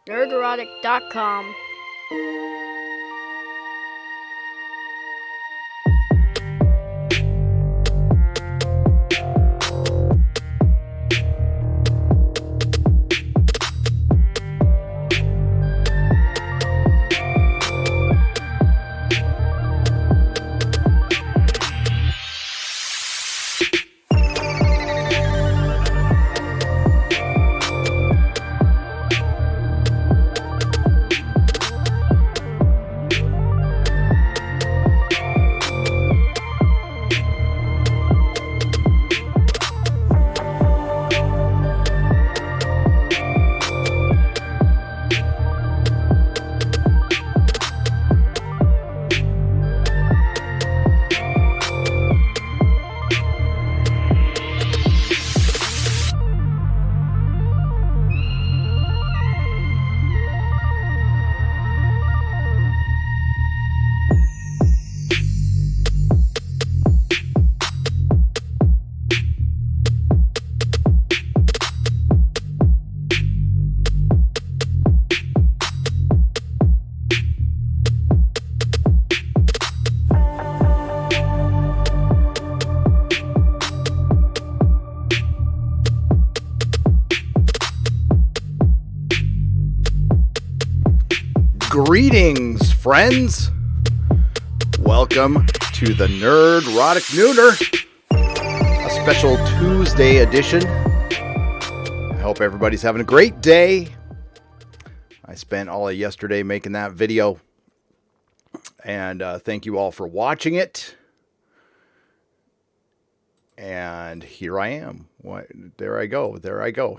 Nerdrotic.com. Greetings, friends. Welcome to the Nerdrotic Nooner, a special Tuesday edition. I hope everybody's having a great day. I spent all of yesterday making that video, and thank you all for watching it. And here I am. There I go.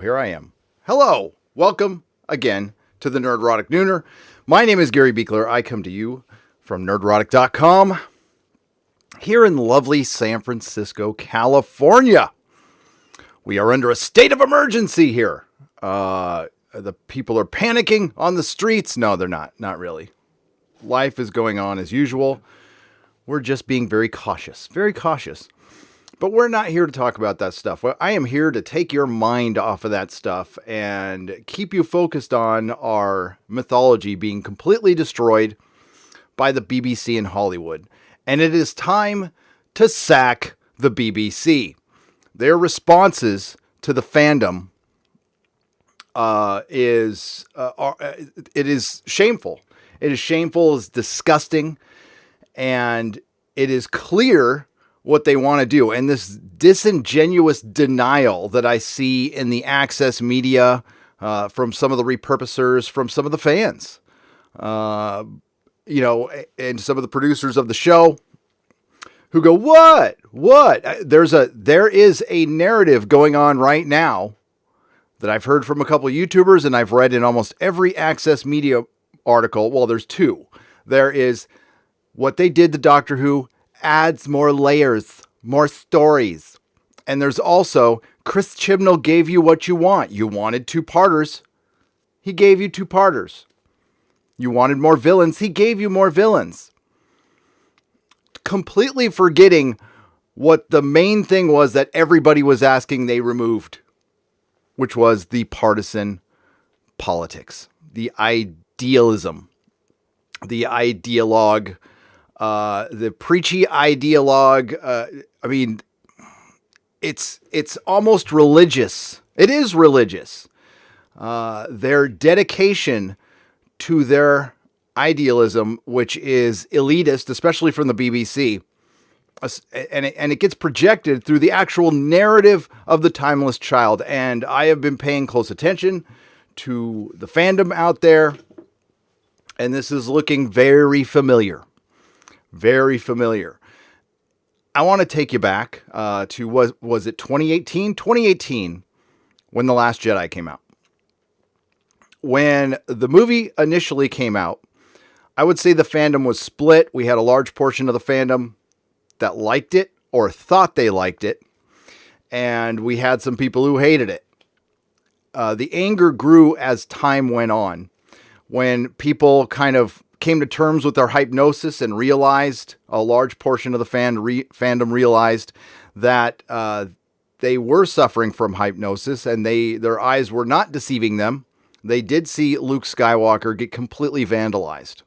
Here I am. Hello. Welcome again to the Nerdrotic Nooner. My name is Gary Beekler. I come to you from Nerdrotic.com here in lovely San Francisco, California. We are under a state of emergency here. The people are panicking on the streets. No, they're not. Not really. Life is going on as usual. We're just being very cautious. Very cautious. But we're not here to talk about that stuff. I am here to take your mind off of that stuff and keep you focused on our mythology being completely destroyed by the BBC in Hollywood. And it is time to sack the BBC. Their responses to the fandom is shameful. It is shameful, it's disgusting, and it is clear what they want to do. And this disingenuous denial that I see in the access media from some of the repurposers, from some of the fans, and some of the producers of the show who go, what? There is a narrative going on right now that I've heard from a couple of YouTubers and I've read in almost every access media article. Well, there's two. There is what they did to Doctor Who adds more layers, more stories. And there's also Chris Chibnall gave you what you want. You wanted two-parters. He gave you two-parters. You wanted more villains. He gave you more villains. Completely forgetting what the main thing was that everybody was asking they removed, which was the partisan politics, the idealism, the ideologue, the preachy ideologue. It's almost religious. It is religious. Their dedication to their idealism, which is elitist, especially from the BBC, and it gets projected through the actual narrative of the timeless child. And I have been paying close attention to the fandom out there, and this is looking very familiar. Very familiar. I want to take you back to, was it 2018? 2018, when The Last Jedi came out. When the movie initially came out, I would say the fandom was split. We had a large portion of the fandom that liked it or thought they liked it, and we had some people who hated it. The anger grew as time went on, when people kind of came to terms with their hypnosis and realized, a large portion of the fandom realized that they were suffering from hypnosis and their eyes were not deceiving them. they did see Luke Skywalker get completely vandalized.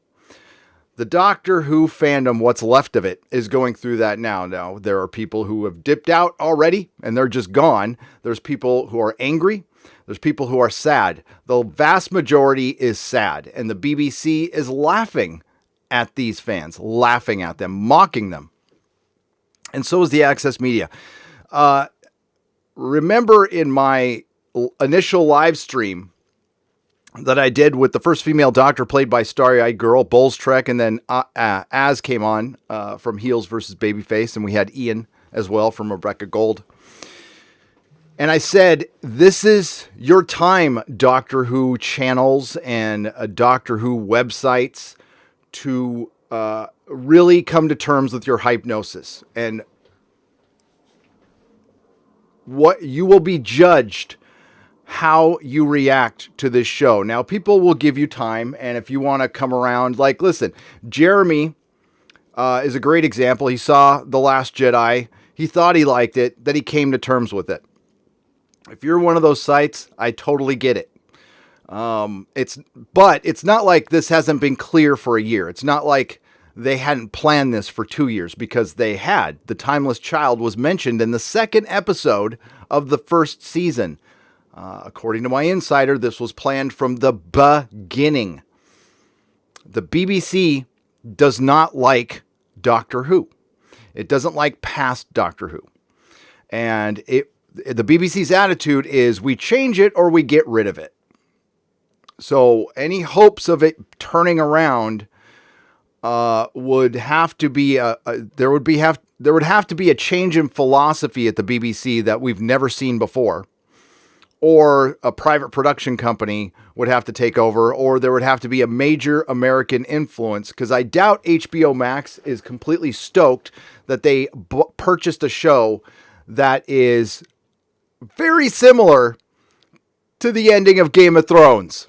The Doctor Who fandom, what's left of it, is going through that now. Now, there are people who have dipped out already, and they're just gone. There's people who are angry. There's people who are sad. The vast majority is sad, and the BBC is laughing at these fans, laughing at them, mocking them. And so is the Access Media. Remember in my initial live stream that I did with the first female Doctor played by Starry-Eyed Girl, Bowles Trek, and then Az came on from Heels versus Babyface, and we had Ian as well from Rebecca Gold. And I said, this is your time, Doctor Who channels and Doctor Who websites, to really come to terms with your hypnosis. And what you will be judged how you react to this show. Now, people will give you time, and if you want to come around, like, listen, Jeremy is a great example. He saw The Last Jedi. He thought he liked it. Then he came to terms with it. If you're one of those sites, I totally get it. But it's not like this hasn't been clear for a year. It's not like they hadn't planned this for 2 years, because they had. The Timeless Child was mentioned in the second episode of the first season. According to my insider, this was planned from the beginning. The BBC does not like Doctor Who. It doesn't like past Doctor Who. And the BBC's attitude is, we change it or we get rid of it. So any hopes of it turning around would have to be there would have to be a change in philosophy at the BBC that we've never seen before, or a private production company would have to take over, or there would have to be a major American influence, because I doubt HBO Max is completely stoked that they purchased a show that is very similar to the ending of Game of Thrones.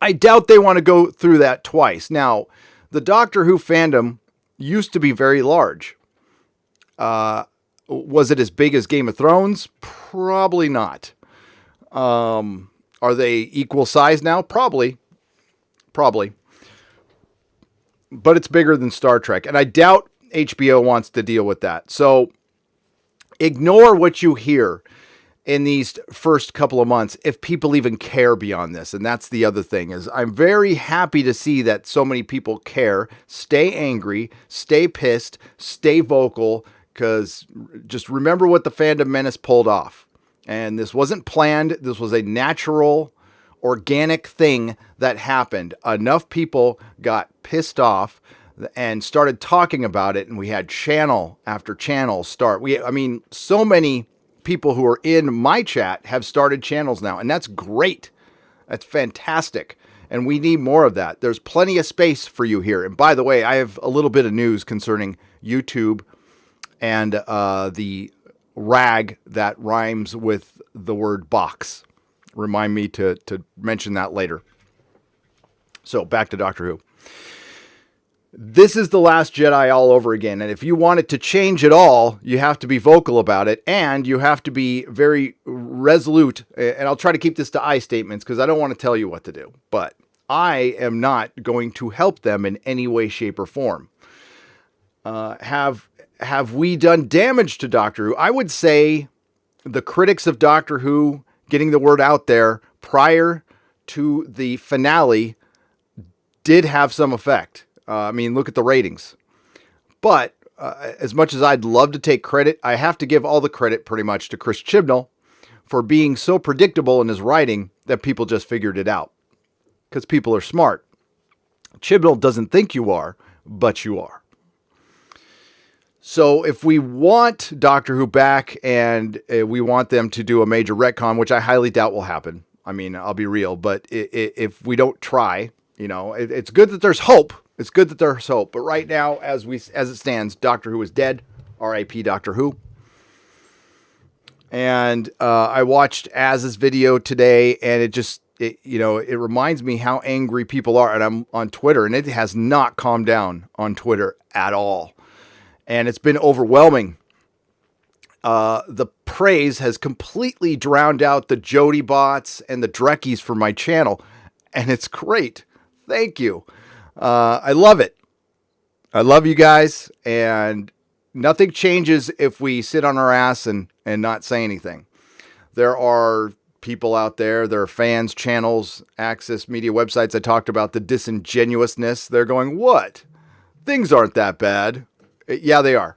I doubt they want to go through that twice. Now, the Doctor Who fandom used to be very large. Was it as big as Game of Thrones? Probably not. Are they equal size now? Probably. But it's bigger than Star Trek. And I doubt HBO wants to deal with that. So ignore what you hear in these first couple of months, if people even care beyond this. And that's the other thing, is I'm very happy to see that so many people care. Stay angry, stay pissed, stay vocal, because just remember what the Fandom Menace pulled off. And this wasn't planned. This was a natural, organic thing that happened. Enough people got pissed off and started talking about it, and we had channel after channel start. So many people who are in my chat have started channels now, and that's great. That's fantastic. And we need more of that. There's plenty of space for you here. And by the way, I have a little bit of news concerning YouTube and the rag that rhymes with the word box. Remind me to mention that later. So back to Doctor Who. This is The Last Jedi all over again. And if you want it to change at all, you have to be vocal about it. And you have to be very resolute. And I'll try to keep this to I statements, because I don't want to tell you what to do. But I am not going to help them in any way, shape, or form. Have we done damage to Doctor Who? I would say the critics of Doctor Who getting the word out there prior to the finale did have some effect. Look at the ratings. But as much as I'd love to take credit, I have to give all the credit pretty much to Chris Chibnall for being so predictable in his writing that people just figured it out. Because people are smart. Chibnall doesn't think you are, but you are. So if we want Doctor Who back, and we want them to do a major retcon, which I highly doubt will happen. I'll be real, but if we don't try, it's good that there's hope. It's good that there's hope. But right now, as it stands, Doctor Who is dead. R.I.P. Doctor Who. And I watched Az's video today, and it reminds me how angry people are. And I'm on Twitter, and it has not calmed down on Twitter at all. And it's been overwhelming. the praise has completely drowned out the JodieBots and the Dreckies for my channel, and it's great. Thank you. I love it. I love you guys, and nothing changes if we sit on our ass and not say anything. There are people out there, there are fans, channels, access media websites. I talked about the disingenuousness. They're going, what? Things aren't that bad. Yeah, they are.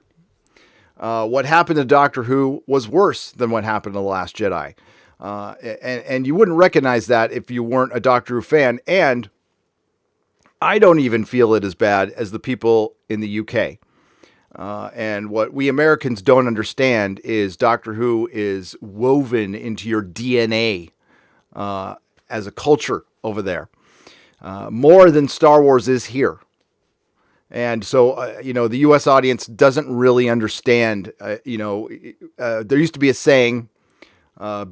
What happened to Doctor Who was worse than what happened to The Last Jedi. And you wouldn't recognize that if you weren't a Doctor Who fan. And I don't even feel it as bad as the people in the UK. And what we Americans don't understand is Doctor Who is woven into your DNA as a culture over there. More than Star Wars is here. And so, the U.S. audience doesn't really understand, there used to be a saying,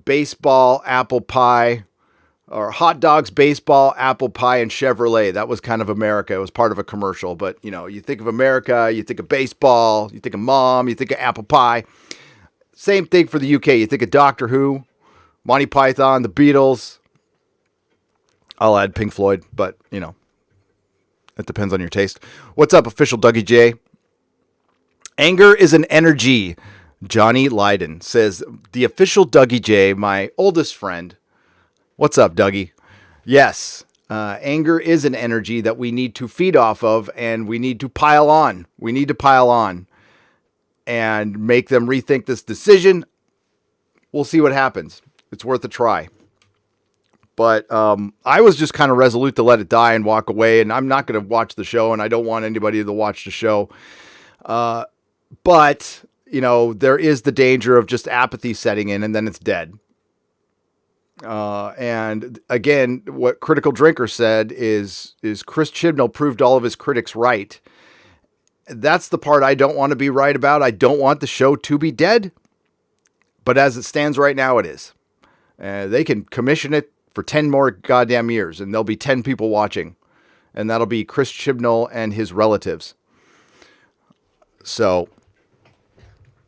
baseball, apple pie, or hot dogs, baseball, apple pie, and Chevrolet. That was kind of America. It was part of a commercial. But, you think of America, you think of baseball, you think of mom, you think of apple pie. Same thing for the UK. You think of Doctor Who, Monty Python, the Beatles. I'll add Pink Floyd, but, it depends on your taste. What's up, official Dougie J? Anger is an energy. Johnny Lydon says, the official Dougie J, my oldest friend. What's up, Dougie? Yes, anger is an energy that we need to feed off of, and we need to pile on. We need to pile on and make them rethink this decision. We'll see what happens. It's worth a try. But I was just kind of resolute to let it die and walk away, and I'm not going to watch the show, and I don't want anybody to watch the show. But, there is the danger of just apathy setting in, and then it's dead. And again, what Critical Drinker said is Chris Chibnall proved all of his critics right. That's the part I don't want to be right about. I don't want the show to be dead. But as it stands right now, it is. They can commission it for 10 more goddamn years, and there'll be 10 people watching. And that'll be Chris Chibnall and his relatives. So,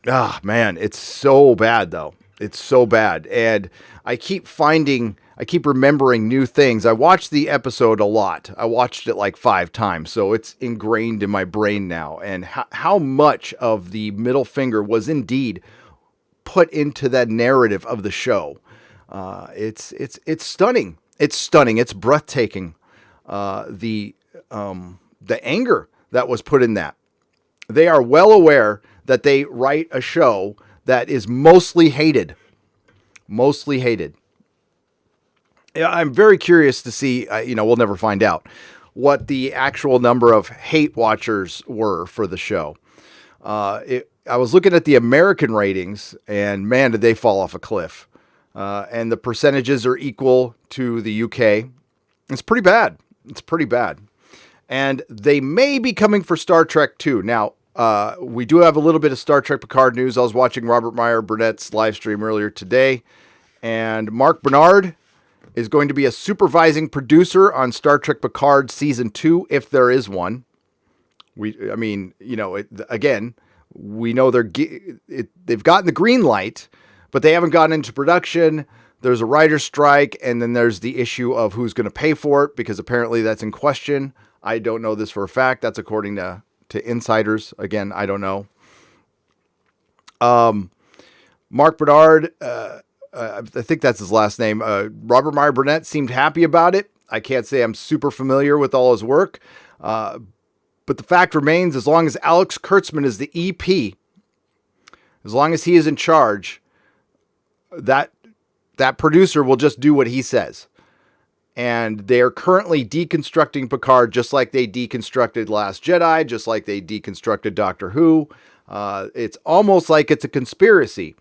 man, it's so bad, though. It's so bad. And I keep remembering new things. I watched the episode a lot. I watched it like 5 times. So it's ingrained in my brain now. And how much of the middle finger was indeed put into that narrative of the show. It's stunning. It's stunning. It's breathtaking. The anger that was put in that. They are well aware that they write a show that is mostly hated. Mostly hated. Yeah, I'm very curious to see, we'll never find out, what the actual number of hate watchers were for the show. I was looking at the American ratings, and man, did they fall off a cliff. And the percentages are equal to the UK. It's pretty bad. It's pretty bad. And they may be coming for Star Trek too. Now, we do have a little bit of Star Trek Picard news. I was watching Robert Meyer Burnett's live stream earlier today, and Mark Bernard is going to be a supervising producer on Star Trek Picard Season 2, if there is one. Again, we know they've gotten the green light, but they haven't gotten into production. There's a writer's strike, and then there's the issue of who's going to pay for it, because apparently that's in question. I don't know this for a fact. That's according to insiders. Again, I don't know. Mark Bernard, I think that's his last name. Robert Meyer Burnett seemed happy about it. I can't say I'm super familiar with all his work. But the fact remains, as long as Alex Kurtzman is the EP, as long as he is in charge, that producer will just do what he says. And they're currently deconstructing Picard just like they deconstructed Last Jedi, just like they deconstructed Doctor Who. It's almost like it's a conspiracy.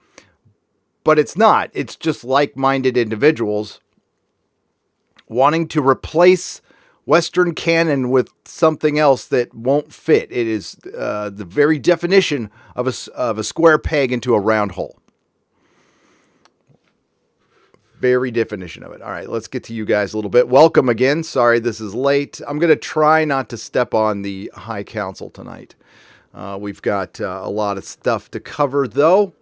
But it's not. It's just like-minded individuals wanting to replace Western canon with something else that won't fit. It is the very definition of a square peg into a round hole. Very definition of it. All right, let's get to you guys a little bit. Welcome again. Sorry this is late. I'm going to try not to step on the High Council tonight. We've got a lot of stuff to cover, though.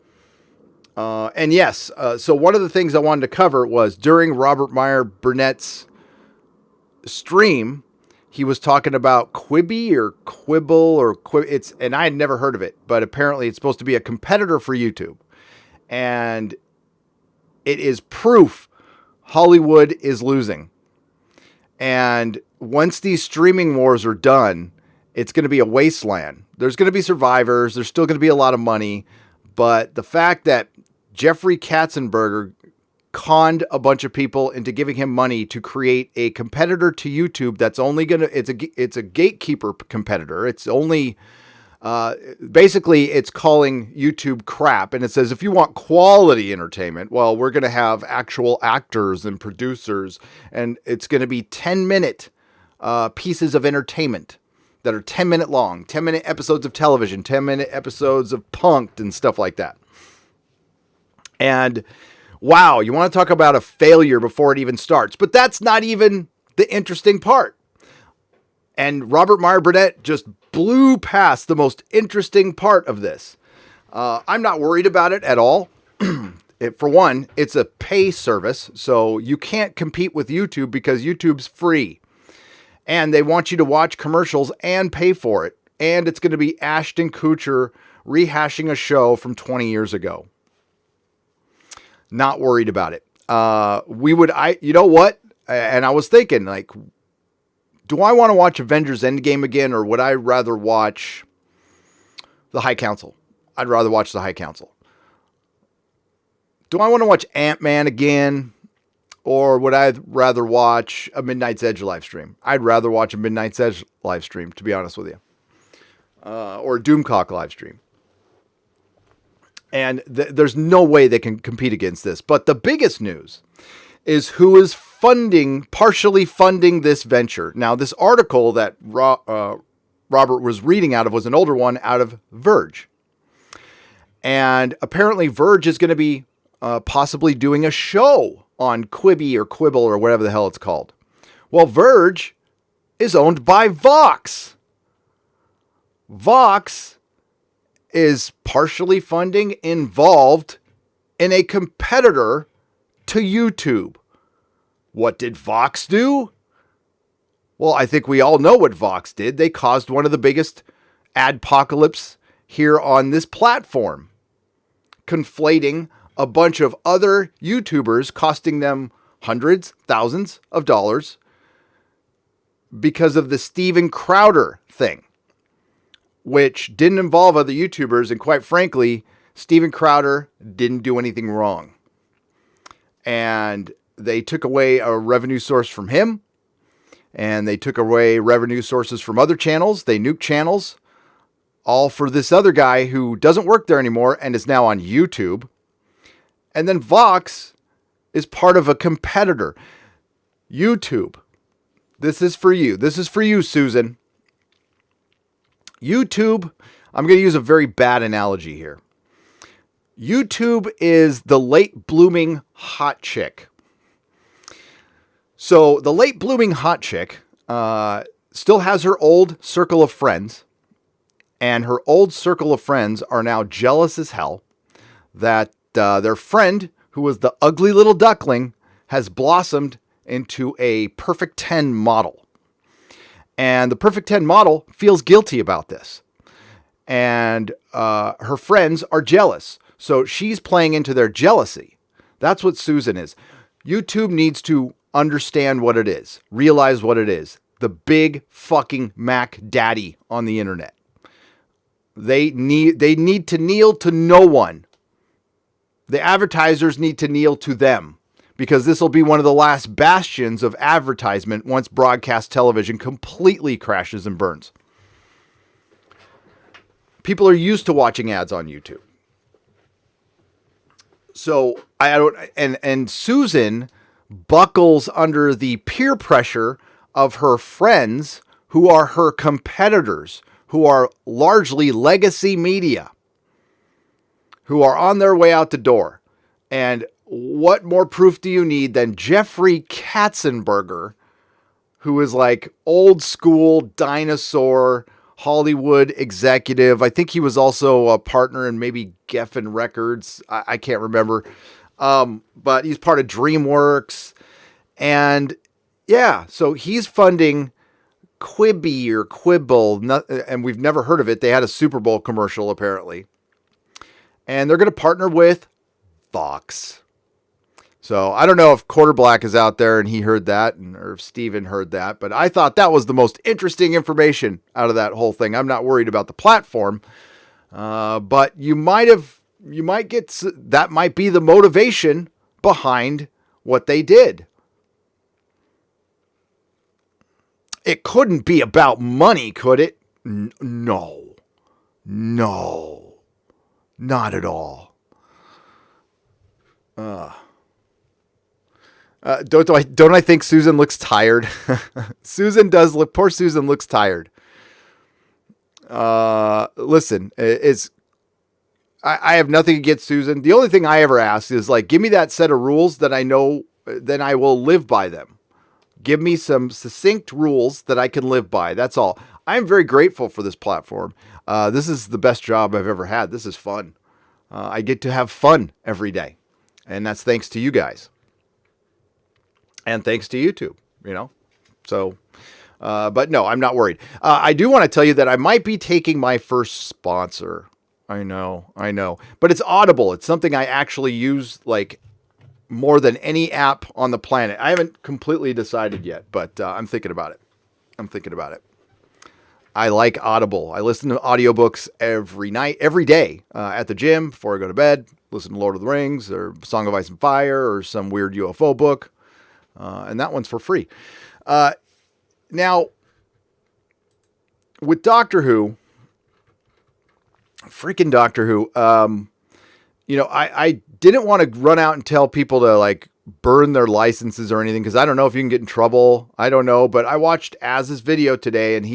And yes, so one of the things I wanted to cover was during Robert Meyer Burnett's stream, he was talking about Quibi or Quibble or and I had never heard of it, but apparently it's supposed to be a competitor for YouTube. And it is proof Hollywood is losing. And once these streaming wars are done, it's going to be a wasteland. There's going to be survivors. There's still going to be a lot of money. But the fact that Jeffrey Katzenberger conned a bunch of people into giving him money to create a competitor to YouTube that's only going to, it's a gatekeeper competitor. It's only, basically it's calling YouTube crap. And it says, if you want quality entertainment, well, we're going to have actual actors and producers, and it's going to be 10-minute pieces of entertainment that are 10-minute long, 10-minute episodes of television, 10-minute episodes of Punk'd and stuff like that. And wow, you want to talk about a failure before it even starts. But that's not even the interesting part. And Robert Meyer Burnett just blew past the most interesting part of this. I'm not worried about it at all. For one, it's a pay service, so you can't compete with YouTube because YouTube's free. And they want you to watch commercials and pay for it. And it's going to be Ashton Kutcher rehashing a show from 20 years ago. Not worried about it. You know what? And I was thinking, like, do I want to watch Avengers Endgame again, or would I rather watch The High Council? I'd rather watch The High Council. Do I want to watch Ant-Man again, or would I rather watch a Midnight's Edge live stream? I'd rather watch a Midnight's Edge live stream, to be honest with you. Or a Doomcock live stream. And there's no way they can compete against this. But the biggest news is who is partially funding this venture. Now, this article that Robert was reading out of was an older one out of Verge. And apparently Verge is going to be possibly doing a show on Quibi or Quibble or whatever the hell it's called. Well, Verge is owned by Vox. Vox is partially involved in a competitor to YouTube. What did Vox do? Well, I think we all know what Vox did. They caused one of the biggest adpocalypse here on this platform, conflating a bunch of other YouTubers, costing them hundreds, thousands of dollars because of the Steven Crowder thing, which didn't involve other YouTubers. And quite frankly, Steven Crowder didn't do anything wrong. And they took away a revenue source from him. And they took away revenue sources from other channels. They nuked channels. All for this other guy who doesn't work there anymore and is now on YouTube. And then Vox is part of a competitor. YouTube. This is for you. This is for you, Susan. YouTube, I'm going to use a very bad analogy here. YouTube is the late blooming hot chick. So the late blooming hot chick still has her old circle of friends. And her old circle of friends are now jealous as hell that their friend, who was the ugly little duckling, has blossomed into a perfect 10 model. And the Perfect 10 model feels guilty about this. And her friends are jealous. So she's playing into their jealousy. That's what Susan is. YouTube needs to understand what it is. Realize what it is. The big fucking Mac Daddy on the internet. They need to kneel to no one. The advertisers need to kneel to them. Because this will be one of the last bastions of advertisement once broadcast television completely crashes and burns. People are used to watching ads on YouTube. So and Susan buckles under the peer pressure of her friends who are her competitors, who are largely legacy media, who are on their way out the door. And what more proof do you need than Jeffrey Katzenberger, who is like old school dinosaur, Hollywood executive. I think he was also a partner in maybe Geffen Records. I can't remember. But he's part of DreamWorks. And yeah, so he's funding Quibi or Quibble, and we've never heard of it. They had a Super Bowl commercial, apparently. And they're going to partner with Fox. So I don't know if Quarter Black is out there and he heard that, or if Steven heard that, but I thought that was the most interesting information out of that whole thing. I'm not worried about the platform, but that might be the motivation behind what they did. It couldn't be about money, could it? No, not at all. Don't I think Susan looks tired? Susan does look. Poor Susan looks tired. Listen, I have nothing against Susan. The only thing I ever ask is like, give me that set of rules that I know, then I will live by them. Give me some succinct rules that I can live by. That's all. I'm very grateful for this platform. This is the best job I've ever had. This is fun. I get to have fun every day. And that's thanks to you guys. And thanks to YouTube, So, but no, I'm not worried. I do want to tell you that I might be taking my first sponsor. I know. But it's Audible. It's something I actually use like more than any app on the planet. I haven't completely decided yet, but I'm thinking about it. I like Audible. I listen to audiobooks every day at the gym before I go to bed. Listen to Lord of the Rings or Song of Ice and Fire or some weird UFO book. And that one's for free. Now, with Doctor Who, freaking Doctor Who, I didn't want to run out and tell people to like burn their licenses or anything, because I don't know if you can get in trouble. I don't know, but I watched Az's video today, and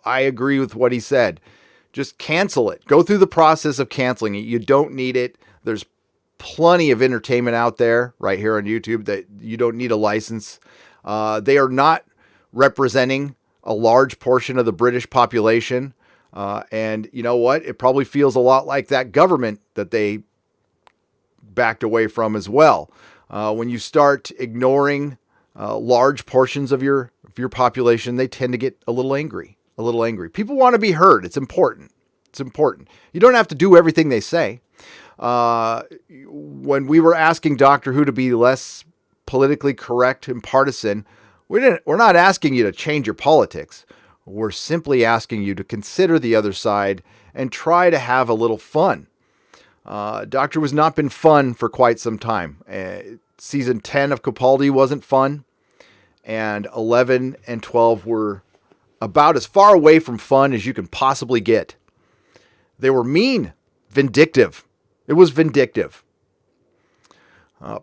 I agree with what he said. Just cancel it. Go through the process of canceling it. You don't need it. There's plenty of entertainment out there right here on YouTube that you don't need a license. They are not representing a large portion of the British population. And you know what? It probably feels a lot like that government that they backed away from as well. When you start ignoring large portions of your population, they tend to get a little angry. People want to be heard. It's important. You don't have to do everything they say. When we were asking Doctor Who to be less politically correct and partisan, we're not asking you to change your politics. We're simply asking you to consider the other side and try to have a little fun. Doctor Who has not been fun for quite some time. Season 10 of Capaldi wasn't fun, and 11 and 12 were about as far away from fun as you can possibly get. They were mean, vindictive. It was vindictive.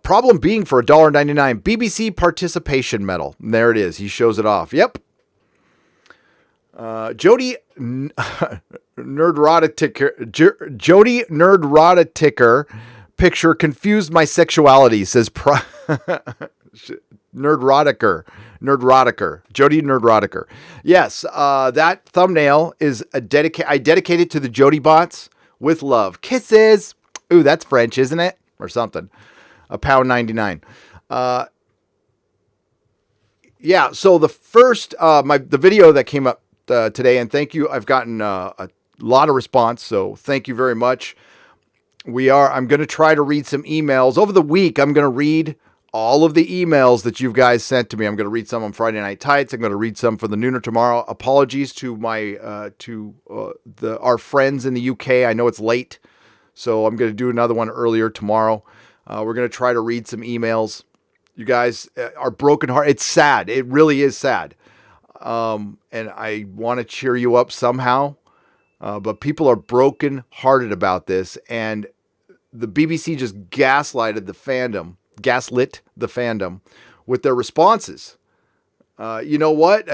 Problem being for $1.99, BBC participation medal. And there it is. He shows it off. Yep. Jodie Nerdrotic picture confused my sexuality, says Nerdroticer. Jodie Nerdroticer. Yes, that thumbnail is I dedicated to the JodieBots with love. Kisses. Ooh, that's French, isn't it? Or something. £1.99. Yeah, so the first, the video that came up today, and thank you, I've gotten a lot of response, so thank you very much. I'm going to try to read some emails. Over the week, I'm going to read all of the emails that you guys sent to me. I'm going to read some on Friday Night Tights. I'm going to read some for the Nooner tomorrow. Apologies to our friends in the UK. I know it's late, so I'm going to do another one earlier tomorrow. We're going to try to read some emails. You guys are broken heart. It's sad. It really is sad. And I want to cheer you up somehow. But people are broken hearted about this. And the BBC just gaslit the fandom with their responses. You know what?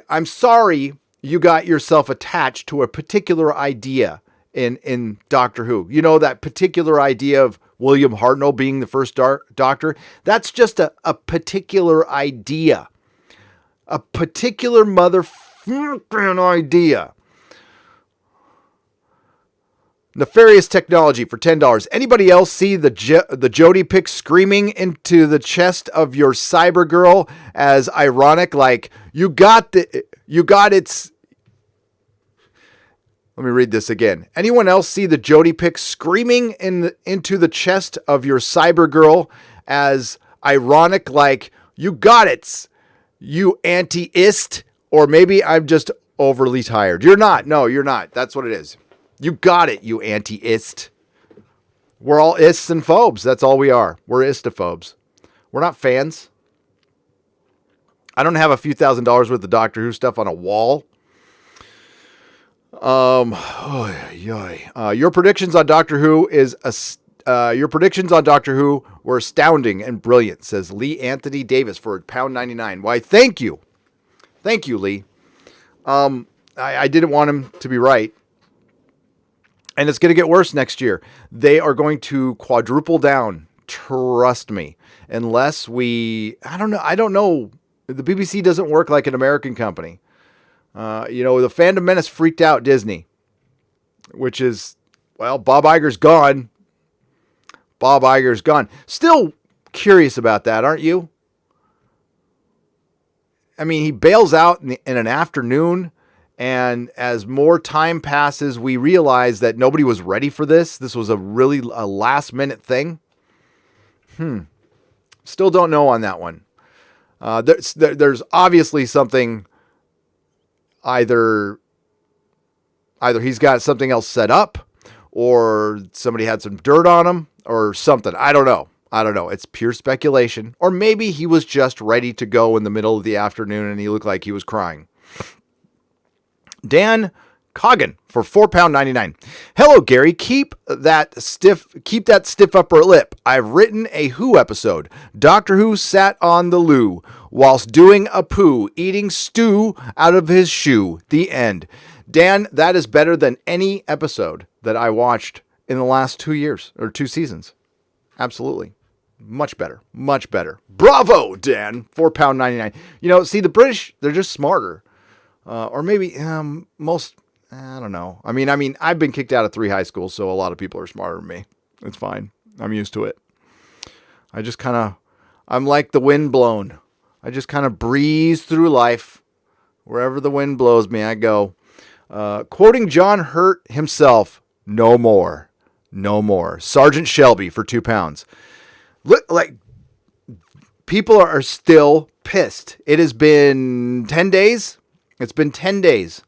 I'm sorry you got yourself attached to a particular idea in Doctor Who. You know, that particular idea of William Hartnell being the first Doctor. That's just a particular idea. A particular fucking idea. Nefarious technology for $10. Anybody else see the Jodie pic screaming into the chest of your cyber girl as ironic, like, you got its... Let me read this again. Anyone else see the Jodie pic screaming into the chest of your cyber girl as ironic, like, you got it, you anti-ist? Or maybe I'm just overly tired. You're not. No, you're not. That's what it is. You got it, you anti-ist. We're all ists and phobes. That's all we are. We're istophobes. We're not fans. I don't have a few $1,000s worth of Doctor Who stuff on a wall. Your predictions on Doctor Who were astounding and brilliant, says Lee Anthony Davis for £1.99. Why, thank you. Thank you, Lee. I didn't want him to be right. And it's going to get worse next year. They are going to quadruple down. Trust me. Unless I don't know. The BBC doesn't work like an American company. The Phantom Menace freaked out Disney. Which is, well, Bob Iger's gone. Bob Iger's gone. Still curious about that, aren't you? I mean, he bails out in an afternoon. And as more time passes, we realize that nobody was ready for this. This was a last minute thing. Still don't know on that one. There's obviously something. Either he's got something else set up, or somebody had some dirt on him, or something. I don't know. It's pure speculation. Or maybe he was just ready to go in the middle of the afternoon and he looked like he was crying. Dan Coggin for £4.99. Hello, Gary. Keep that stiff upper lip. I've written a Who episode. Doctor Who sat on the loo whilst doing a poo, eating stew out of his shoe. The end. Dan, that is better than any episode that I watched in the last 2 years or 2 seasons. Absolutely. Much better. Much better. Bravo, Dan. £4.99. See, the British, they're just smarter. Or maybe most, I don't know. I mean, I've been kicked out of 3 high schools, so a lot of people are smarter than me. It's fine. I'm used to it. I'm like the wind blown. I just kind of breeze through life. Wherever the wind blows me, I go. Quoting John Hurt himself, no more. No more. Sergeant Shelby for £2. Look, like, people are still pissed. It has been 10 days. It's been 10 days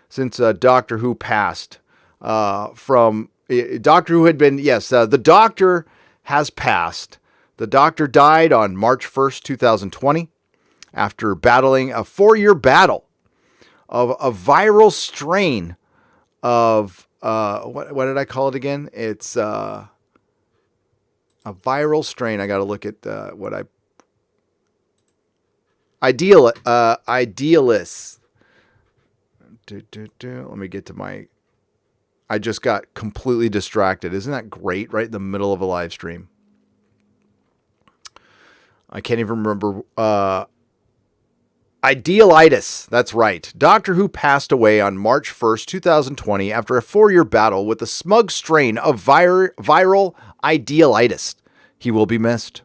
since Doctor Who passed. Doctor Who had been, the Doctor has passed. The Doctor died on March 1st, 2020, after battling a 4-year battle of a viral strain of, what did I call it again? It's a viral strain. I got to look at Idealists. Let me get to I just got completely distracted. Isn't that great? Right in the middle of a live stream. I can't even remember. Idealitis. That's right. Doctor Who passed away on March 1st, 2020 after a 4-year battle with a smug strain of viral idealitis. He will be missed.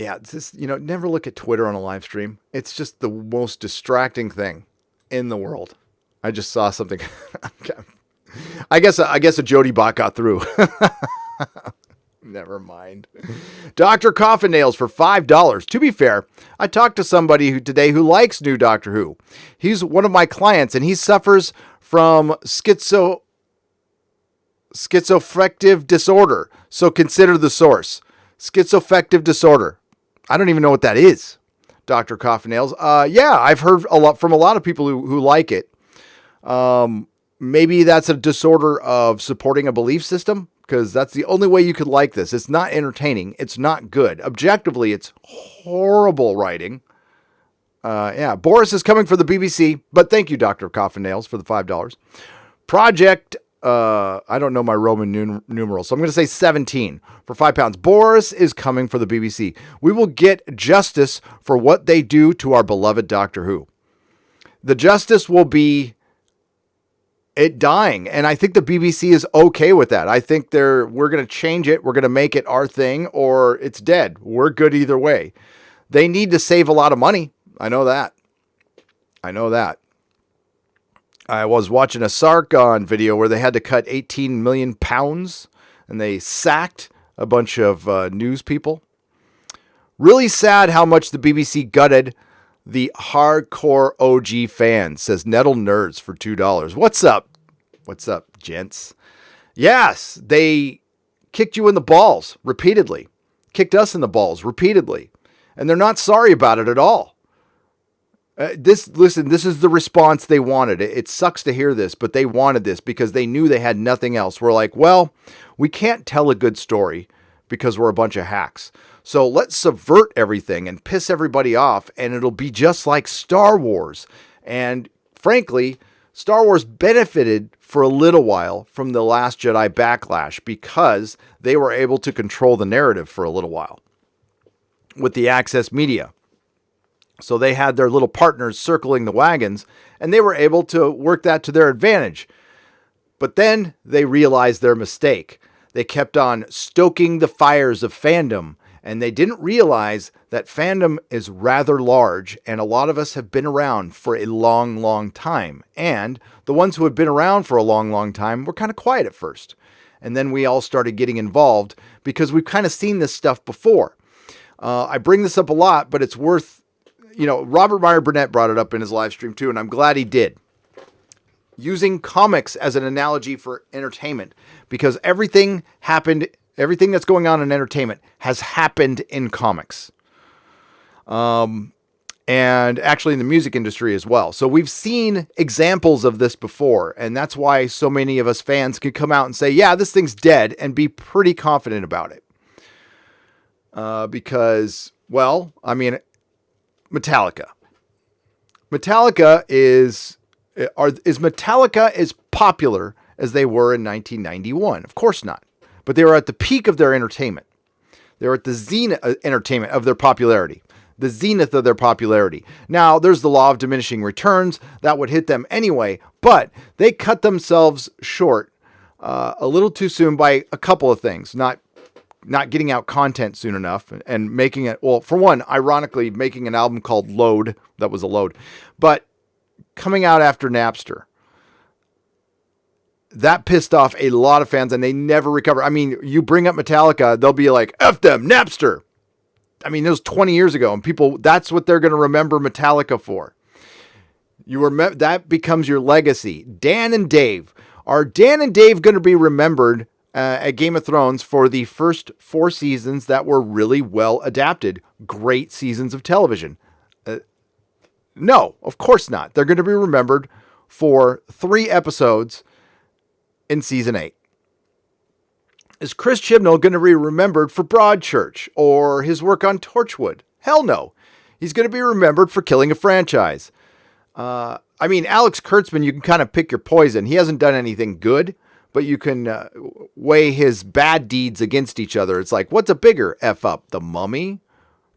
Yeah, it's just, never look at Twitter on a live stream. It's just the most distracting thing in the world. I just saw something. I guess a JodieBot got through. Never mind. Dr. Coffin Nails for $5. To be fair, I talked to somebody today who likes new Doctor Who. He's one of my clients, and he suffers from schizoaffective disorder. So consider the source. Schizoaffective disorder. I don't even know what that is, Dr. Coffin Nails. I've heard from a lot of people who like it. Maybe that's a disorder of supporting a belief system, because that's the only way you could like this. It's not entertaining. It's not good. Objectively, it's horrible writing. Boris is coming for the BBC, but thank you, Dr. Coffin Nails, for the $5. Project I don't know my Roman numerals, so I'm going to say 17 for £5. Boris is coming for the BBC. We will get justice for what they do to our beloved Doctor Who. The justice will be it dying, and I think the BBC is okay with that. I think we're going to change it. We're going to make it our thing, or it's dead. We're good either way. They need to save a lot of money. I know that. I was watching a Sargon video where they had to cut 18 million pounds and they sacked a bunch of news people. Really sad how much the BBC gutted the hardcore OG fans, says Nettle Nerds for $2. What's up? What's up, gents? Yes, they kicked you in the balls repeatedly. Kicked us in the balls repeatedly. And they're not sorry about it at all. This is the response they wanted. It sucks to hear this, but they wanted this because they knew they had nothing else. We're like, well, we can't tell a good story because we're a bunch of hacks. So let's subvert everything and piss everybody off, and it'll be just like Star Wars. And frankly, Star Wars benefited for a little while from The Last Jedi Backlash because they were able to control the narrative for a little while with the Access Media. So they had their little partners circling the wagons, and they were able to work that to their advantage. But then they realized their mistake. They kept on stoking the fires of fandom, and they didn't realize that fandom is rather large, and a lot of us have been around for a long, long time. And the ones who had been around for a long, long time were kind of quiet at first. And then we all started getting involved because we've kind of seen this stuff before. I bring this up a lot, but it's worth... Robert Meyer Burnett brought it up in his live stream too, and I'm glad he did. Using comics as an analogy for entertainment, because everything that's going on in entertainment has happened in comics. And actually in the music industry as well. So we've seen examples of this before, and that's why so many of us fans can come out and say, yeah, this thing's dead, and be pretty confident about it. Because, well, I mean... Metallica is Metallica as popular as they were in 1991? Of course not. But they were at the peak of their entertainment. They were at the zenith entertainment of their popularity. The zenith of their popularity. Now, there's the law of diminishing returns. That would hit them anyway. But they cut themselves short a little too soon by a couple of things. Not getting out content soon enough and making it, well, for one, ironically, making an album called Load. That was a load. But coming out after Napster. That pissed off a lot of fans and they never recover. I mean, you bring up Metallica, they'll be like, F them, Napster. I mean, it was 20 years ago and people, that's what they're going to remember Metallica for. That becomes your legacy. Dan and Dave. Are Dan and Dave going to be remembered at Game of Thrones for the first 4 seasons that were really well adapted? Great seasons of television. No, of course not. They're going to be remembered for 3 episodes in season 8. Is Chris Chibnall going to be remembered for Broadchurch or his work on Torchwood? Hell no. He's going to be remembered for killing a franchise. I mean, Alex Kurtzman, you can kind of pick your poison. He hasn't done anything good, but you can weigh his bad deeds against each other. It's like, what's a bigger F up? The Mummy?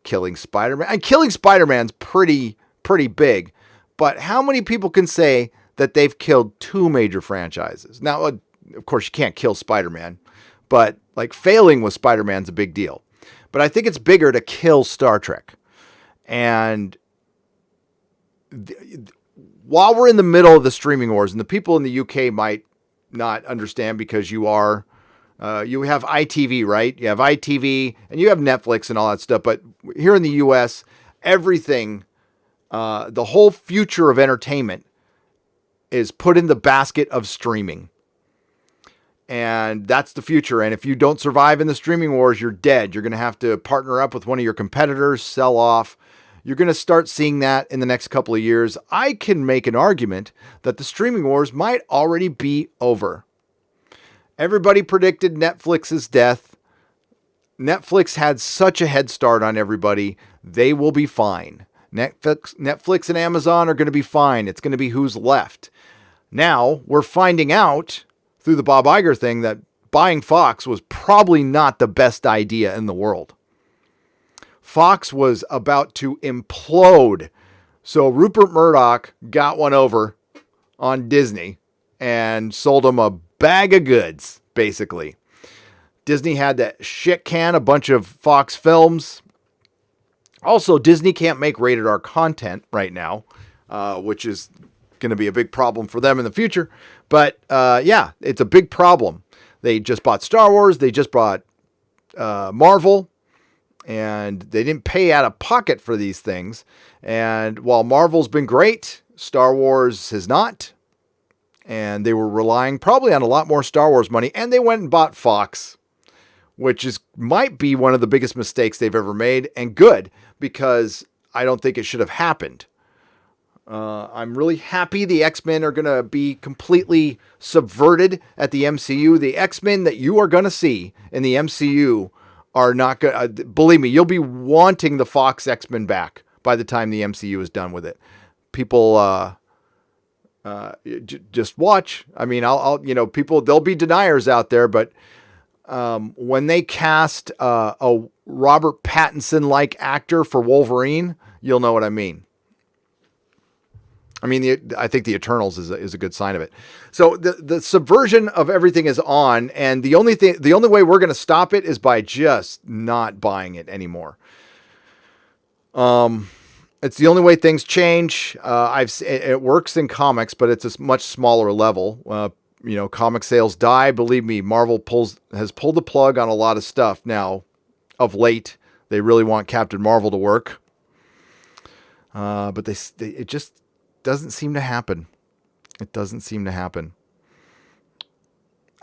Killing Spider-Man? And killing Spider-Man's pretty big. But how many people can say that they've killed 2 major franchises? Now, of course, you can't kill Spider-Man, but like failing with Spider-Man's a big deal. But I think it's bigger to kill Star Trek. And while we're in the middle of the streaming wars, and the people in the UK might not understand because you have ITV, right? You have ITV and you have Netflix and all that stuff. But here in the US, everything, the whole future of entertainment is put in the basket of streaming. And that's the future. And if you don't survive in the streaming wars, you're dead. You're going to have to partner up with one of your competitors, sell off. You're going to start seeing that in the next couple of years. I can make an argument that the streaming wars might already be over. Everybody predicted Netflix's death. Netflix had such a head start on everybody. They will be fine. Netflix and Amazon are going to be fine. It's going to be who's left. Now we're finding out through the Bob Iger thing that buying Fox was probably not the best idea in the world. Fox was about to implode. So Rupert Murdoch got one over on Disney and sold them a bag of goods, basically. Disney had that shit can, a bunch of Fox films. Also, Disney can't make rated R content right now, which is going to be a big problem for them in the future. But yeah, it's a big problem. They just bought Star Wars. They just bought Marvel. And they didn't pay out of pocket for these things. And while Marvel's been great, Star Wars has not. And they were relying probably on a lot more Star Wars money. And they went and bought Fox, which might be one of the biggest mistakes they've ever made. And good, because I don't think it should have happened. I'm really happy the X-Men are going to be completely subverted at the MCU. The X-Men that you are going to see in the MCU are not going to, believe me, you'll be wanting the Fox X-Men back by the time the MCU is done with it. People, just watch. I mean, people, there'll be deniers out there, but, when they cast, a Robert Pattinson-like actor for Wolverine, you'll know what I mean. I mean, I think the Eternals is a good sign of it. So the subversion of everything is on, and the only way we're going to stop it is by just not buying it anymore. It's the only way things change. It works in comics, but it's a much smaller level. Comic sales die. Believe me, Marvel has pulled the plug on a lot of stuff now. Of late, they really want Captain Marvel to work, but it just doesn't seem to happen. It doesn't seem to happen.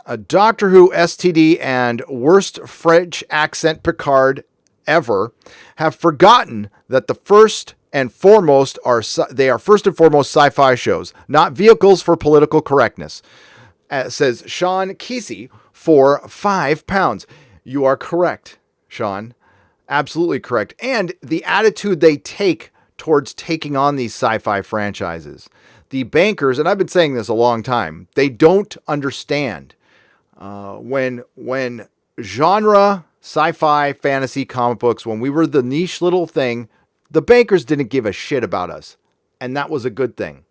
A Doctor Who STD and worst French accent Picard ever have forgotten that they are first and foremost sci-fi shows, not vehicles for political correctness. Says Sean Kesey for £5. You are correct, Sean. Absolutely correct. And the attitude they take towards taking on these sci-fi franchises. The bankers, and I've been saying this a long time, they don't understand when genre, sci-fi, fantasy, comic books, when we were the niche little thing, the bankers didn't give a shit about us. And that was a good thing.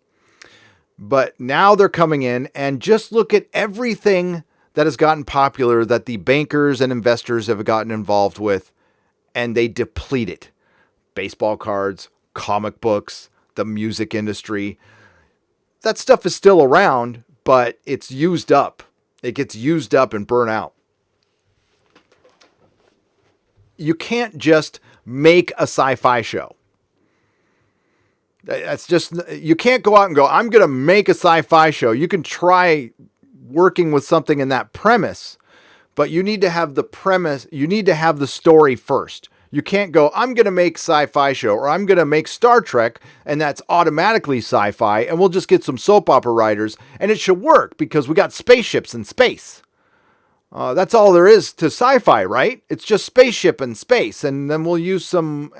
But now they're coming in, and just look at everything that has gotten popular that the bankers and investors have gotten involved with, and they deplete it. Baseball cards, comic books, the music industry. That stuff is still around, but it's used up. It gets used up and burnt out. You can't just make a sci-fi show. That's just, you can't go out and go, I'm going to make a sci-fi show. You can try working with something in that premise, but you need to have the premise, you need to have the story first. You can't go, I'm going to make sci-fi show, or I'm going to make Star Trek, and that's automatically sci-fi, and we'll just get some soap opera writers, and it should work because we got spaceships in space. That's all there is to sci-fi, right? It's just spaceship and space, and then we'll use some,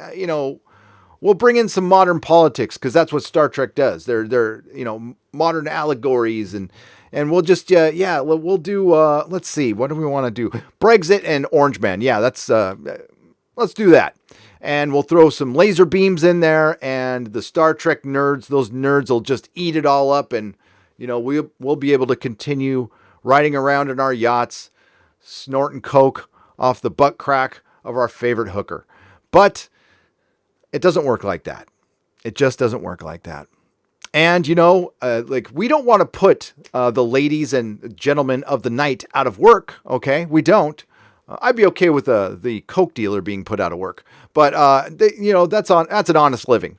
we'll bring in some modern politics because that's what Star Trek does. They're modern allegories, and we'll just, we'll do, let's see, what do we want to do? Brexit and Orange Man. Yeah, that's, let's do that. And we'll throw some laser beams in there, and the Star Trek nerds, those nerds will just eat it all up. And, we'll be able to continue riding around in our yachts, snorting coke off the butt crack of our favorite hooker. But it doesn't work like that. It just doesn't work like that. And, we don't want to put the ladies and gentlemen of the night out of work. Okay. We don't. I'd be okay with the coke dealer being put out of work, but that's an honest living.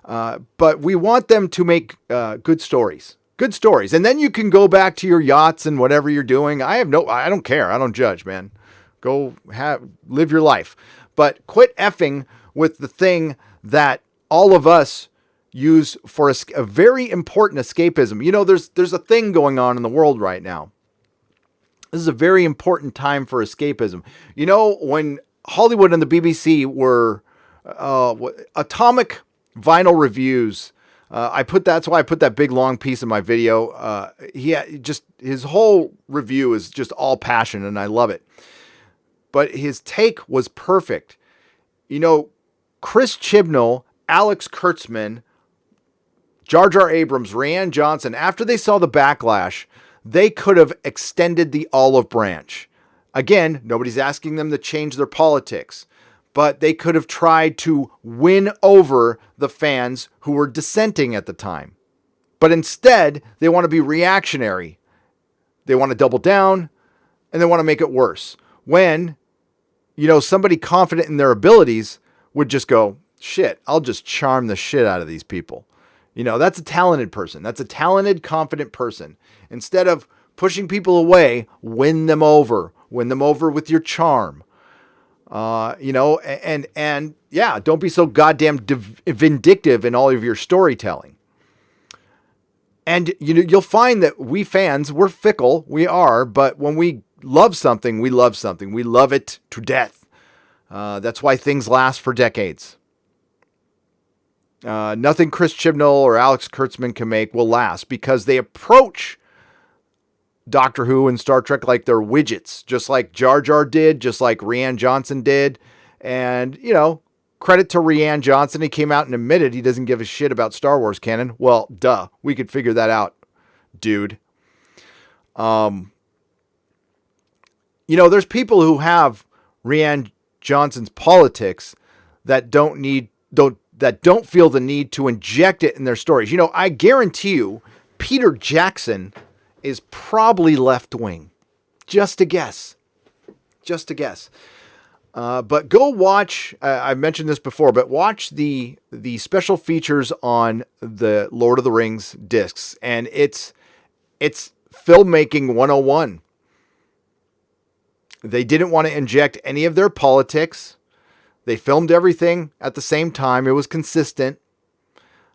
But we want them to make good stories, and then you can go back to your yachts and whatever you're doing. I don't care. I don't judge, man. Go live your life, but quit effing with the thing that all of us use for a very important escapism. There's a thing going on in the world right now. This is a very important time for escapism. When Hollywood and the BBC were atomic vinyl reviews That's why I put that big long piece in my video. His whole review is just all passion, and I love it. But his take was perfect. Chris Chibnall, Alex Kurtzman, Jar Jar Abrams, Rian Johnson, after they saw the backlash, they could have extended the olive branch. Again, nobody's asking them to change their politics, but they could have tried to win over the fans who were dissenting at the time. But instead, they want to be reactionary. They want to double down, and they want to make it worse. When, somebody confident in their abilities would just go, shit, I'll just charm the shit out of these people. That's a talented person. That's a talented, confident person. Instead of pushing people away, win them over with your charm. Don't be so goddamn vindictive in all of your storytelling. And you'll find that we fans, we're fickle, we are, but when we love something, we love something. We love it to death. That's why things last for decades. Nothing Chris Chibnall or Alex Kurtzman can make will last because they approach Doctor Who and Star Trek like they're widgets, just like Jar Jar did, just like Rian Johnson did. And, credit to Rian Johnson. He came out and admitted he doesn't give a shit about Star Wars canon. Well, duh. We could figure that out, dude. There's people who have Rian Johnson's politics that don't feel the need to inject it in their stories. I guarantee you, Peter Jackson is probably left-wing. Just a guess. But go watch, I mentioned this before, but watch the special features on the Lord of the Rings discs. And it's filmmaking 101. They didn't want to inject any of their politics. They filmed everything at the same time. It was consistent.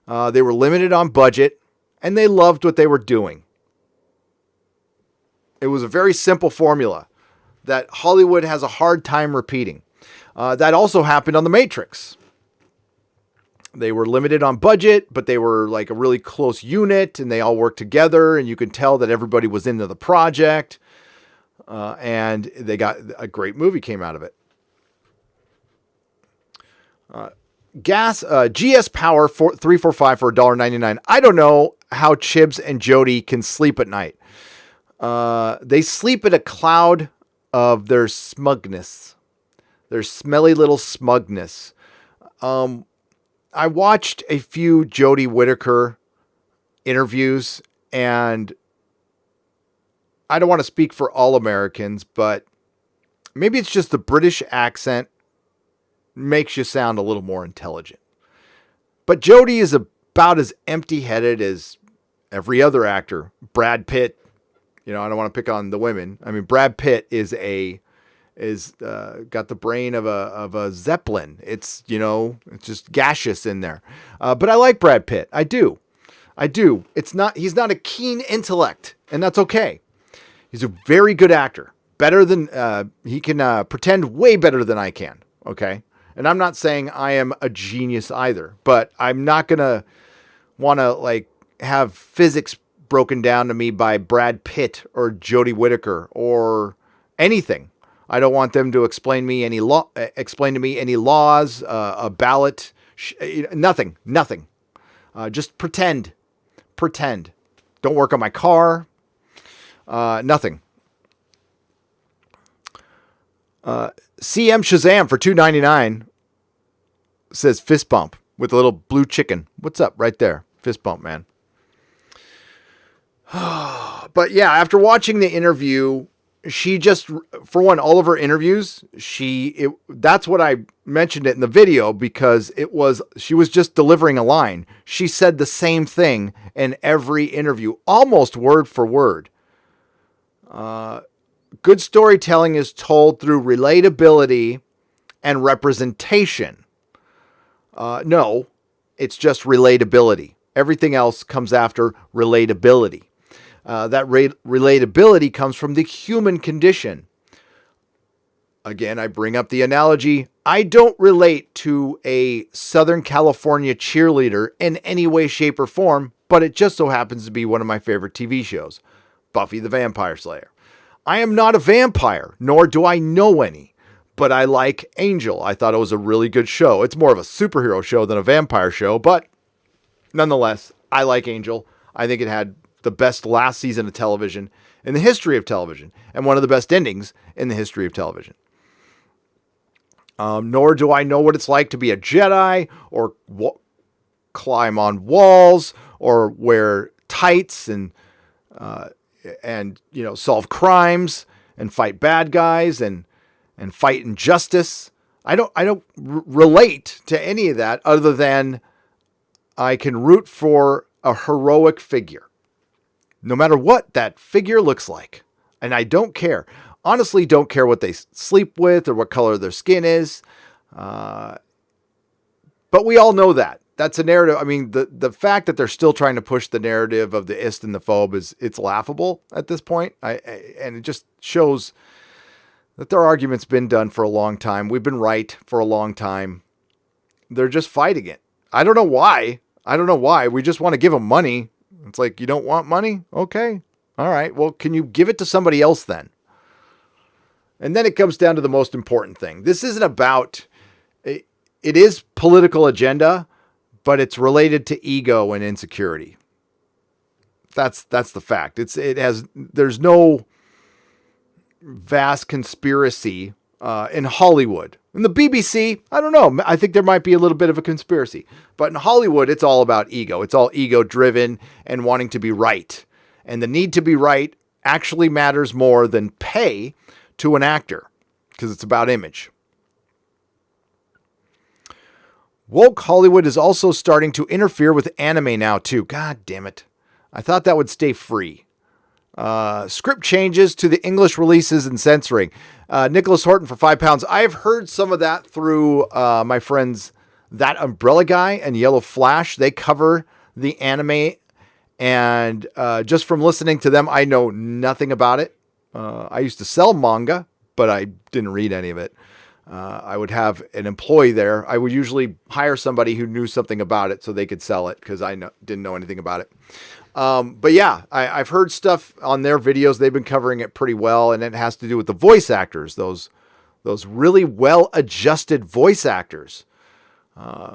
They were limited on budget, and they loved what they were doing. It was a very simple formula that Hollywood has a hard time repeating. That also happened on The Matrix. They were limited on budget, but they were like a really close unit, and they all worked together, and you could tell that everybody was into the project, and they got a great movie came out of it. GS Power 345 for $1.99. I don't know how Chibs and Jodie can sleep at night. They sleep in a cloud of their smugness, their smelly little smugness. I watched a few Jodie Whittaker interviews, and I don't want to speak for all Americans, but maybe it's just the British accent makes you sound a little more intelligent. But Jodie is about as empty-headed as every other actor. Brad Pitt, I don't want to pick on the women. I mean, Brad Pitt is got the brain of a Zeppelin. It's just gaseous in there. But I like Brad Pitt. I do. He's not a keen intellect, and that's okay. He's a very good actor. Better than, he can pretend way better than I can. Okay. And I'm not saying I am a genius either, but I'm not going to want to have physics broken down to me by Brad Pitt or Jodie Whittaker or anything. I don't want them to explain to me any laws, a ballot, nothing. Just pretend. Don't work on my car. Nothing. CM Shazam for $2.99 says fist bump with a little blue chicken. What's up right there? Fist bump, man. But yeah, after watching the interview, she just, for one, all of her interviews, that's what I mentioned it in the video because she was just delivering a line. She said the same thing in every interview, almost word for word. Good storytelling is told through relatability and representation. No, it's just relatability. Everything else comes after relatability. That relatability comes from the human condition. Again, I bring up the analogy. I don't relate to a Southern California cheerleader in any way, shape, or form, but it just so happens to be one of my favorite TV shows, Buffy the Vampire Slayer. I am not a vampire, nor do I know any, but I like Angel. I thought it was a really good show. It's more of a superhero show than a vampire show, but nonetheless, I like Angel. I think it had the best last season of television in the history of television, and one of the best endings in the history of television. Nor do I know what it's like to be a Jedi, or climb on walls, or wear tights, and solve crimes and fight bad guys and fight injustice. I don't relate to any of that, other than I can root for a heroic figure, no matter what that figure looks like. And I don't care. Honestly, don't care what they sleep with or what color their skin is. But we all know that. That's a narrative. I mean, the fact that they're still trying to push the narrative of the ist and the phobe it's laughable at this point. And it just shows that their argument's been done for a long time. We've been right for a long time. They're just fighting it. I don't know why. We just want to give them money. It's like, you don't want money? Okay. All right. Well, can you give it to somebody else then? And then it comes down to the most important thing. This isn't about, it is political agenda, but it's related to ego and insecurity. That's the fact. There's no vast conspiracy in Hollywood. In the BBC, I don't know. I think there might be a little bit of a conspiracy. But in Hollywood, it's all about ego. It's all ego-driven and wanting to be right. And the need to be right actually matters more than pay to an actor, because it's about image. Woke Hollywood is also starting to interfere with anime now, too. God damn it. I thought that would stay free. Script changes to the English releases and censoring. Nicholas Horton for £5. I've heard some of that through my friends That Umbrella Guy and Yellow Flash. They cover the anime, and just from listening to them, I know nothing about it. I used to sell manga, but I didn't read any of it. I would have an employee there. I would usually hire somebody who knew something about it so they could sell it, because I didn't know anything about it. But yeah, I've heard stuff on their videos. They've been covering it pretty well, and it has to do with the voice actors, those really well-adjusted voice actors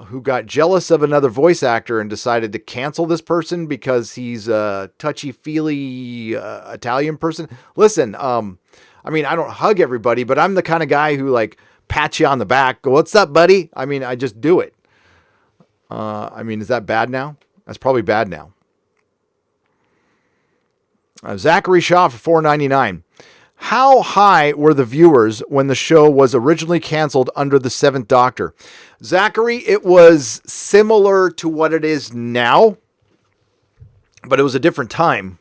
who got jealous of another voice actor and decided to cancel this person because he's a touchy-feely Italian person. Listen, I mean, I don't hug everybody, but I'm the kind of guy who like pats you on the back, go, "What's up, buddy?" I mean, I just do it. I mean, is that bad now? That's probably bad now. Zachary Shaw for $4.99. How high were the viewers when the show was originally canceled under the Seventh Doctor? Zachary, it was similar to what it is now, but it was a different time.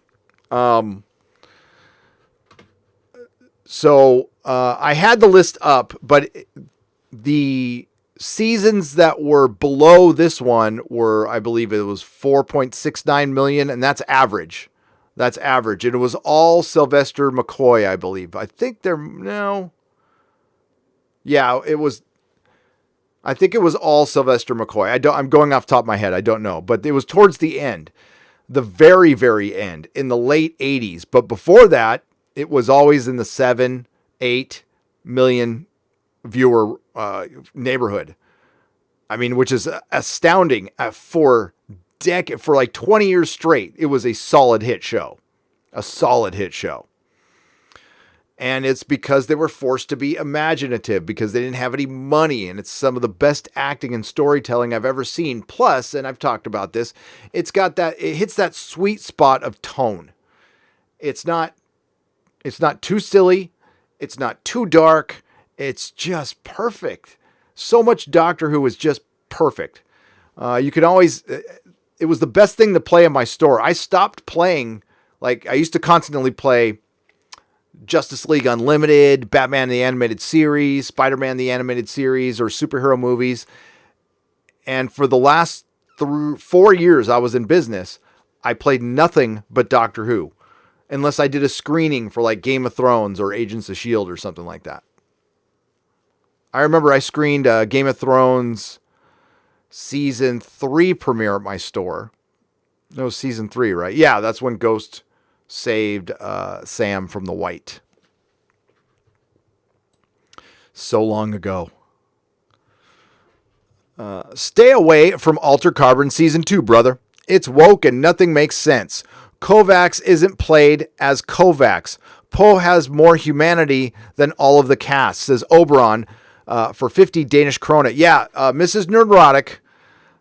So I had the list up, but the seasons that were below this one were, I believe it was 4.69 million, and that's average. That's average. And it was all Sylvester McCoy, I believe. I think yeah, it was. I think it was all Sylvester McCoy. I'm going off the top of my head. I don't know, but it was towards the end, the very, very end, in the late 80s. But before that, it was always in the 7-8 million viewer neighborhood. I mean, which is astounding for like 20 years straight. It was a solid hit show. And it's because they were forced to be imaginative, because they didn't have any money, and it's some of the best acting and storytelling I've ever seen. Plus, and I've talked about this, it hits that sweet spot of tone. It's not too silly. It's not too dark. It's just perfect. So much Doctor Who is just perfect. You can always, it was the best thing to play in my store. I stopped playing, like I used to constantly play Justice League Unlimited, Batman the Animated Series, Spider-Man the Animated Series, or superhero movies. And for the last 4 years I was in business, I played nothing but Doctor Who, unless I did a screening for like Game of Thrones or Agents of S.H.I.E.L.D. or something like that. I remember I screened Game of Thrones season 3 premiere at my store. No, season 3, right? Yeah, that's when Ghost saved Sam from the White. So long ago. Stay away from Altered Carbon season 2, brother. It's woke and nothing makes sense. Kovacs isn't played as Kovacs. Poe has more humanity than all of the cast, says Oberon for 50 Danish krona. Yeah, Mrs. Nerdrotic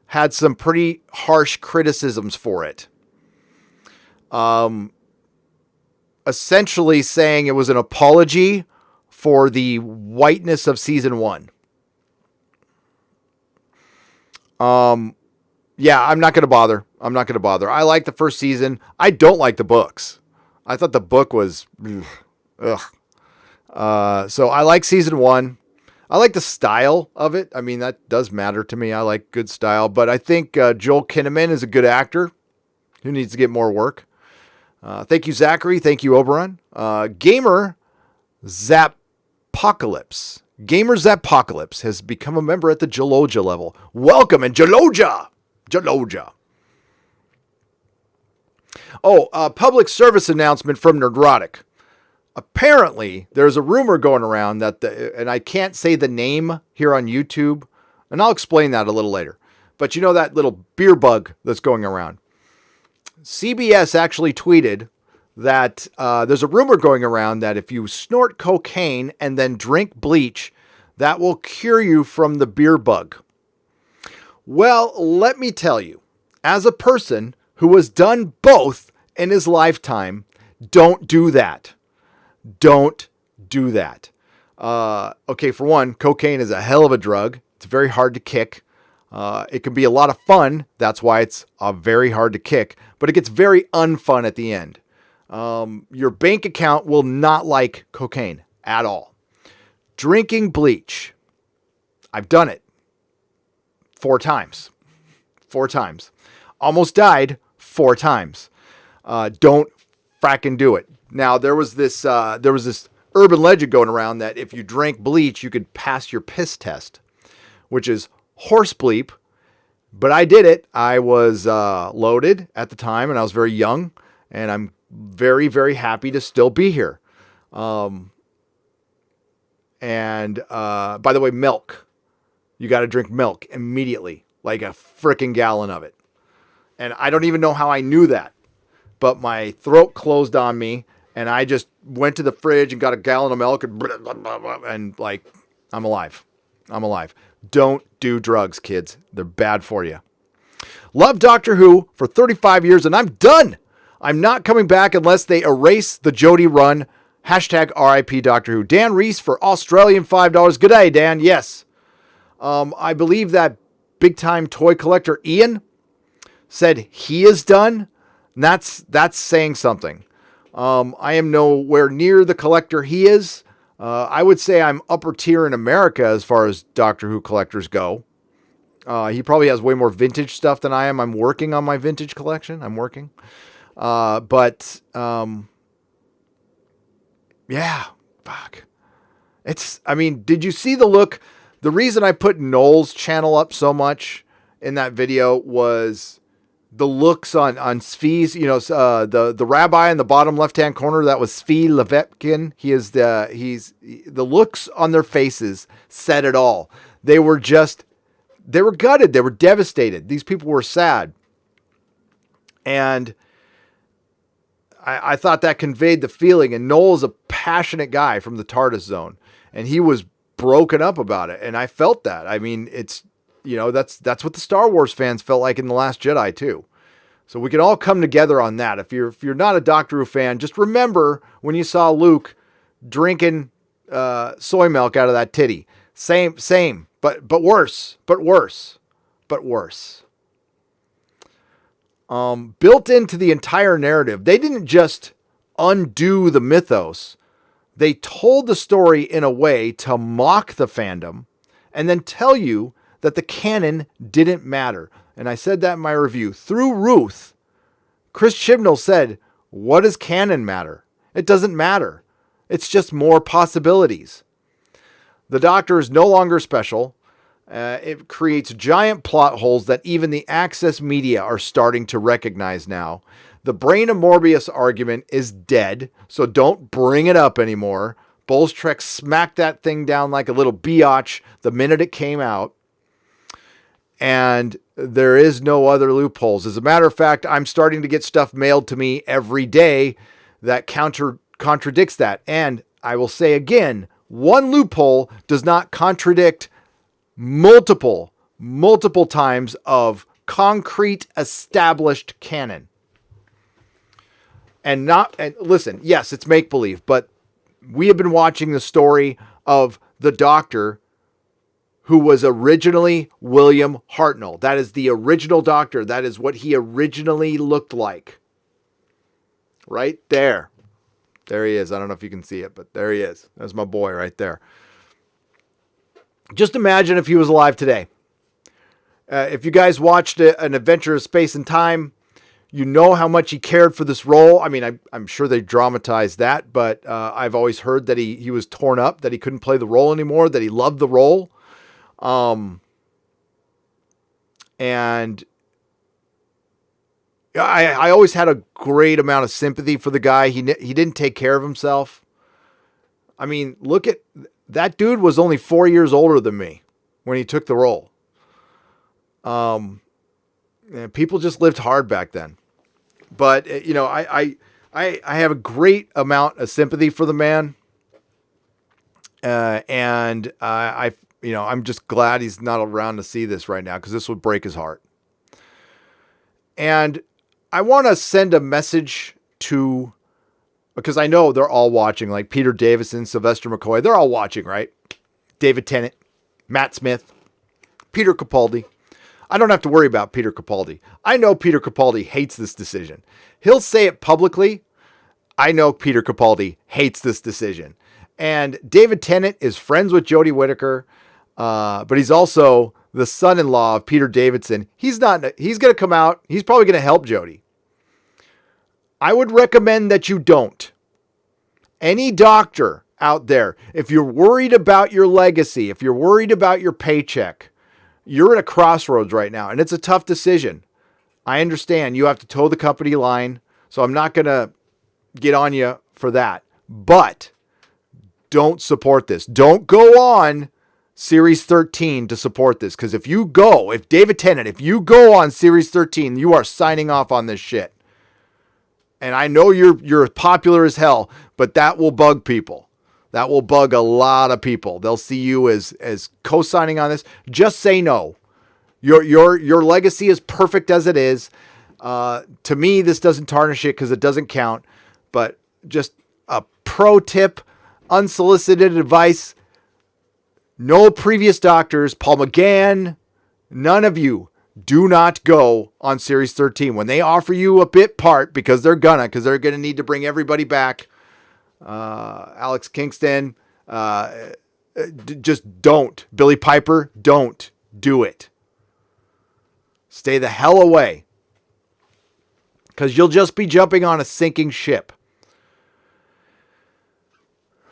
had some pretty harsh criticisms for it. Essentially saying it was an apology for the whiteness of season 1. Yeah, I'm not going to bother. I like the first season. I don't like the books. I thought the book was, ugh. So I like season 1. I like the style of it. I mean, that does matter to me. I like good style, but I think Joel Kinnaman is a good actor who needs to get more work. Thank you, Zachary. Thank you, Oberon. Gamer Zapocalypse. Gamer Zapocalypse has become a member at the Jaloja level. Welcome in Jaloja. Jaloja. Oh, public service announcement from Nerdrotic. Apparently, there's a rumor going around that, and I can't say the name here on YouTube, and I'll explain that a little later. But you know that little beer bug that's going around. CBS actually tweeted that there's a rumor going around that if you snort cocaine and then drink bleach, that will cure you from the beer bug. Well, let me tell you, as a person who has done both in his lifetime, don't do that. Don't do that. Okay, for one, cocaine is a hell of a drug. It's very hard to kick. It can be a lot of fun. That's why it's very hard to kick. But it gets very unfun at the end. Your bank account will not like cocaine at all. Drinking bleach. I've done it 4 times. 4 times. Almost died 4 times. Don't fracking do it. Now, there was this urban legend going around that if you drank bleach, you could pass your piss test, which is horse bleep. But I did it. I was loaded at the time, and I was very young, and I'm very, very happy to still be here. And by the way, milk. You got to drink milk immediately, like a freaking gallon of it. And I don't even know how I knew that, but my throat closed on me, and I just went to the fridge and got a gallon of milk, and like, I'm alive. I'm alive. Don't do drugs, kids. They're bad for you. Love Doctor Who for 35 years, and I'm done. I'm not coming back unless they erase the Jodie run. Hashtag RIP Doctor Who. Dan Reese for Australian $5. Good day, Dan. Yes. I believe that big-time toy collector Ian said he is done. And that's saying something. I am nowhere near the collector he is. I would say I'm upper tier in America as far as Doctor Who collectors go. He probably has way more vintage stuff than I am. I'm working on my vintage collection. Yeah, fuck. Did you see the look? The reason I put Noel's channel up so much in that video was the looks on Svi's, the rabbi in the bottom left-hand corner, that was Svi Levetkin. The looks on their faces said it all. They were gutted. They were devastated. These people were sad. And I thought that conveyed the feeling. And Noel's a passionate guy from the TARDIS zone, and he was broken up about it. And I felt that. I mean, it's, that's what the Star Wars fans felt like in The Last Jedi too. So we can all come together on that. If you're not a Doctor Who fan, just remember when you saw Luke drinking soy milk out of that titty. Same, but worse. Built into the entire narrative, they didn't just undo the mythos. They told the story in a way to mock the fandom and then tell you that the canon didn't matter. And I said that in my review. Through Ruth, Chris Chibnall said, what does canon matter? It doesn't matter. It's just more possibilities. The Doctor is no longer special. It creates giant plot holes that even the access media are starting to recognize now. The brain of Morbius argument is dead, so don't bring it up anymore. Bolstrek smacked that thing down like a little biatch the minute it came out. And there is no other loopholes. As a matter of fact, I'm starting to get stuff mailed to me every day that contradicts that. And I will say again, one loophole does not contradict multiple times of concrete established canon. And listen, yes, it's make-believe, but we have been watching the story of the Doctor who was originally William Hartnell. That is the original Doctor. That is what he originally looked like. Right there. There he is. I don't know if you can see it, but there he is. That's my boy right there. Just imagine if he was alive today. If you guys watched An Adventure of Space and Time, you know how much he cared for this role. I mean, I'm sure they dramatized that, but I've always heard that he was torn up, that he couldn't play the role anymore, that he loved the role. And I always had a great amount of sympathy for the guy. He didn't take care of himself. I mean, look at that dude was only 4 years older than me when he took the role. And people just lived hard back then. But I have a great amount of sympathy for the man. And I'm just glad he's not around to see this right now, because this would break his heart. And I want to send a message to, because I know they're all watching, like Peter Davison, Sylvester McCoy, they're all watching, right? David Tennant, Matt Smith, Peter Capaldi. I don't have to worry about Peter Capaldi. I know Peter Capaldi hates this decision. He'll say it publicly. I know Peter Capaldi hates this decision. And David Tennant is friends with Jodie Whittaker, but he's also the son-in-law of Peter Davidson. He's going to come out. He's probably going to help Jodie. I would recommend that you don't. Any doctor out there, if you're worried about your legacy, if you're worried about your paycheck, you're at a crossroads right now, and it's a tough decision. I understand you have to toe the company line, so I'm not going to get on you for that. But don't support this. Don't go on Series 13 to support this, because if David Tennant, if you go on Series 13, you are signing off on this shit. And I know you're popular as hell, but that will bug people. That will bug a lot of people. They'll see you as co-signing on this. Just say no. Your legacy is perfect as it is. To me, this doesn't tarnish it because it doesn't count. But just a pro tip, unsolicited advice. No previous doctors, Paul McGann, none of you, do not go on Series 13. When they offer you a bit part, because they're going to need to bring everybody back, Alex Kingston, just don't. Billy Piper, don't do it. Stay the hell away, because you'll just be jumping on a sinking ship.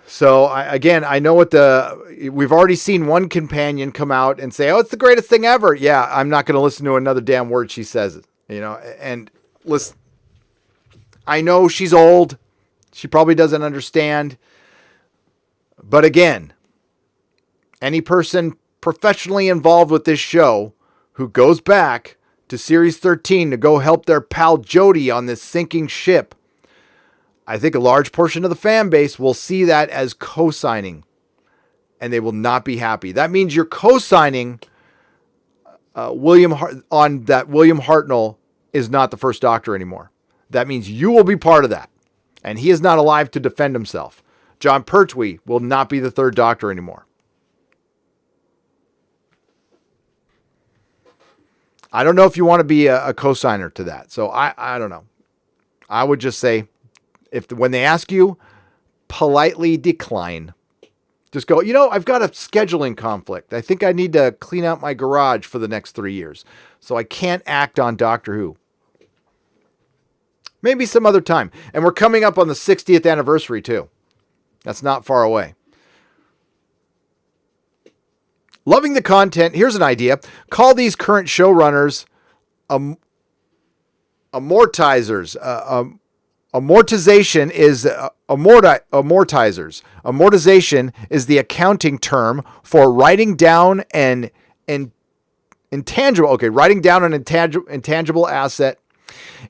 So I know we've already seen one companion come out and say, "Oh, it's the greatest thing ever." Yeah, I'm not going to listen to another damn word she says. And listen, I know she's old. She probably doesn't understand. But again, any person professionally involved with this show who goes back to Series 13 to go help their pal Jodie on this sinking ship, I think a large portion of the fan base will see that as co-signing, and they will not be happy. That means you're co-signing William Hartnell is not the first Doctor anymore. That means you will be part of that. And he is not alive to defend himself. John Pertwee will not be the third Doctor anymore. I don't know if you want to be a co-signer to that. So I don't know. I would just say, when they ask you, politely decline. Just go, I've got a scheduling conflict. I think I need to clean out my garage for the next 3 years. So I can't act on Doctor Who. Maybe some other time. And we're coming up on the 60th anniversary too. That's not far away. Loving the content. Here's an idea. Call these current showrunners amortizers. Amortization is amortizers. Amortization is the accounting term for writing down an intangible. Okay, writing down an intangible asset.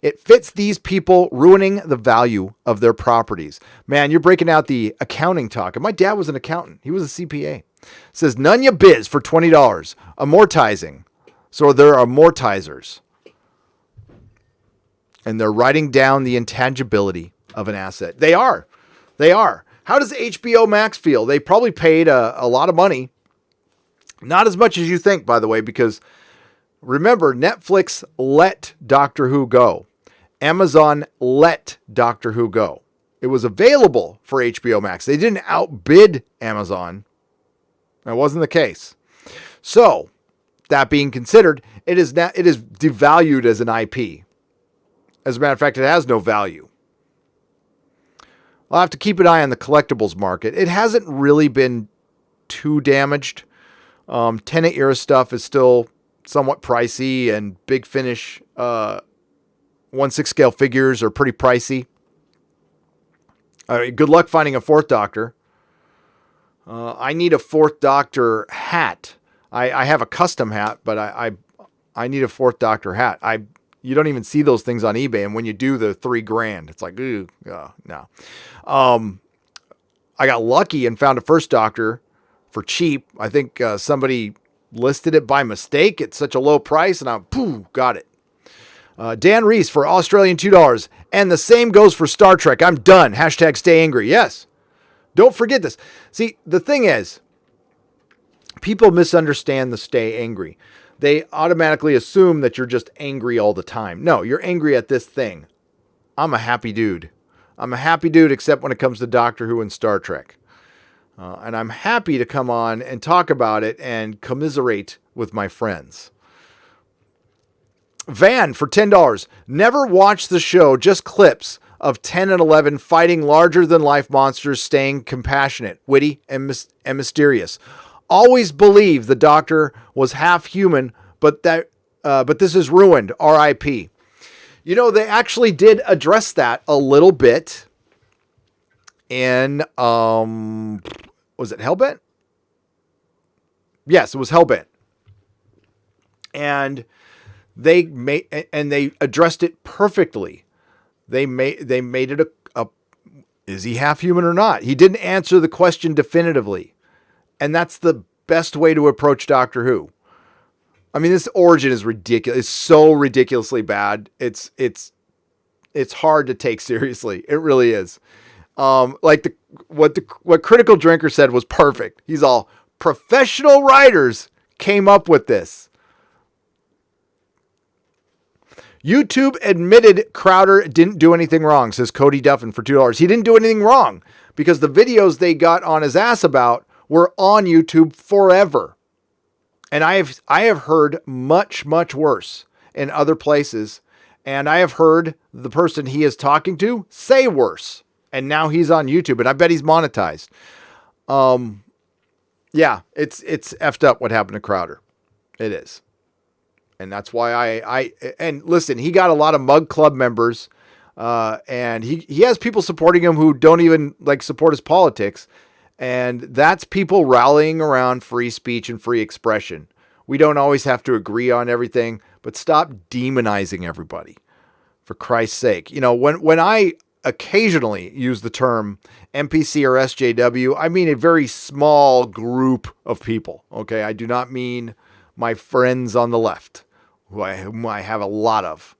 It fits these people ruining the value of their properties. Man, you're breaking out the accounting talk. And my dad was an accountant. He was a CPA. It says none ya biz for $20. Amortizing. So they're amortizers. And they're writing down the intangibility of an asset. They are. How does HBO Max feel? They probably paid a lot of money. Not as much as you think, by the way, because remember, Netflix let Doctor Who go. Amazon let Doctor Who go. It was available for HBO Max. They didn't outbid Amazon. That wasn't the case. So, that being considered, it is devalued as an IP. As a matter of fact, it has no value. I'll have to keep an eye on the collectibles market. It hasn't really been too damaged. Tenet era stuff is still somewhat pricey, and Big Finish 1/6 scale figures are pretty pricey. Good luck finding a fourth Doctor. I need a fourth Doctor hat. I have a custom hat, but I need a fourth Doctor hat. You don't even see those things on eBay, and when you do, they're $3,000. It's like, ooh, no. I got lucky and found a first Doctor for cheap. I think somebody listed it by mistake at such a low price, and I got it. Dan Reese for Australian $2. And the same goes for Star Trek. I'm done. Hashtag stay angry. Yes. Don't forget this. See, the thing is, people misunderstand the stay angry. They automatically assume that you're just angry all the time. No, you're angry at this thing. I'm a happy dude. I'm a happy dude except when it comes to Doctor Who and Star Trek. And I'm happy to come on and talk about it and commiserate with my friends. Van for $10. Never watched the show, just clips of 10 and 11 fighting larger-than-life monsters, staying compassionate, witty, and mysterious. Always believed the Doctor was half human, but this is ruined. R.I.P. You know, they actually did address that a little bit in, was it Hellbent? Yes, it was Hellbent. And they addressed it perfectly. They made it a is he half human or not? He didn't answer the question definitively. And that's the best way to approach Doctor Who. I mean, this origin is ridiculous. It's so ridiculously bad. It's hard to take seriously. It really is. What Critical Drinker said was perfect. He's all, professional writers came up with this. YouTube admitted Crowder didn't do anything wrong, says Cody Duffin for $2. He didn't do anything wrong because the videos they got on his ass about were on YouTube forever. And I have heard much, much worse in other places. And I have heard the person he is talking to say worse. And now he's on YouTube, and I bet he's monetized. Yeah, it's effed up what happened to Crowder. It is. And that's why and listen, he got a lot of Mug Club members, and he has people supporting him who don't even support his politics. And that's people rallying around free speech and free expression. We don't always have to agree on everything, but stop demonizing everybody, for Christ's sake. You know, when I occasionally use the term NPC or SJW, I mean a very small group of people. Okay, I do not mean my friends on the left, whom I have a lot of.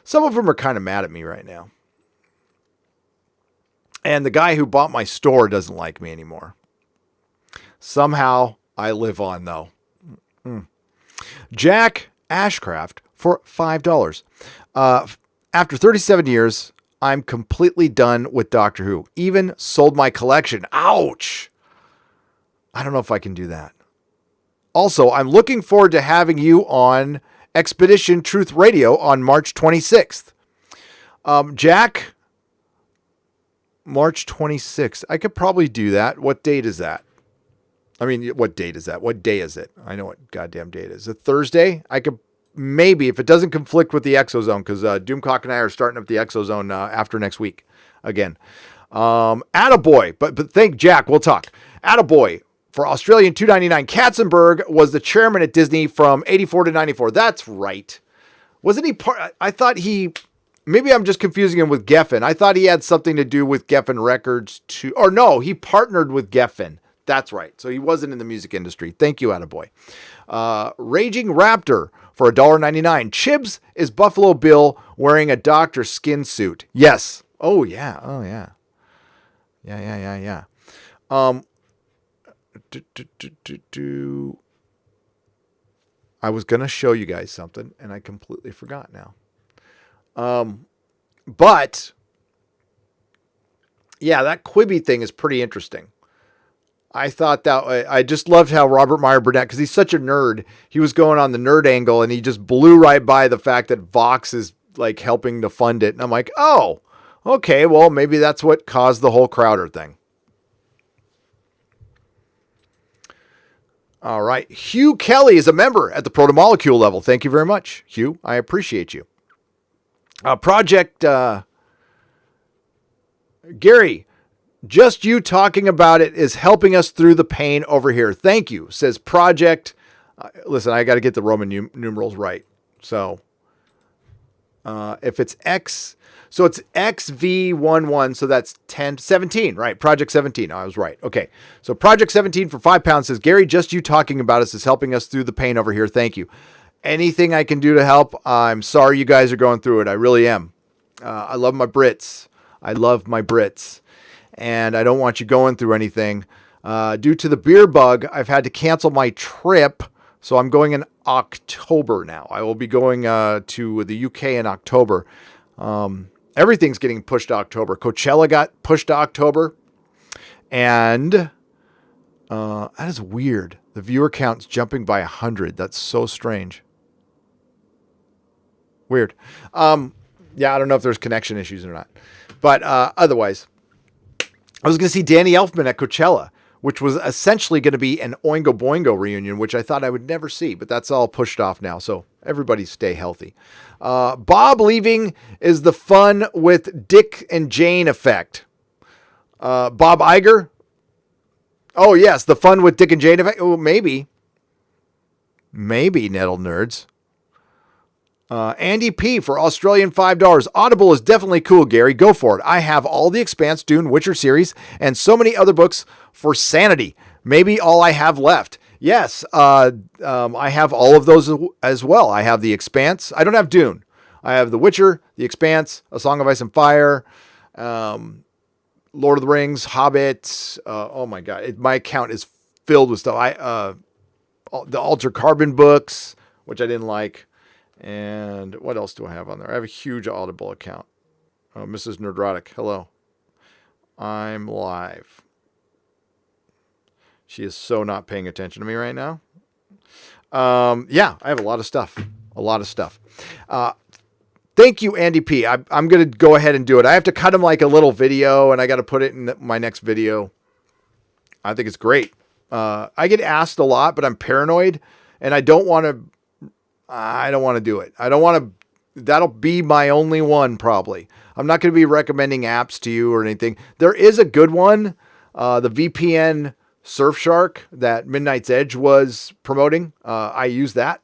Some of them are kind of mad at me right now. And the guy who bought my store doesn't like me anymore. Somehow I live on, though. Jack Ashcraft for $5. After 37 years, I'm completely done with Doctor Who. Even sold my collection. Ouch! I don't know if I can do that. Also, I'm looking forward to having you on Expedition Truth Radio on March 26th. Jack, March 26th. I could probably do that. What date is that? I mean, what date is that? What day is it? I know what goddamn date it is. A Thursday? I could maybe, if it doesn't conflict with the Exozone, because Doomcock and I are starting up the Exozone after next week again. Attaboy, but thank Jack, we'll talk. Attaboy for Australian $2.99. Katzenberg was the chairman at Disney from 84 to 94. That's right. Wasn't he part? I thought he, maybe I'm just confusing him with Geffen. I thought he had something to do with Geffen Records too. Or no, he partnered with Geffen. That's right. So he wasn't in the music industry. Thank you, Attaboy. Raging Raptor for $1.99. Chibs is Buffalo Bill wearing a doctor skin suit. Yes. Oh, yeah. Oh, yeah. Yeah. I was going to show you guys something, and I completely forgot now. But, yeah, that Quibi thing is pretty interesting. I thought that, I just loved how Robert Meyer Burnett, because he's such a nerd, he was going on the nerd angle, and he just blew right by the fact that Vox is, like, helping to fund it. And I'm like, oh, okay, well, maybe that's what caused the whole Crowder thing. All right. Hugh Kelly is a member at the protomolecule level. Thank you very much, Hugh. I appreciate you. Project Gary, just you talking about it is helping us through the pain over here. Thank you, says Project. Listen, I got to get the Roman numerals right. So if it's X, so it's XV11, so that's 17, right? Project 17. I was right. Okay. So Project 17 for £5 says, Gary, just you talking about us is helping us through the pain over here. Thank you. Anything I can do to help, I'm sorry you guys are going through it. I really am. I love my Brits. And I don't want you going through anything. Due to the beer bug, I've had to cancel my trip. So I'm going in October now. I will be going to the UK in October. Everything's getting pushed to October. Coachella got pushed to October. And that is weird. The viewer count's jumping by 100. That's so strange. Weird. Yeah, I don't know if there's connection issues or not. But otherwise, I was going to see Danny Elfman at Coachella, which was essentially going to be an Oingo Boingo reunion, which I thought I would never see. But that's all pushed off now. So everybody stay healthy. Bob leaving is the fun with Dick and Jane effect. Bob Iger. Oh, yes. The fun with Dick and Jane effect. Oh, maybe. Maybe, Nettle Nerds. Andy P for Australian $5. Audible is definitely cool, Gary. Go for it. I have all the Expanse, Dune, Witcher series, and so many other books for sanity. Maybe all I have left. Yes, I have all of those as well. I have the Expanse. I don't have Dune. I have The Witcher, The Expanse, A Song of Ice and Fire, Lord of the Rings, Hobbit. Oh my God, my account is filled with stuff. The Altered Carbon books, which I didn't like. And what else do I have on there? I have a huge Audible account. Mrs. Nerdrotic, hello. I'm live. She is so not paying attention to me right now. Yeah, I have a lot of stuff. Thank you, Andy P. I'm going to go ahead and do it. I have to cut him like a little video, and I got to put it in my next video. I think it's great. I get asked a lot, but I'm paranoid, and I don't want to do it. That'll be my only one probably. I'm not going to be recommending apps to you or anything. There is a good one, the VPN Surfshark that Midnight's Edge was promoting. I use that,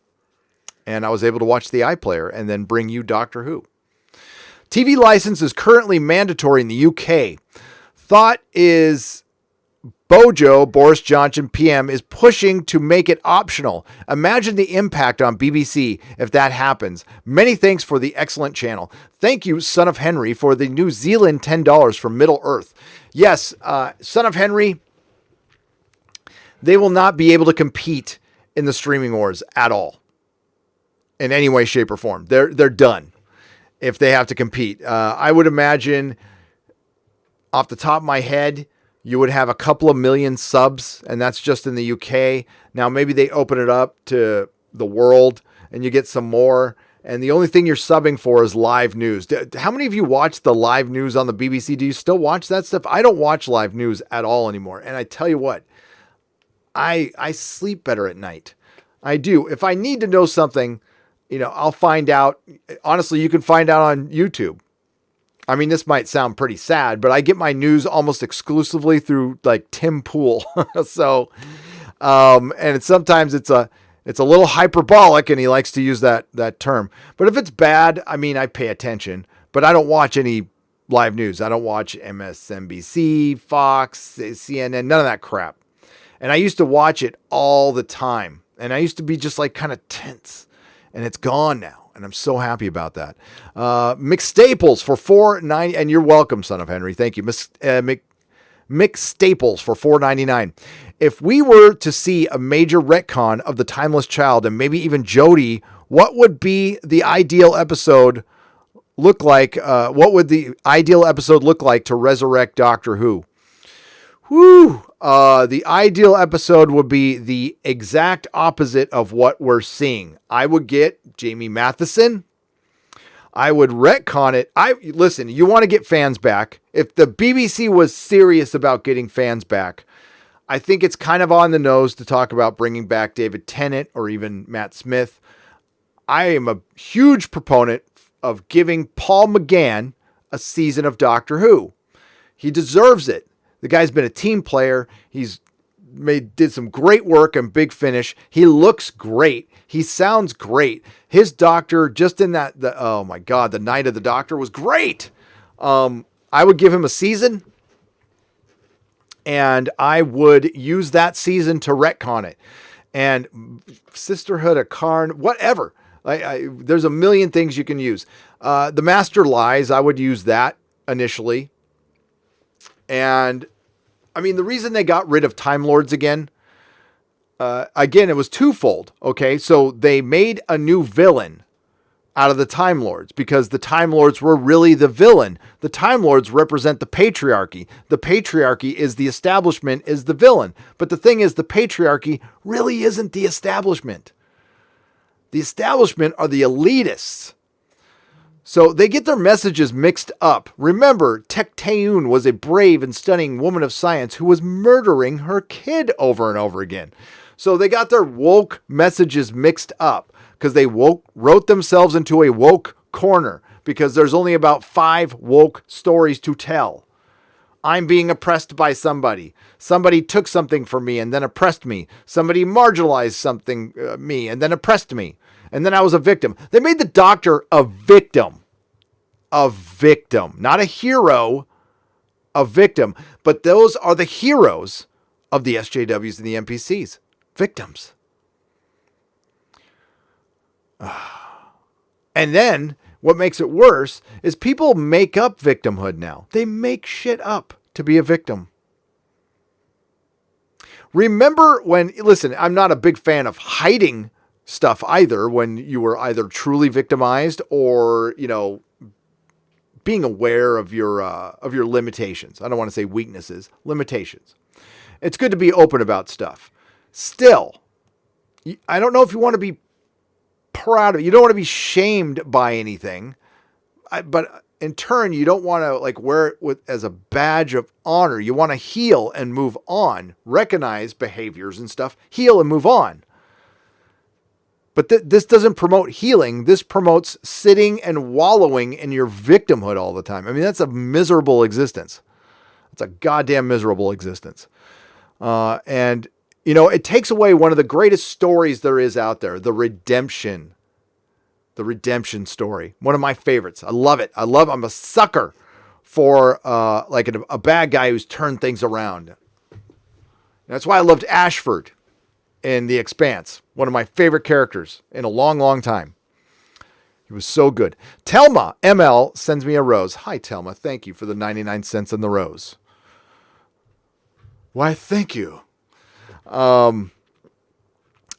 and I was able to watch the iPlayer and then bring you Doctor Who. TV license is currently mandatory in the UK. Thought is Bojo, Boris Johnson PM, is pushing to make it optional. Imagine the impact on BBC if that happens. Many thanks for the excellent channel. Thank you, Son of Henry, for the New Zealand $10 from Middle Earth. Yes, Son of Henry, they will not be able to compete in the streaming wars at all. In any way, shape, or form. They're done if they have to compete. I would imagine, off the top of my head, you would have a couple of million subs, and that's just in the UK. Now, maybe they open it up to the world, and you get some more. And the only thing you're subbing for is live news. How many of you watch the live news on the BBC? Do you still watch that stuff? I don't watch live news at all anymore. And I tell you what, I sleep better at night. I do. If I need to know something, I'll find out. Honestly, you can find out on YouTube. I mean, this might sound pretty sad, but I get my news almost exclusively through like Tim Pool. So, and sometimes it's a little hyperbolic, and he likes to use that term. But if it's bad, I mean, I pay attention, but I don't watch any live news. I don't watch MSNBC, Fox, CNN, none of that crap. And I used to watch it all the time, and I used to be just like kind of tense, and it's gone now. And I'm so happy about that. Mick Staples for $4.90, and you're welcome, son of Henry. Thank you, Mick Staples for $4.99. If we were to see a major retcon of the Timeless Child and maybe even Jodie, what would be the ideal episode look like? What would the ideal episode look like to resurrect Doctor Who? Whew. The ideal episode would be the exact opposite of what we're seeing. I would get Jamie Matheson. I would retcon it. Listen, you want to get fans back. If the BBC was serious about getting fans back, I think it's kind of on the nose to talk about bringing back David Tennant or even Matt Smith. I am a huge proponent of giving Paul McGann a season of Doctor Who. He deserves it. The guy's been a team player. He's did some great work on Big Finish. He looks great. He sounds great. His Doctor, just in oh my God, the Night of the Doctor was great. I would give him a season, and I would use that season to retcon it. And Sisterhood of Karn, whatever. There's a million things you can use. The Master Lies, I would use that initially. And I mean, the reason they got rid of Time Lords again, it was twofold. Okay. So they made a new villain out of the Time Lords because the Time Lords were really the villain. The Time Lords represent the patriarchy. The patriarchy is the establishment, is the villain. But the thing is, the patriarchy really isn't the establishment. The establishment are the elitists. So they get their messages mixed up. Remember, Tecteun was a brave and stunning woman of science who was murdering her kid over and over again. So they got their woke messages mixed up because they wrote themselves into a woke corner because there's only about 5 woke stories to tell. I'm being oppressed by somebody. Somebody took something from me and then oppressed me. Somebody marginalized me and then oppressed me. And then I was a victim. They made the Doctor a victim. A victim. Not a hero. A victim. But those are the heroes of the SJWs and the NPCs. Victims. And then what makes it worse is people make up victimhood now. They make shit up to be a victim. Remember when, listen, I'm not a big fan of hiding stuff either when you were either truly victimized or, being aware of your limitations. I don't want to say weaknesses, limitations. It's good to be open about stuff. Still, I don't know if you want to be proud of it. You don't want to be shamed by anything, but in turn, you don't want to wear it as a badge of honor. You want to heal and move on, recognize behaviors and stuff, heal and move on. But this doesn't promote healing. This promotes sitting and wallowing in your victimhood all the time. I mean, that's a miserable existence. It's a goddamn miserable existence. And it takes away one of the greatest stories there is out there, the redemption story. One of my favorites. I love it. I'm a sucker for a bad guy who's turned things around. That's why I loved Ashford in The Expanse. One of my favorite characters in a long, long time. He was so good. Telma ML sends me a rose. Hi, Telma. Thank you for the 99 cents in the rose. Why, thank you.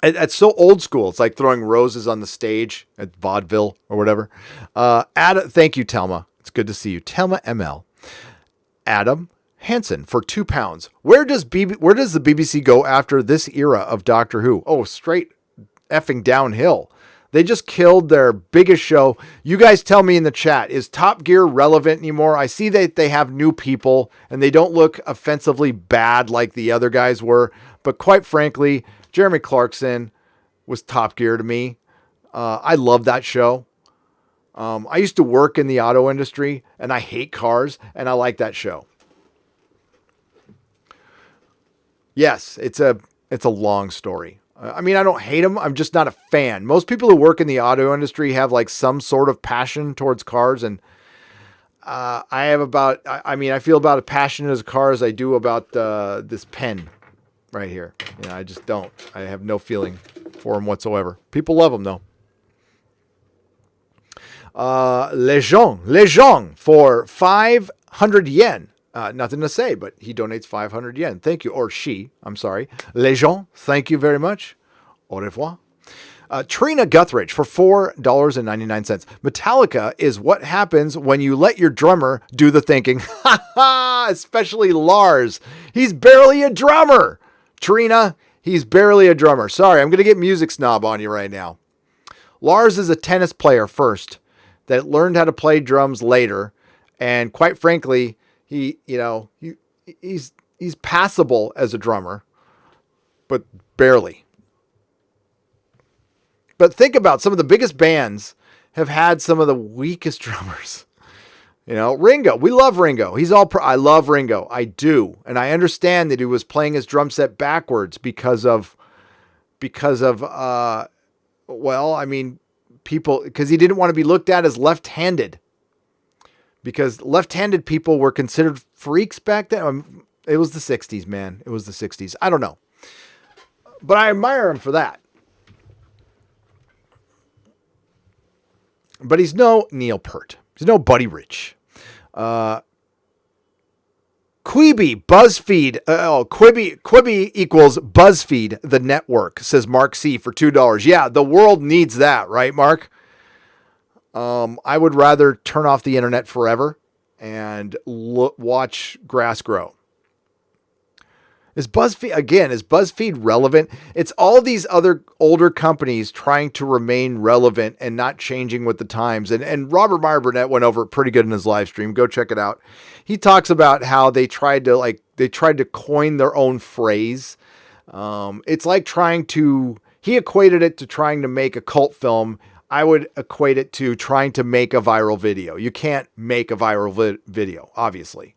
It's so old school. It's like throwing roses on the stage at vaudeville or whatever. Thank you, Telma. It's good to see you. Telma ML. Adam Hansen for £2. Where does the BBC go after this era of Doctor Who? Oh, straight effing downhill. They just killed their biggest show. You guys tell me in the chat, is Top Gear relevant anymore? I see that they have new people and they don't look offensively bad like the other guys were, But quite frankly, Jeremy Clarkson was Top Gear to me. I love that show. I used to work in the auto industry, and I hate cars, and I like that show. Yes, it's a long story. I mean, I don't hate him. I'm just not a fan. Most people who work in the auto industry have like some sort of passion towards cars, and I feel about as passionate as a car as I do about this pen right here. I just don't. I have no feeling for him whatsoever. People love him though. Lejean for 500 yen. Nothing to say, but he donates 500 yen. Thank you. Or she, I'm sorry. Lejean, thank you very much. Au revoir. Trina Guthridge for $4.99. Metallica is what happens when you let your drummer do the thinking. Especially Lars. He's barely a drummer. Trina, he's barely a drummer. Sorry, I'm going to get music snob on you right now. Lars is a tennis player first that learned how to play drums later. And quite frankly, he's passable as a drummer, but barely. But think about some of the biggest bands have had some of the weakest drummers. Ringo. We love Ringo. I love Ringo. I do. And I understand that he was playing his drum set backwards because of people, because he didn't want to be looked at as left-handed. Because left-handed people were considered freaks back then. It was the 60s, man. It was the 60s. I don't know. But I admire him for that. But he's no Neil Peart. He's no Buddy Rich. Quibi, BuzzFeed. Quibi equals BuzzFeed, the network, says Mark C. for $2. Yeah, the world needs that, right, Mark? I would rather turn off the internet forever and watch grass grow. Is BuzzFeed relevant? It's all these other older companies trying to remain relevant and not changing with the times. And Robert Meyer Burnett went over it pretty good in his live stream. Go check it out. He talks about how they tried to coin their own phrase. It's like he equated it to trying to make a cult film. I would equate it to trying to make a viral video. You can't make a viral video, obviously.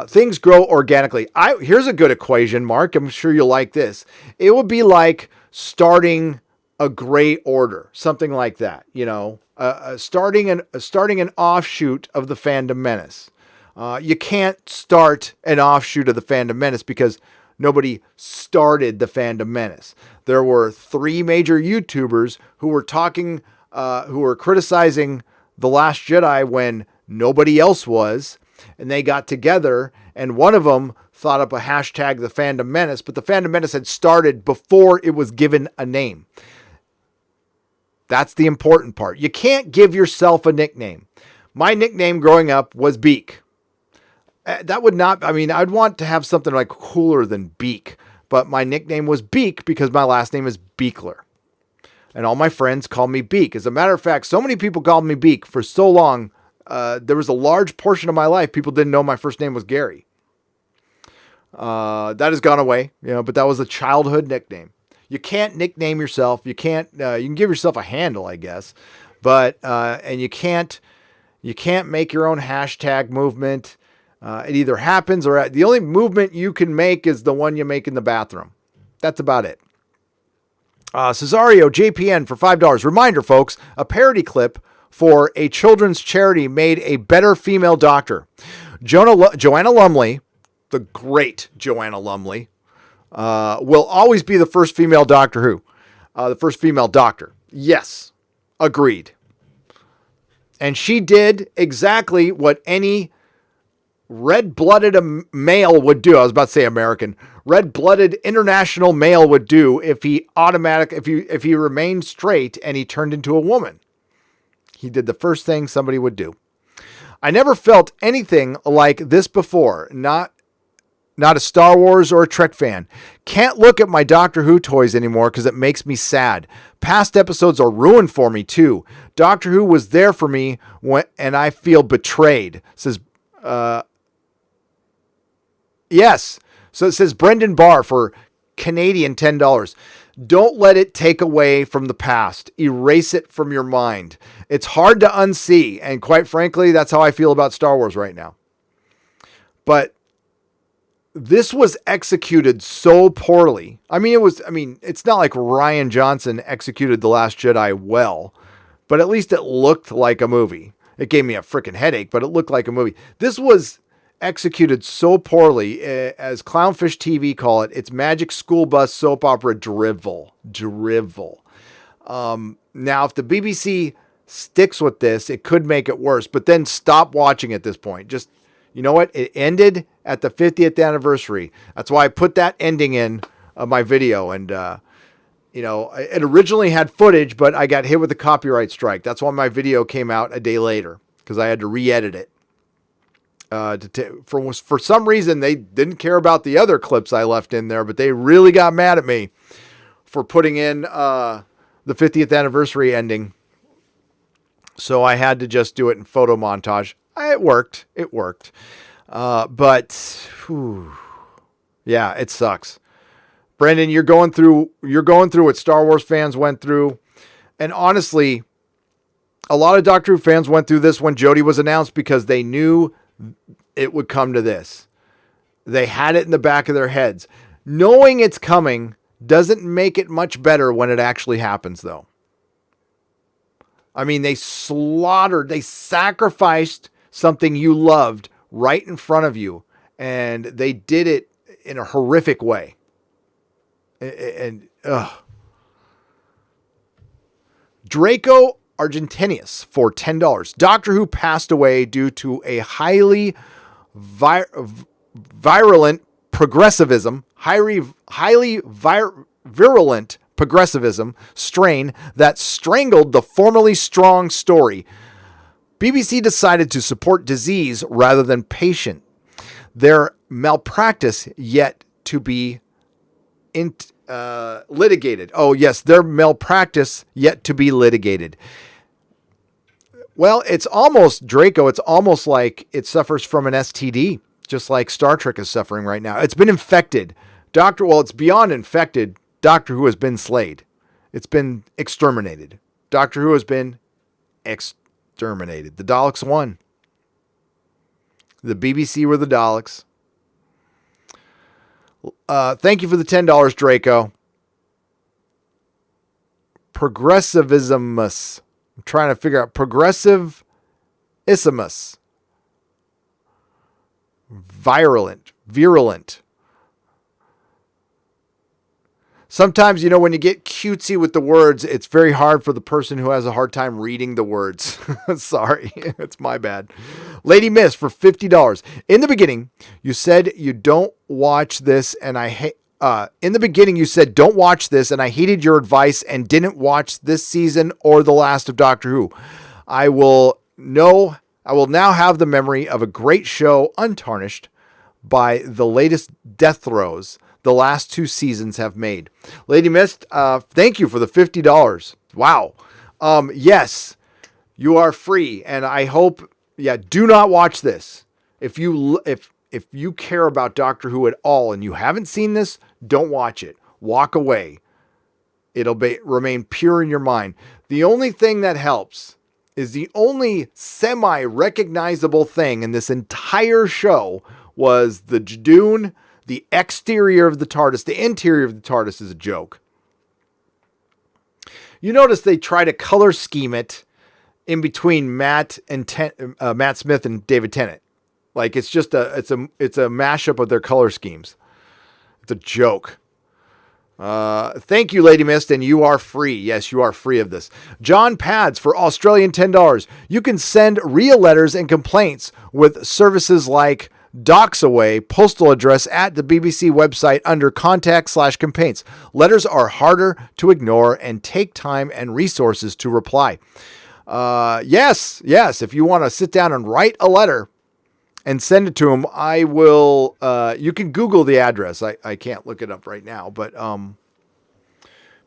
Things grow organically. Here's a good equation, Mark. I'm sure you'll like this. It would be like starting a gray order, something like that. Starting an offshoot of the Fandom Menace. You can't start an offshoot of the Fandom Menace because nobody started the Fandom Menace. There were 3 major YouTubers who were criticizing The Last Jedi when nobody else was. And they got together, and one of them thought up a hashtag, the Fandom Menace, but the Fandom Menace had started before it was given a name. That's the important part. You can't give yourself a nickname. My nickname growing up was Beak. I'd want to have something like cooler than Beak, but my nickname was Beak because my last name is Beekler. And all my friends called me Beak. As a matter of fact, so many people called me Beak for so long. There was a large portion of my life people didn't know my first name was Gary. That has gone away, but that was a childhood nickname. You can't nickname yourself. You can't. You can give yourself a handle, I guess, but and you can't make your own hashtag movement. It either happens or the only movement you can make is the one you make in the bathroom. That's about it. Cesario JPN for $5. Reminder, folks, a parody clip for a children's charity made a better female doctor. Joanna Lumley, the great Joanna Lumley, will always be the first female Doctor Who. The first female doctor. Yes, agreed. And she did exactly what any red-blooded male would do. I was about to say American. Red-blooded international male would do if he remained straight and he turned into a woman. He did the first thing somebody would do. I never felt anything like this before. Not a Star Wars or a Trek fan. Can't look at my Doctor Who toys anymore because it makes me sad. Past episodes are ruined for me too. Doctor Who was there for me and I feel betrayed. Says, yes. So it says Brendan Barr for Canadian $10. Don't let it take away from the past. Erase it from your mind. It's hard to unsee. And quite frankly, that's how I feel about Star Wars right now. But this was executed so poorly. It's not like Rian Johnson executed The Last Jedi well, but at least it looked like a movie. It gave me a freaking headache, but it looked like a movie. This was executed so poorly, as Clownfish TV call it. It's magic school bus soap opera drivel. Now, if the BBC sticks with this, it could make it worse, but then stop watching at this point. Just, you know what? It ended at the 50th anniversary. That's why I put that ending in my video. And, it originally had footage, but I got hit with a copyright strike. That's why my video came out a day later, because I had to re-edit it. For some reason, they didn't care about the other clips I left in there, but they really got mad at me for putting in the 50th anniversary ending. So I had to just do it in photo montage. It worked. But yeah, it sucks. Brandon, you're going through what Star Wars fans went through. And honestly, a lot of Doctor Who fans went through this when Jodie was announced, because they knew it would come to this. They had it in the back of their heads. Knowing it's coming doesn't make it much better when it actually happens, though. I mean, they sacrificed something you loved right in front of you, and they did it in a horrific way. Draco Argentinius for $10. Doctor Who passed away due to a highly virulent progressivism strain that strangled the formerly strong story. BBC decided to support disease rather than patient. Their malpractice yet to be litigated. Oh, yes, their malpractice yet to be litigated. Well, it's almost, Draco, it's almost like it suffers from an STD, just like Star Trek is suffering right now. It's been infected. It's beyond infected. Doctor Who has been slayed. It's been exterminated. Doctor Who has been exterminated. The Daleks won. The BBC were the Daleks. Thank you for the $10, Draco. Progressivismus. I'm trying to figure out progressive-ismus. Virulent. Sometimes, when you get cutesy with the words, it's very hard for the person who has a hard time reading the words. Sorry, it's my bad. Lady Miss for $50. In the beginning, you said you don't watch this, and I hate. In the beginning, you said don't watch this, and I heeded your advice and didn't watch this season or the last of Doctor Who. I will now have the memory of a great show untarnished by the latest death throes the last 2 seasons have made. Lady Mist, thank you for the $50. Wow. Yes, you are free, and I hope, do not watch this. If you care about Doctor Who at all and you haven't seen this, don't watch it. Walk away. It'll remain pure in your mind. The only thing that helps is the only semi-recognizable thing in this entire show was the Dune. The exterior of the TARDIS, the interior of the TARDIS is a joke. You notice they try to color scheme it in between Matt Smith and David Tennant. Like it's just it's a mashup of their color schemes. It's a joke. Thank you, Lady Mist, and you are free. Yes, you are free of this. John Pads for Australian $10. You can send real letters and complaints with services like Docksaway, postal address at the BBC website under contact/complaints. Letters are harder to ignore and take time and resources to reply. Yes. If you want to sit down and write a letter and send it to him, I will. You can Google the address. I can't look it up right now, but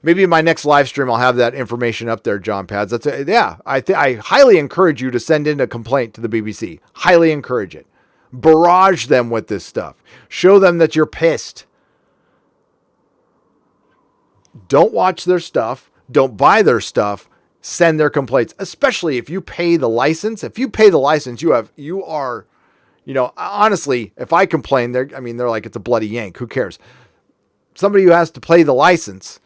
maybe in my next live stream I'll have that information up there, John Pads. I highly encourage you to send in a complaint to the BBC. Highly encourage it. Barrage them with this stuff. Show them that you're pissed. don't watch their stuff, don't buy their stuff, send their complaints, especially if you pay the license. If you pay the license, you are, honestly, if I complain, they're like, it's a bloody yank. Who cares? Somebody who has to pay the license.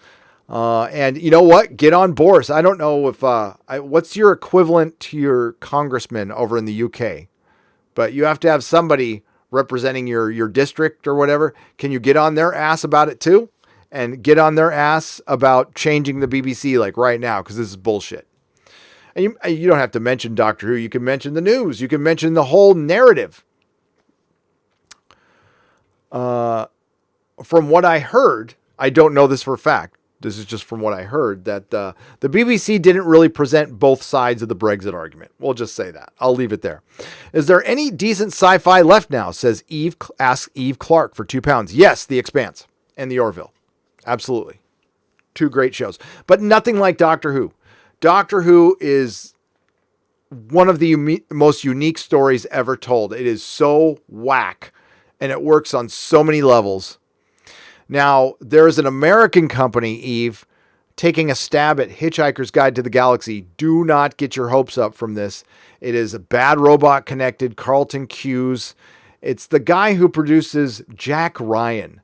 And you know what? Get on board. I don't know if, what's your equivalent to your congressman over in the UK, but you have to have somebody representing your district or whatever. Can you get on their ass about it too? And get on their ass about changing the BBC like right now, because this is bullshit. And you don't have to mention Doctor Who. You can mention the news. You can mention the whole narrative. From what I heard, I don't know this for a fact. This is just from what I heard, that the BBC didn't really present both sides of the Brexit argument. We'll just say that. I'll leave it there. Is there any decent sci-fi left now? Says Eve. Ask Eve Clark for £2. Yes, The Expanse and The Orville. Absolutely. Two great shows. But nothing like Doctor Who. Doctor Who is one of the most unique stories ever told. It is so whack, and it works on so many levels. Now, there is an American company, Eve, taking a stab at Hitchhiker's Guide to the Galaxy. Do not get your hopes up from this. It is a Bad Robot connected, Carlton Cuse. It's the guy who produces Jack Ryan.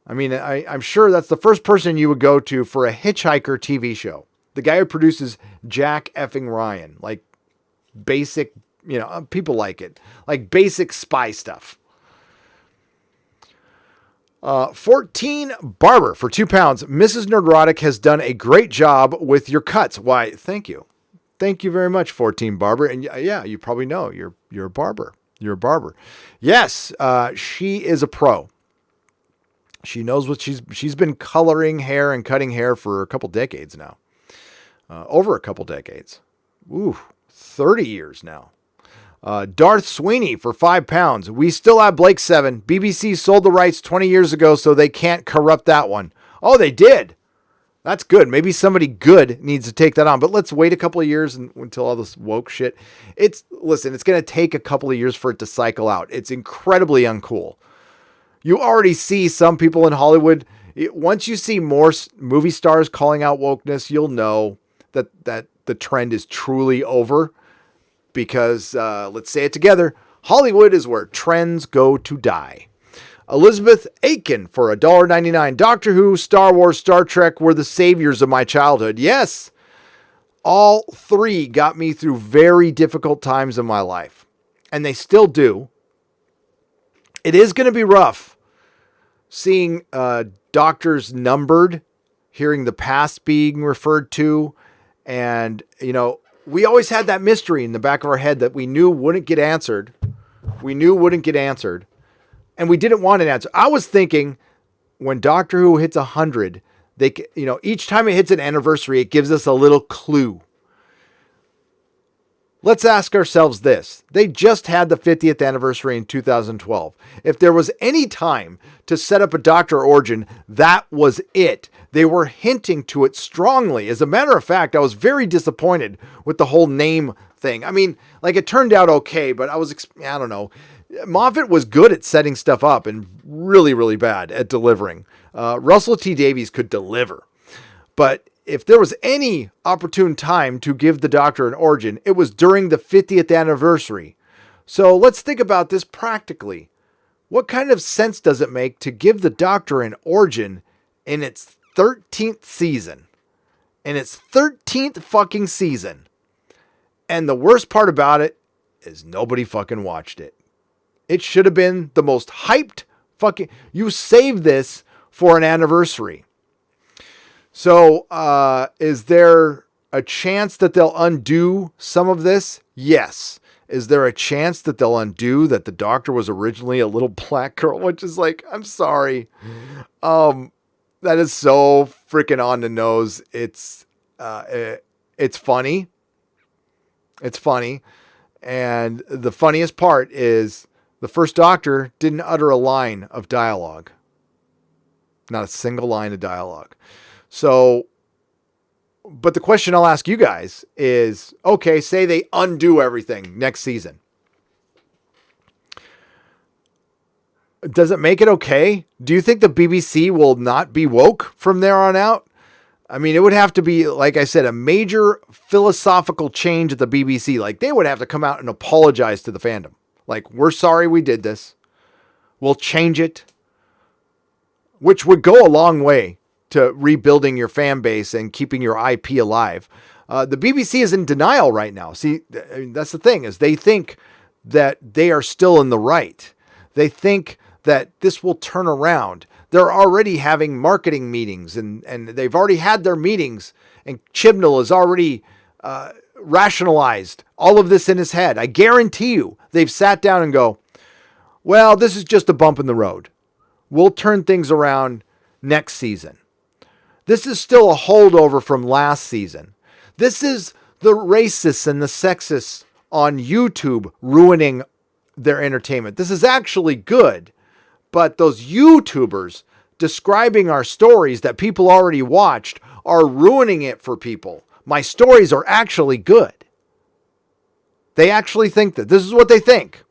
I mean, I'm sure that's the first person you would go to for a Hitchhiker TV show. The guy who produces Jack effing Ryan. Like basic, people like it. Like basic spy stuff. 14 Barber for £2. Mrs. Nerdrotic has done a great job with your cuts. Why, thank you. Thank you very much, 14 Barber. And yeah, you probably know you're a barber. You're a barber. Yes, she is a pro. She knows what she's been coloring hair and cutting hair for a couple decades now. Over a couple decades. 30 years now. Darth Sweeney for £5. We still have Blake 7. BBC sold the rights 20 years ago, so they can't corrupt that one. Oh, they did. That's good. Maybe somebody good needs to take that on, but let's wait a couple of years until all this woke shit. It's going to take a couple of years for it to cycle out. It's incredibly uncool. You already see some people in Hollywood. Once you see more movie stars calling out wokeness, you'll know that the trend is truly over. Because, let's say it together, Hollywood is where trends go to die. Elizabeth Aiken for $1.99. Doctor Who, Star Wars, Star Trek were the saviors of my childhood. Yes, all three got me through very difficult times in my life. And they still do. It is going to be rough seeing doctors numbered, hearing the past being referred to, and, we always had that mystery in the back of our head that we knew wouldn't get answered. And we didn't want an answer. I was thinking when Doctor Who hits 100, each time it hits an anniversary, it gives us a little clue. Let's ask ourselves this. They just had the 50th anniversary in 2012. If there was any time to set up a Doctor origin, that was it. They were hinting to it strongly. As a matter of fact, I was very disappointed with the whole name thing. I mean, it turned out okay, but I don't know. Moffat was good at setting stuff up and really, really bad at delivering. Russell T Davies could deliver. But if there was any opportune time to give the Doctor an origin, it was during the 50th anniversary. So let's think about this practically. What kind of sense does it make to give the Doctor an origin in its 13th season? In its 13th fucking season. And the worst part about it is nobody fucking watched it. It should have been the most hyped fucking... You saved this for an anniversary. So, is there a chance that they'll undo some of this? Yes. Is there a chance that they'll undo that the Doctor was originally a little black girl? Which is I'm sorry. That is so freaking on the nose. It's funny. It's funny. And the funniest part is the first Doctor didn't utter a line of dialogue. Not a single line of dialogue. So, but the question I'll ask you guys is, okay, say they undo everything next season. Does it make it okay? Do you think the BBC will not be woke from there on out? I mean, it would have to be, like I said, a major philosophical change at the BBC. Like, they would have to come out and apologize to the fandom. Like, we're sorry we did this. We'll change it. Which would go a long way to rebuilding your fan base and keeping your IP alive. The BBC is in denial right now. See, I mean, that's the thing, is they think that they are still in the right. They think that this will turn around. They're already having marketing meetings, and they've already had their meetings, and Chibnall has already rationalized all of this in his head. I guarantee you they've sat down and go, well, this is just a bump in the road. We'll turn things around next season. This is still a holdover from last season. This is the racists and the sexists on YouTube ruining their entertainment. This is actually good, but those YouTubers describing our stories that people already watched are ruining it for people. My stories are actually good. They actually think that. This is what they think.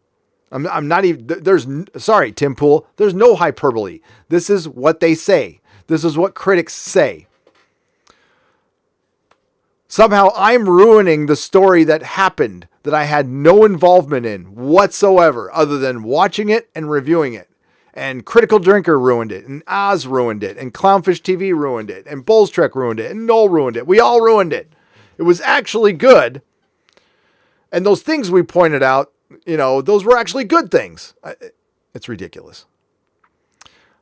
I'm not even, sorry, Tim Pool, there's no hyperbole. This is what they say. This is what critics say. Somehow I'm ruining the story that happened that I had no involvement in whatsoever other than watching it and reviewing it. And Critical Drinker ruined it, and Oz ruined it, and Clownfish TV ruined it, and Bulls Trek ruined it, and Noel ruined it. We all ruined it. It was actually good. And those things we pointed out, those were actually good things. It's ridiculous.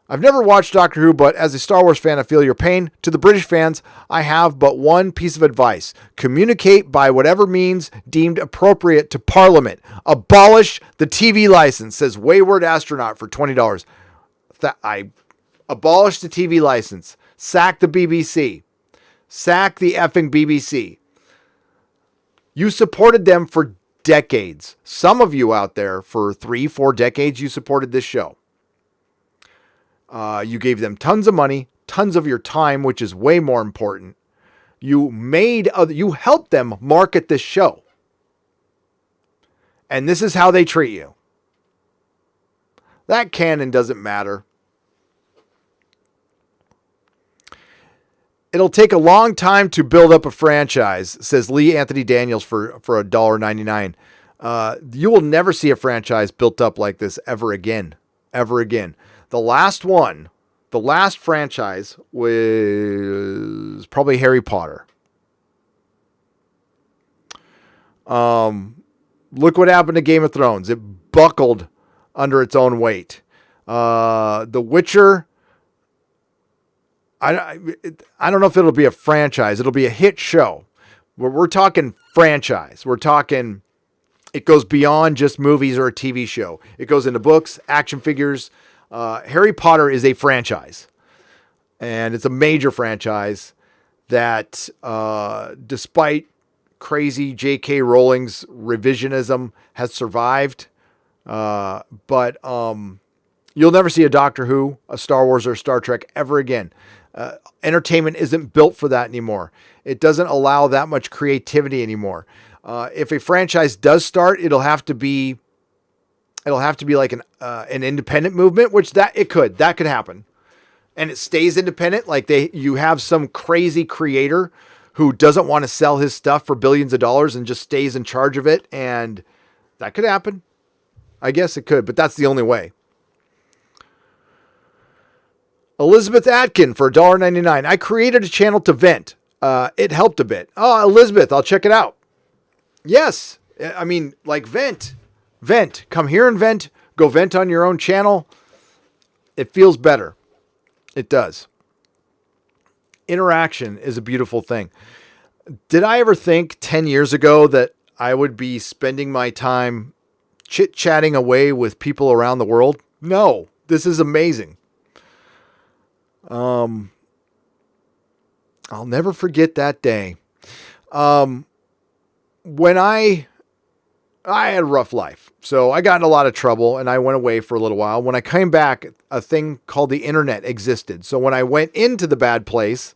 I've never watched Doctor Who, but as a Star Wars fan, I feel your pain. To the British fans, I have but one piece of advice. Communicate by whatever means deemed appropriate to Parliament. Abolish the TV license, says Wayward Astronaut for $20. I abolish the TV license. Sack the BBC. Sack the effing BBC. You supported them for decades. Some of you out there, for 3-4 decades, you supported this show. You gave them tons of money, tons of your time, which is way more important. You helped them market this show. And this is how they treat you. That canon doesn't matter. It'll take a long time to build up a franchise, says Lee Anthony Daniels for $1.99. You will never see a franchise built up like this ever again. Ever again. The last franchise was probably Harry Potter. Look what happened to Game of Thrones. It buckled under its own weight. The Witcher, I don't know if it'll be a franchise. It'll be a hit show. We're talking franchise. We're talking, it goes beyond just movies or a TV show. It goes into books, action figures. Harry Potter is a franchise, and it's a major franchise that, despite crazy J.K. Rowling's revisionism, has survived. But you'll never see a Doctor Who, a Star Wars, or a Star Trek ever again. Entertainment isn't built for that anymore. It doesn't allow that much creativity anymore. If a franchise does start, it'll have to be like an independent movement, which that could happen. And it stays independent. Like you have some crazy creator who doesn't want to sell his stuff for billions of dollars and just stays in charge of it. And that could happen. I guess it could, but that's the only way. Elizabeth Atkin for $1.99. I created a channel to vent. It helped a bit. Oh, Elizabeth, I'll check it out. Yes. I mean, like vent. Vent. Come here and vent. Go vent on your own channel. It feels better. It does. Interaction is a beautiful thing. Did I ever think 10 years ago that I would be spending my time chit-chatting away with people around the world? No. This is amazing. I'll never forget that day. When I had a rough life. So I got in a lot of trouble and I went away for a little while. When I came back, a thing called the internet existed. So when I went into the bad place,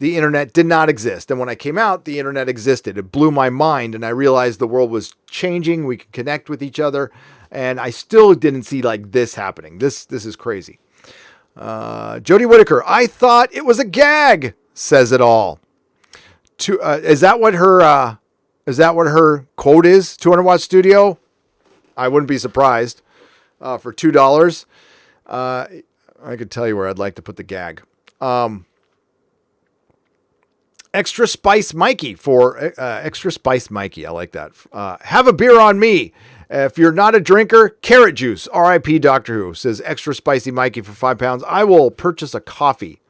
the internet did not exist. And when I came out, the internet existed. It blew my mind and I realized the world was changing. We could connect with each other. And I still didn't see like this happening. This is crazy. Jodie Whittaker, I thought it was a gag, says it all. Is that what her quote is? 200 Watt Studio? I wouldn't be surprised. For $2. I could tell you where I'd like to put the gag. Extra Spice Mikey for Extra Spice Mikey. I like that. Have a beer on me. If you're not a drinker, carrot juice. R.I.P. Doctor Who, says Extra Spicy Mikey for £5. I will purchase a coffee.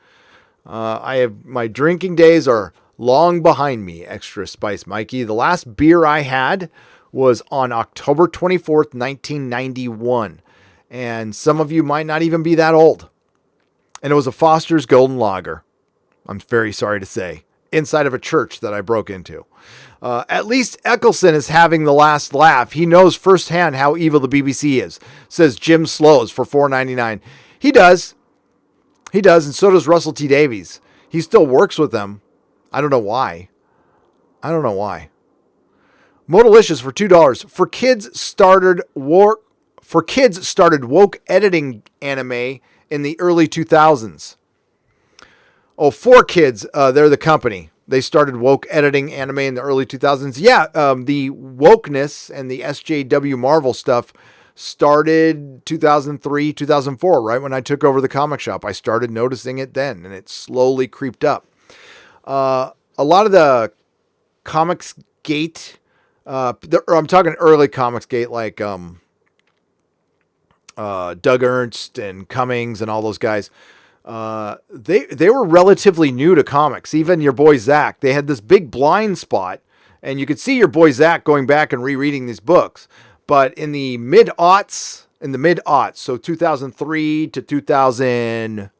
My drinking days are long behind me, Extra Spice Mikey. The last beer I had was on October 24th, 1991. And some of you might not even be that old. And it was a Foster's Golden Lager. I'm very sorry to say. Inside of a church that I broke into. At least Eccleston is having the last laugh. He knows firsthand how evil the BBC is, says Jim Slows for $4.99. He does. He does, and so does Russell T. Davies. He still works with them. I don't know why. Modalicious for $2. For kids started woke editing anime in the early 2000s. Oh, 4Kids, they're the company. They started woke editing anime in the early 2000s. Yeah, the wokeness and the SJW Marvel stuff started 2003, 2004, right when I took over the comic shop. I started noticing it then, and it slowly creeped up. A lot of the Comics Gate, I'm talking early Comics Gate, like Doug Ernst and Cummings and all those guys. They were relatively new to comics. Even your boy Zach, they had this big blind spot, and you could see your boy Zach going back and rereading these books. But in the mid-aughts, so 2003 to 2000,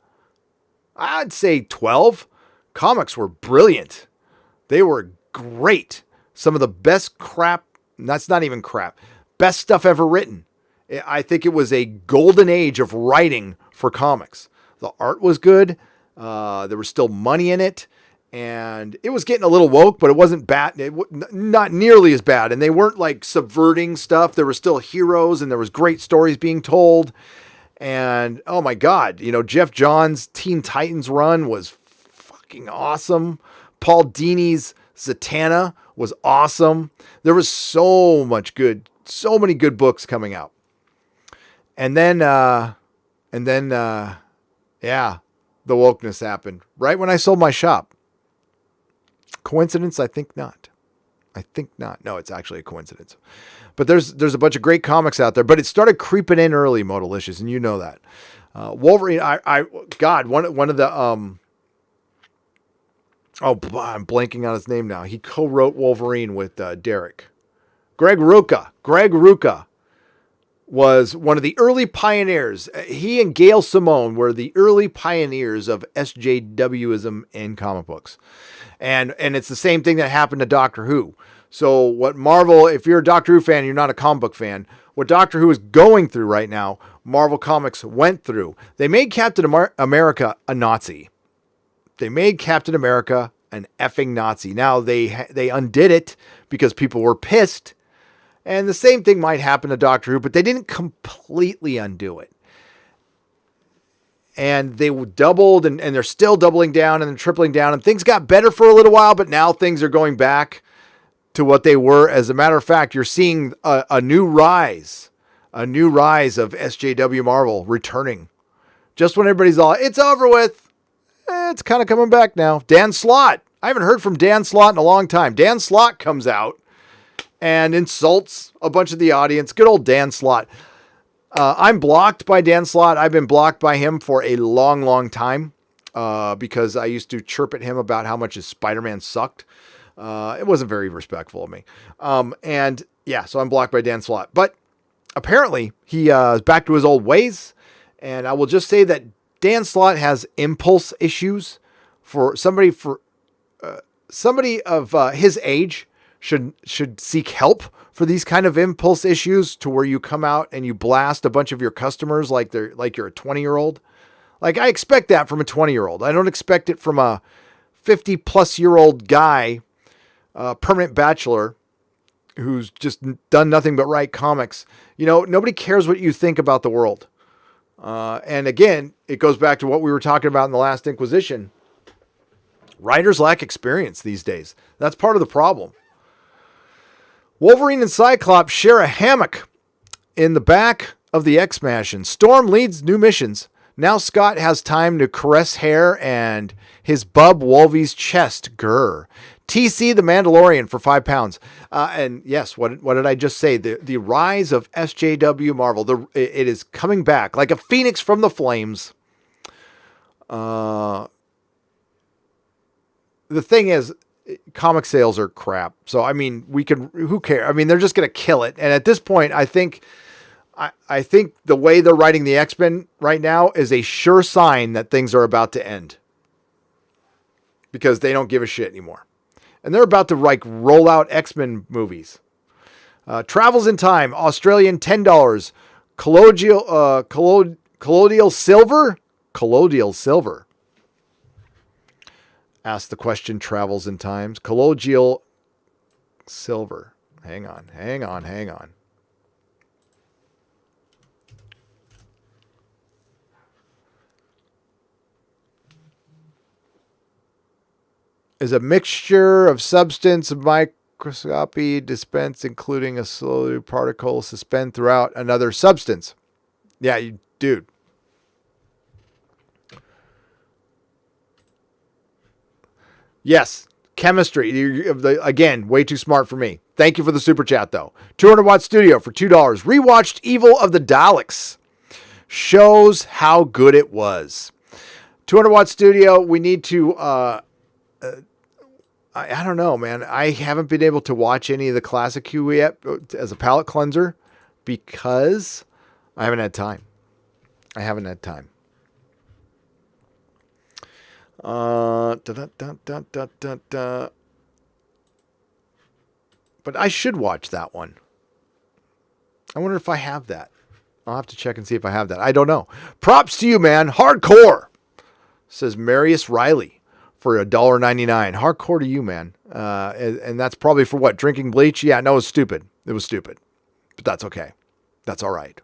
I'd say 12, comics were brilliant. They were great. Some of the best crap, that's not even crap, best stuff ever written. I think it was a golden age of writing for comics. The art was good. There was still money in it. And it was getting a little woke, but it wasn't bad. Not nearly as bad. And they weren't like subverting stuff. There were still heroes and there was great stories being told. And oh my God, Jeff Johns' Teen Titans run was fucking awesome. Paul Dini's Zatanna was awesome. There was so many good books coming out. And then, yeah, the wokeness happened right when I sold my shop. Coincidence? I think not. No, it's actually a coincidence. But there's a bunch of great comics out there, but it started creeping in early, Modalicious, and you know that. Wolverine, one of the, I'm blanking on his name now. He co-wrote Wolverine with Derek. Greg Rucka was one of the early pioneers. He and Gail Simone were the early pioneers of SJWism in comic books. And it's the same thing that happened to Doctor Who. So what Marvel, if you're a Doctor Who fan, you're not a comic book fan, what Doctor Who is going through right now, Marvel Comics went through. They made Captain America a Nazi. They made Captain America an effing Nazi. Now they undid it because people were pissed. And the same thing might happen to Doctor Who, but they didn't completely undo it. And they doubled, and they're still doubling down and tripling down. And things got better for a little while, but now things are going back to what they were. As a matter of fact, you're seeing a new rise of SJW Marvel returning. Just when everybody's all, it's over with, it's kind of coming back now. Dan Slott. I haven't heard from Dan Slott in a long time. Dan Slott comes out and insults a bunch of the audience. Good old Dan Slott. I'm blocked by Dan Slott. I've been blocked by him for a long, long time because I used to chirp at him about how much his Spider-Man sucked. It wasn't very respectful of me. And yeah, so I'm blocked by Dan Slott. But apparently he is back to his old ways. And I will just say that Dan Slott has impulse issues. For somebody of his age should seek help for these kind of impulse issues, to where you come out and you blast a bunch of your customers like you're a 20-year-old. Like, I expect that from a 20-year-old. I don't expect it from a 50-plus-year-old guy, permanent bachelor, who's just done nothing but write comics. Nobody cares what you think about the world. And again, it goes back to what we were talking about in the last Inquisition. Writers lack experience these days. That's part of the problem. Wolverine and Cyclops share a hammock in the back of the X-Mansion. Storm leads new missions. Now Scott has time to caress hair and his bub Wolvie's chest. Grr. TC the Mandalorian for £5. And yes, what did I just say? The rise of SJW Marvel. It is coming back like a phoenix from the flames. The thing is, comic sales are crap. So, I mean, who cares? I mean, they're just going to kill it. And at this point, I think the way they're writing the X-Men right now is a sure sign that things are about to end. Because they don't give a shit anymore. And they're about to roll out X-Men movies. Travels in Time, Australian $10. Colloidal silver? Colloidal silver. Ask the question, Travels in Times. Colloidal silver. Hang on. Is a mixture of substance of microscopy dispense, including a solid particle suspend throughout another substance. Yeah, dude. Yes, chemistry. Again, way too smart for me. Thank you for the super chat, though. 200 Watt Studio for $2. Rewatched Evil of the Daleks. Shows how good it was. 200 Watt Studio, we need to... I don't know, man. I haven't been able to watch any of the classic Q yet as a palate cleanser because I haven't had time. But I should watch that one. I wonder if I have that. I'll have to check and see if I have that. I don't know. Props to you, man. Hardcore, says Marius Riley. For $1.99. Hardcore to you, man. And that's probably for what? Drinking bleach? Yeah, no, it was stupid. It was stupid. But that's okay. That's all right.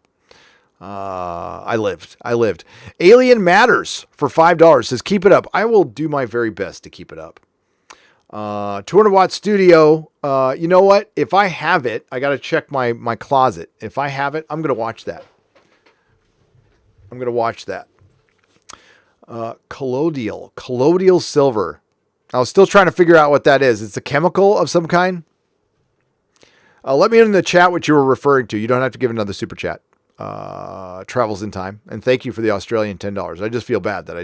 I lived. Alien Matters for $5 says, keep it up. I will do my very best to keep it up. 200 Watt Studio. You know what? If I have it, I got to check my closet. If I have it, I'm going to watch that. Colloidal silver. I was still trying to figure out what that is. It's a chemical of some kind. Let me know in the chat what you were referring to. You don't have to give another super chat. Travels in Time. And thank you for the Australian $10. I just feel bad that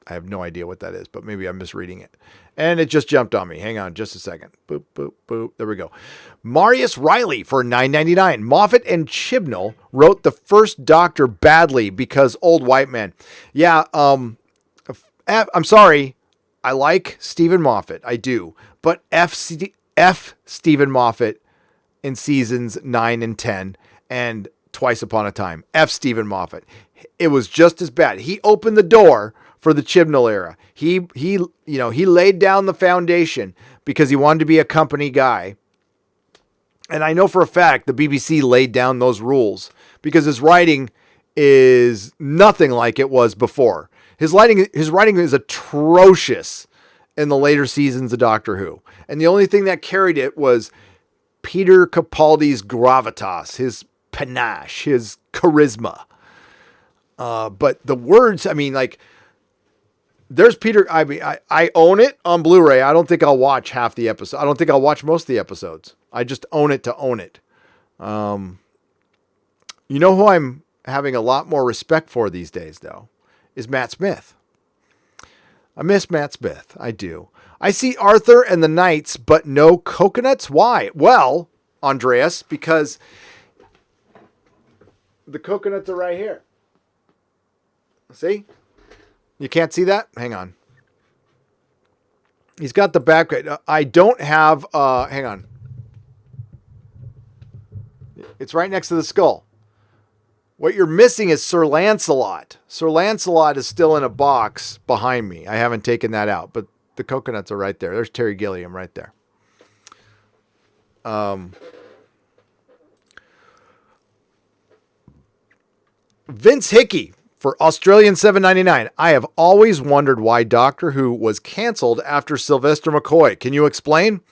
I have no idea what that is, but maybe I'm misreading it. And it just jumped on me. Hang on just a second. Boop, boop, boop. There we go. Marius Riley for $9.99. Moffat and Chibnall wrote the first Doctor badly because old white man. Yeah, I'm sorry. I like Stephen Moffat. I do. But F Stephen Moffat in seasons 9 and 10 and Twice Upon a Time. F Stephen Moffat. It was just as bad. He opened the door for the Chibnall era. He laid down the foundation because he wanted to be a company guy. And I know for a fact the BBC laid down those rules because his writing is nothing like it was before. His writing is atrocious in the later seasons of Doctor Who. And the only thing that carried it was Peter Capaldi's gravitas, his panache, his charisma. But the words, there's Peter. I own it on Blu-ray. I don't think I'll watch half the episode. I don't think I'll watch most of the episodes. I just own it to own it. You know who I'm having a lot more respect for these days, though, is Matt Smith. I miss Matt Smith. I do. I see Arthur and the Knights, but no coconuts. Why? Well, Andreas, because the coconuts are right here. See? You can't see that? Hang on. He's got the back. I don't have, hang on. It's right next to the skull. What you're missing is Sir Lancelot. Sir Lancelot is still in a box behind me. I haven't taken that out, but the coconuts are right there. There's Terry Gilliam right there. Vince Hickey For Australian $7.99, I have always wondered why Doctor Who was canceled after Sylvester McCoy. Can you explain?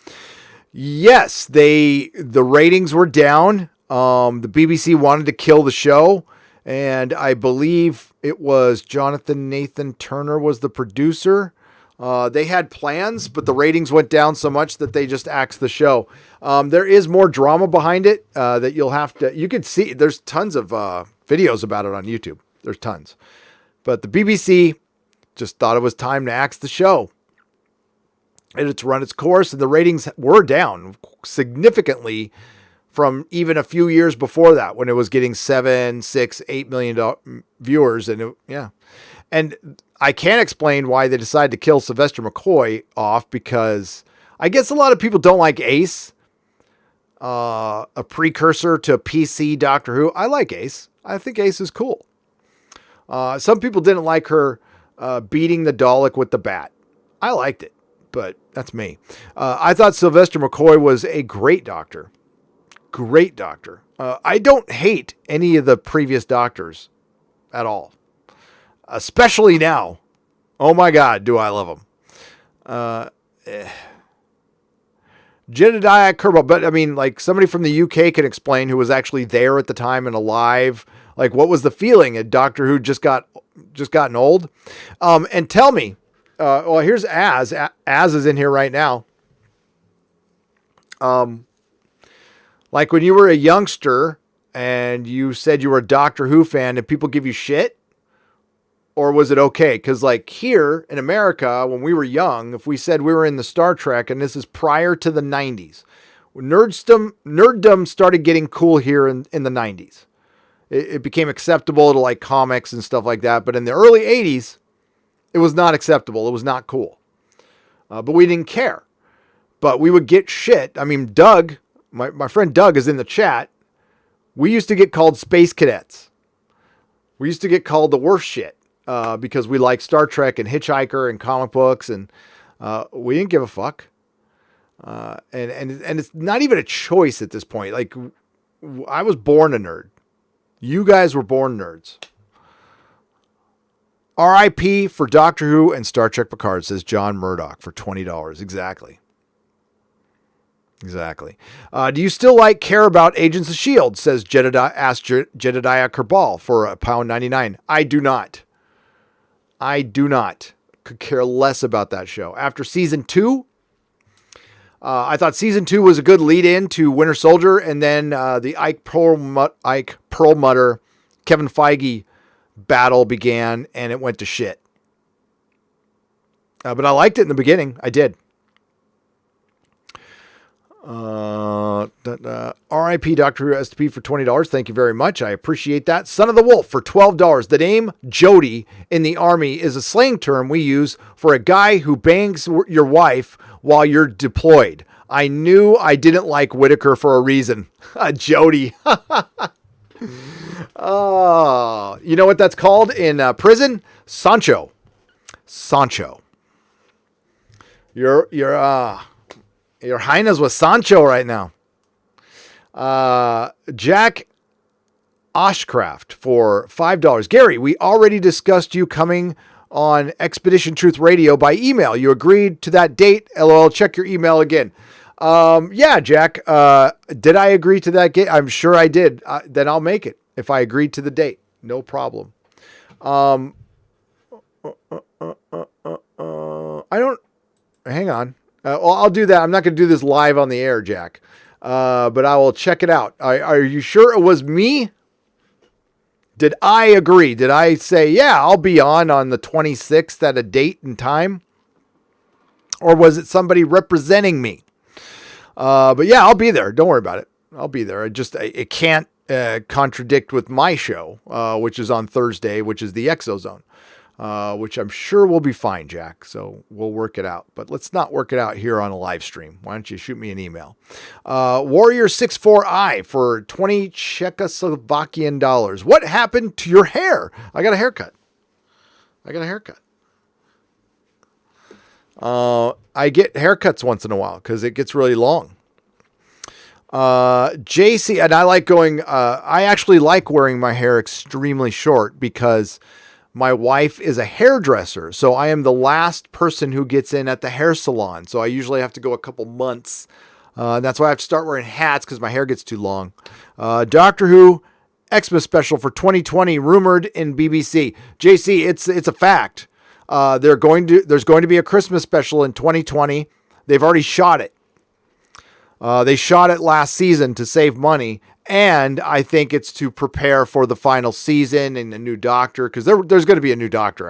Yes, the ratings were down. The BBC wanted to kill the show, and I believe it was Jonathan Nathan Turner was the producer. They had plans, but the ratings went down so much that they just axed the show. There is more drama behind it that you could see. There's tons of videos about it on YouTube. There's tons. But the BBC just thought it was time to axe the show. And it's run its course, and the ratings were down significantly from even a few years before that, when it was getting 7, 6, 8 million viewers. And and I can't explain why they decided to kill Sylvester McCoy off, because I guess a lot of people don't like Ace, a precursor to PC Doctor Who. I like Ace. I think Ace is cool. Some people didn't like her beating the Dalek with the bat. I liked it, but that's me. I thought Sylvester McCoy was a great Doctor. Great Doctor. I don't hate any of the previous Doctors at all. Especially now. Oh my God, do I love them. Jedediah Kerbal, but I mean, like, somebody from the UK can explain, who was actually there at the time and alive. Like, what was the feeling? Had Doctor Who just gotten old? And tell me, well, here's Az. Az is in here right now. Like, when you were a youngster and you said you were a Doctor Who fan, did people give you shit? Or was it okay? Because, like, here in America, when we were young, if we said we were in the Star Trek, and this is prior to the 90s, nerddom started getting cool here in the 90s. It became acceptable to like comics and stuff like that. But in the early 80s, it was not acceptable. It was not cool. But we didn't care. But we would get shit. I mean, Doug, my friend Doug is in the chat. We used to get called space cadets. We used to get called the worst shit because we liked Star Trek and Hitchhiker and comic books. And we didn't give a fuck. And it's not even a choice at this point. Like, I was born a nerd. You guys were born nerds. R.I.P. for Doctor Who and Star Trek Picard, says John Murdoch for $20. Exactly. Do you still care about Agents of S.H.I.E.L.D., says Jedediah Kerbal for £1.99. I do not. Could care less about that show. After season 2, I thought season 2 was a good lead-in to Winter Soldier, and then the Ike Perlmutter, Kevin Feige battle began, and it went to shit. But I liked it in the beginning. I did. R.I.P. Dr. Who STP for $20. Thank you very much. I appreciate that. Son of the Wolf for $12. The name Jodie in the Army is a slang term we use for a guy who bangs your wife while you're deployed. I knew I didn't like Whitaker for a reason. Jodie. Oh, you know what that's called in prison? Sancho. Your Highness was Sancho right now. Jack Oshcraft for $5. Gary, we already discussed you coming on Expedition Truth Radio by email. You agreed to that date. LOL, check your email again. Yeah, Jack, did I agree to that date? I'm sure I did. Then I'll make it if I agreed to the date. No problem. I don't, hang on. Well, I'll do that. I'm not going to do this live on the air, Jack. But I will check it out. Are you sure it was me? Did I agree? Did I say, yeah, I'll be on the 26th at a date and time? Or was it somebody representing me? But yeah, I'll be there. Don't worry about it. I'll be there. It can't contradict with my show, which is on Thursday, which is the Exozone, which I'm sure will be fine, Jack. So we'll work it out. But let's not work it out here on a live stream. Why don't you shoot me an email? Warrior64I for 20 Czechoslovakian dollars. What happened to your hair? I got a haircut. I get haircuts once in a while because it gets really long. JC, and I like going, I actually like wearing my hair extremely short because my wife is a hairdresser. So I am the last person who gets in at the hair salon. So I usually have to go a couple months. That's why I have to start wearing hats because my hair gets too long. Doctor Who Xmas special for 2020 rumored in BBC. JC, it's a fact. There's going to be a Christmas special in 2020. They've already shot it. They shot it last season to save money, and I think it's to prepare for the final season and a new Doctor, because there's going to be a new Doctor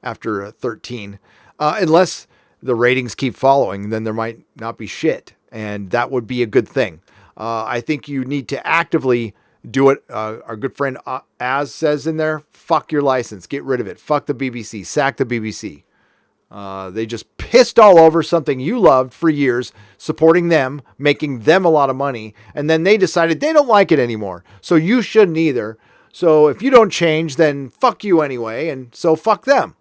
after 13, unless the ratings keep following. Then there might not be shit, and that would be a good thing. I think you need to actively do it. Our good friend Az says in there, fuck your license, get rid of it, fuck the BBC, sack the BBC. They just pissed all over something you loved for years, supporting them, making them a lot of money, and then they decided they don't like it anymore. So you shouldn't either. So if you don't change, then fuck you anyway, and so fuck them.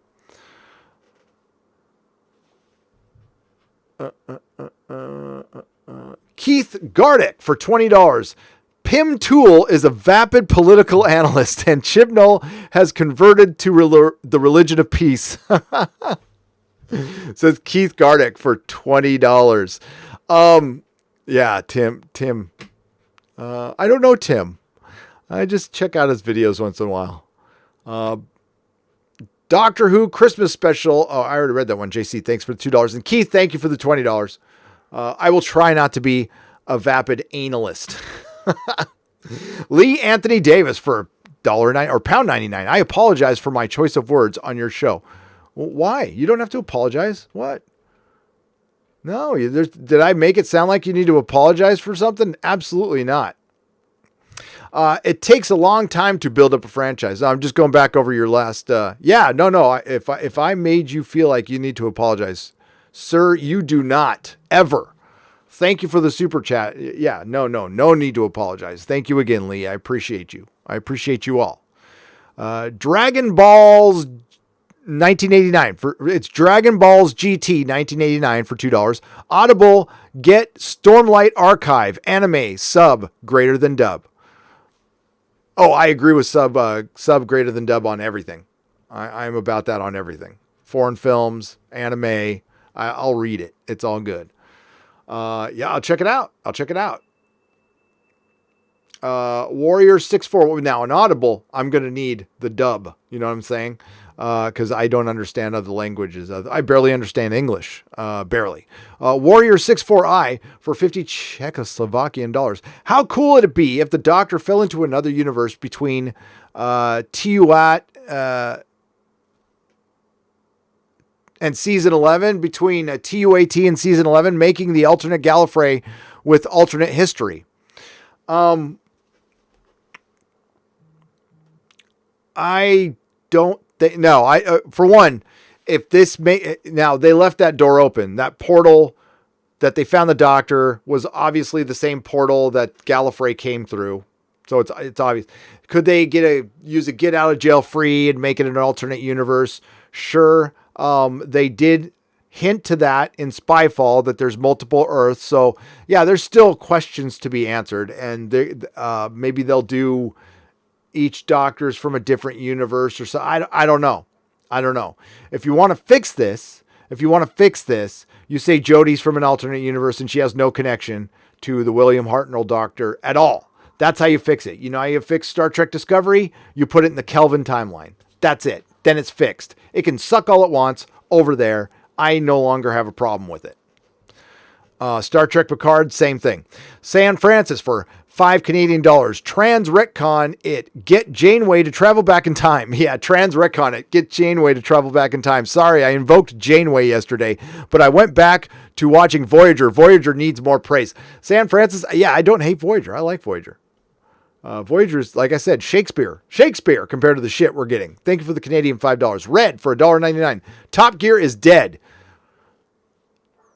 Keith Gardick for $20. Pim Tool is a vapid political analyst, and Chibnall has converted to the religion of peace. Says Keith Gardick for $20. Yeah, Tim. I don't know Tim. I just check out his videos once in a while. Doctor Who Christmas special. Oh, I already read that one. JC, thanks for the $2. And Keith, thank you for the $20. I will try not to be a vapid analyst. Lee Anthony Davis for $1.09 or £1.99. I apologize for my choice of words on your show. Why? You don't have to apologize. What? No, did I make it sound like you need to apologize for something? Absolutely not. It takes a long time to build up a franchise. I'm just going back over your last. No. If I made you feel like you need to apologize, sir, you do not ever. Thank you for the super chat. Yeah, no need to apologize. Thank you again, Lee. I appreciate you. I appreciate you all. Dragon Balls 1989 it's Dragon Balls GT 1989 for $2. Audible, get Stormlight Archive anime sub greater than dub. Oh, I agree with sub greater than dub on everything. I'm about that on everything. Foreign films, anime, I'll read it. It's all good. I'll check it out. Warrior 6-4. Now on Audible, I'm going to need the dub. You know what I'm saying? Because I don't understand other languages. I barely understand English. Barely. Warrior 64I for 50 Czechoslovakian dollars. How cool would it be if the Doctor fell into another universe between Tiuat and season 11, between TUAT and season 11, making the alternate Gallifrey with alternate history? I don't think, no, for one, if this now they left that door open, that portal that they found the Doctor was obviously the same portal that Gallifrey came through. So it's obvious. Could they use a get out of jail free and make it an alternate universe? Sure. They did hint to that in Spyfall, that there's multiple Earths. So yeah, there's still questions to be answered, and maybe they'll do each Doctor's from a different universe or so. I don't know. If you want to fix this, you say Jodie's from an alternate universe and she has no connection to the William Hartnell Doctor at all. That's how you fix it. You know how you fix Star Trek Discovery? You put it in the Kelvin timeline. That's it. Then it's fixed. It can suck all it wants over there. I no longer have a problem with it. Star Trek Picard, same thing. San Francis for $5 Canadian. Trans retcon it. Get Janeway to travel back in time. Yeah, trans retcon it. Get Janeway to travel back in time. Sorry, I invoked Janeway yesterday, but I went back to watching Voyager. Voyager needs more praise. San Francis, yeah, I don't hate Voyager. I like Voyager. Voyager's, like I said, Shakespeare compared to the shit we're getting. Thank you for the Canadian $5. Red for $1.99. Top Gear is dead.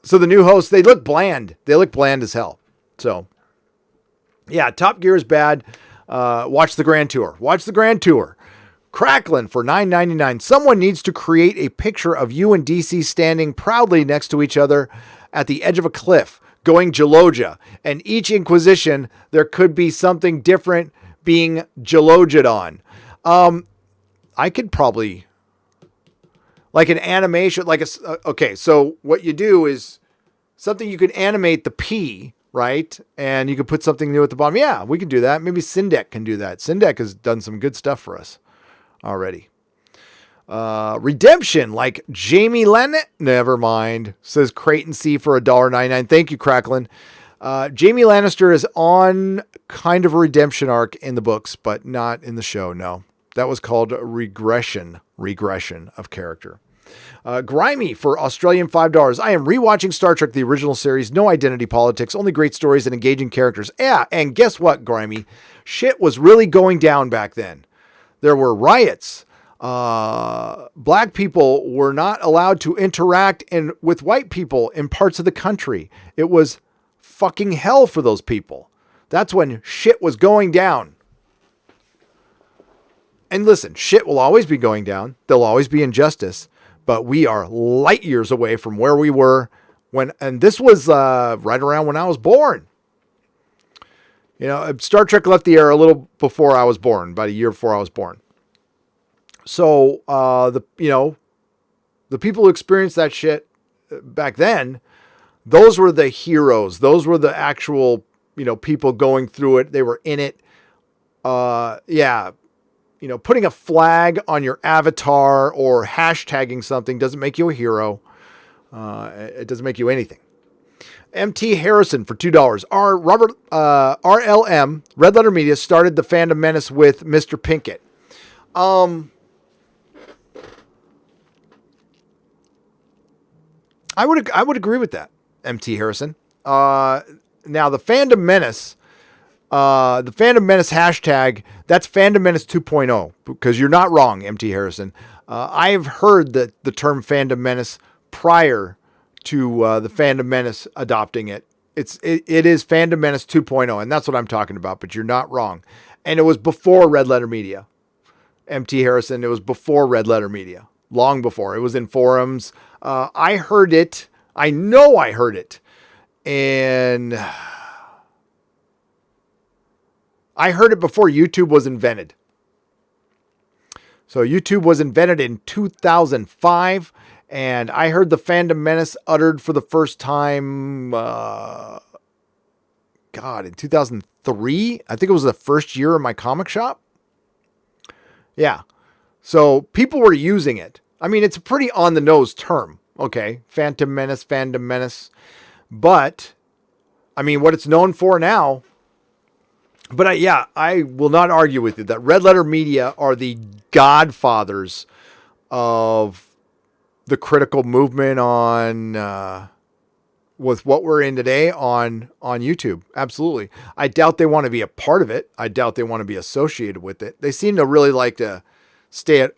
So the new hosts, they look bland. They look bland as hell. So yeah, Top Gear is bad. Watch the Grand Tour. Cracklin for $9.99. Someone needs to create a picture of you and DC standing proudly next to each other at the edge of a cliff. going Gelogia. And each Inquisition, there could be something different being Gelogia'd on. I could probably, like an animation, like okay, so what you do is something you could animate the P, right? And you could put something new at the bottom. Yeah, we can do that. Maybe Syndek can do that. Syndek has done some good stuff for us already. Redemption, like Jamie Lennon. Never mind, says Creighton C for $1.99. Thank you, Cracklin. Jamie Lannister is on kind of a redemption arc in the books, but not in the show. No, that was called regression of character. Grimy for Australian $5. I am rewatching Star Trek, the original series. No identity politics, only great stories and engaging characters. Yeah, and guess what, Grimy? Shit was really going down back then. There were riots. Black people were not allowed to interact with white people in parts of the country. It was fucking hell for those people. That's when shit was going down. And listen, shit will always be going down. There'll always be injustice. But we are light years away from where we were and this was right around when I was born. You know, Star Trek left the air a little before I was born, about a year before I was born. So, the people who experienced that shit back then, those were the heroes. Those were the actual, people going through it. They were in it. Putting a flag on your avatar or hashtagging something doesn't make you a hero. It doesn't make you anything. MT Harrison for $2. RLM, Red Letter Media, started the Fandom Menace with Mr. Pinkett. I would agree with that, MT Harrison. Now the Fandom Menace, hashtag, that's Fandom Menace 2.0, because you're not wrong, MT Harrison. I've heard the term Fandom Menace prior to the Fandom Menace adopting it. It is Fandom Menace 2.0, and that's what I'm talking about, but you're not wrong. And it was before Red Letter Media. MT Harrison, it was before Red Letter Media. Long before. It was in forums. I heard it. I know I heard it. And I heard it before YouTube was invented. So YouTube was invented in 2005. And I heard the Fandom Menace uttered for the first time, in 2003. I think it was the first year of my comic shop. Yeah. So people were using it. I mean, it's a pretty on-the-nose term. Okay, Phantom Menace. But, I mean, what it's known for now. But I will not argue with you that Red Letter Media are the godfathers of the critical movement on, with what we're in today on YouTube. Absolutely. I doubt they want to be a part of it. I doubt they want to be associated with it. They seem to really like to stay at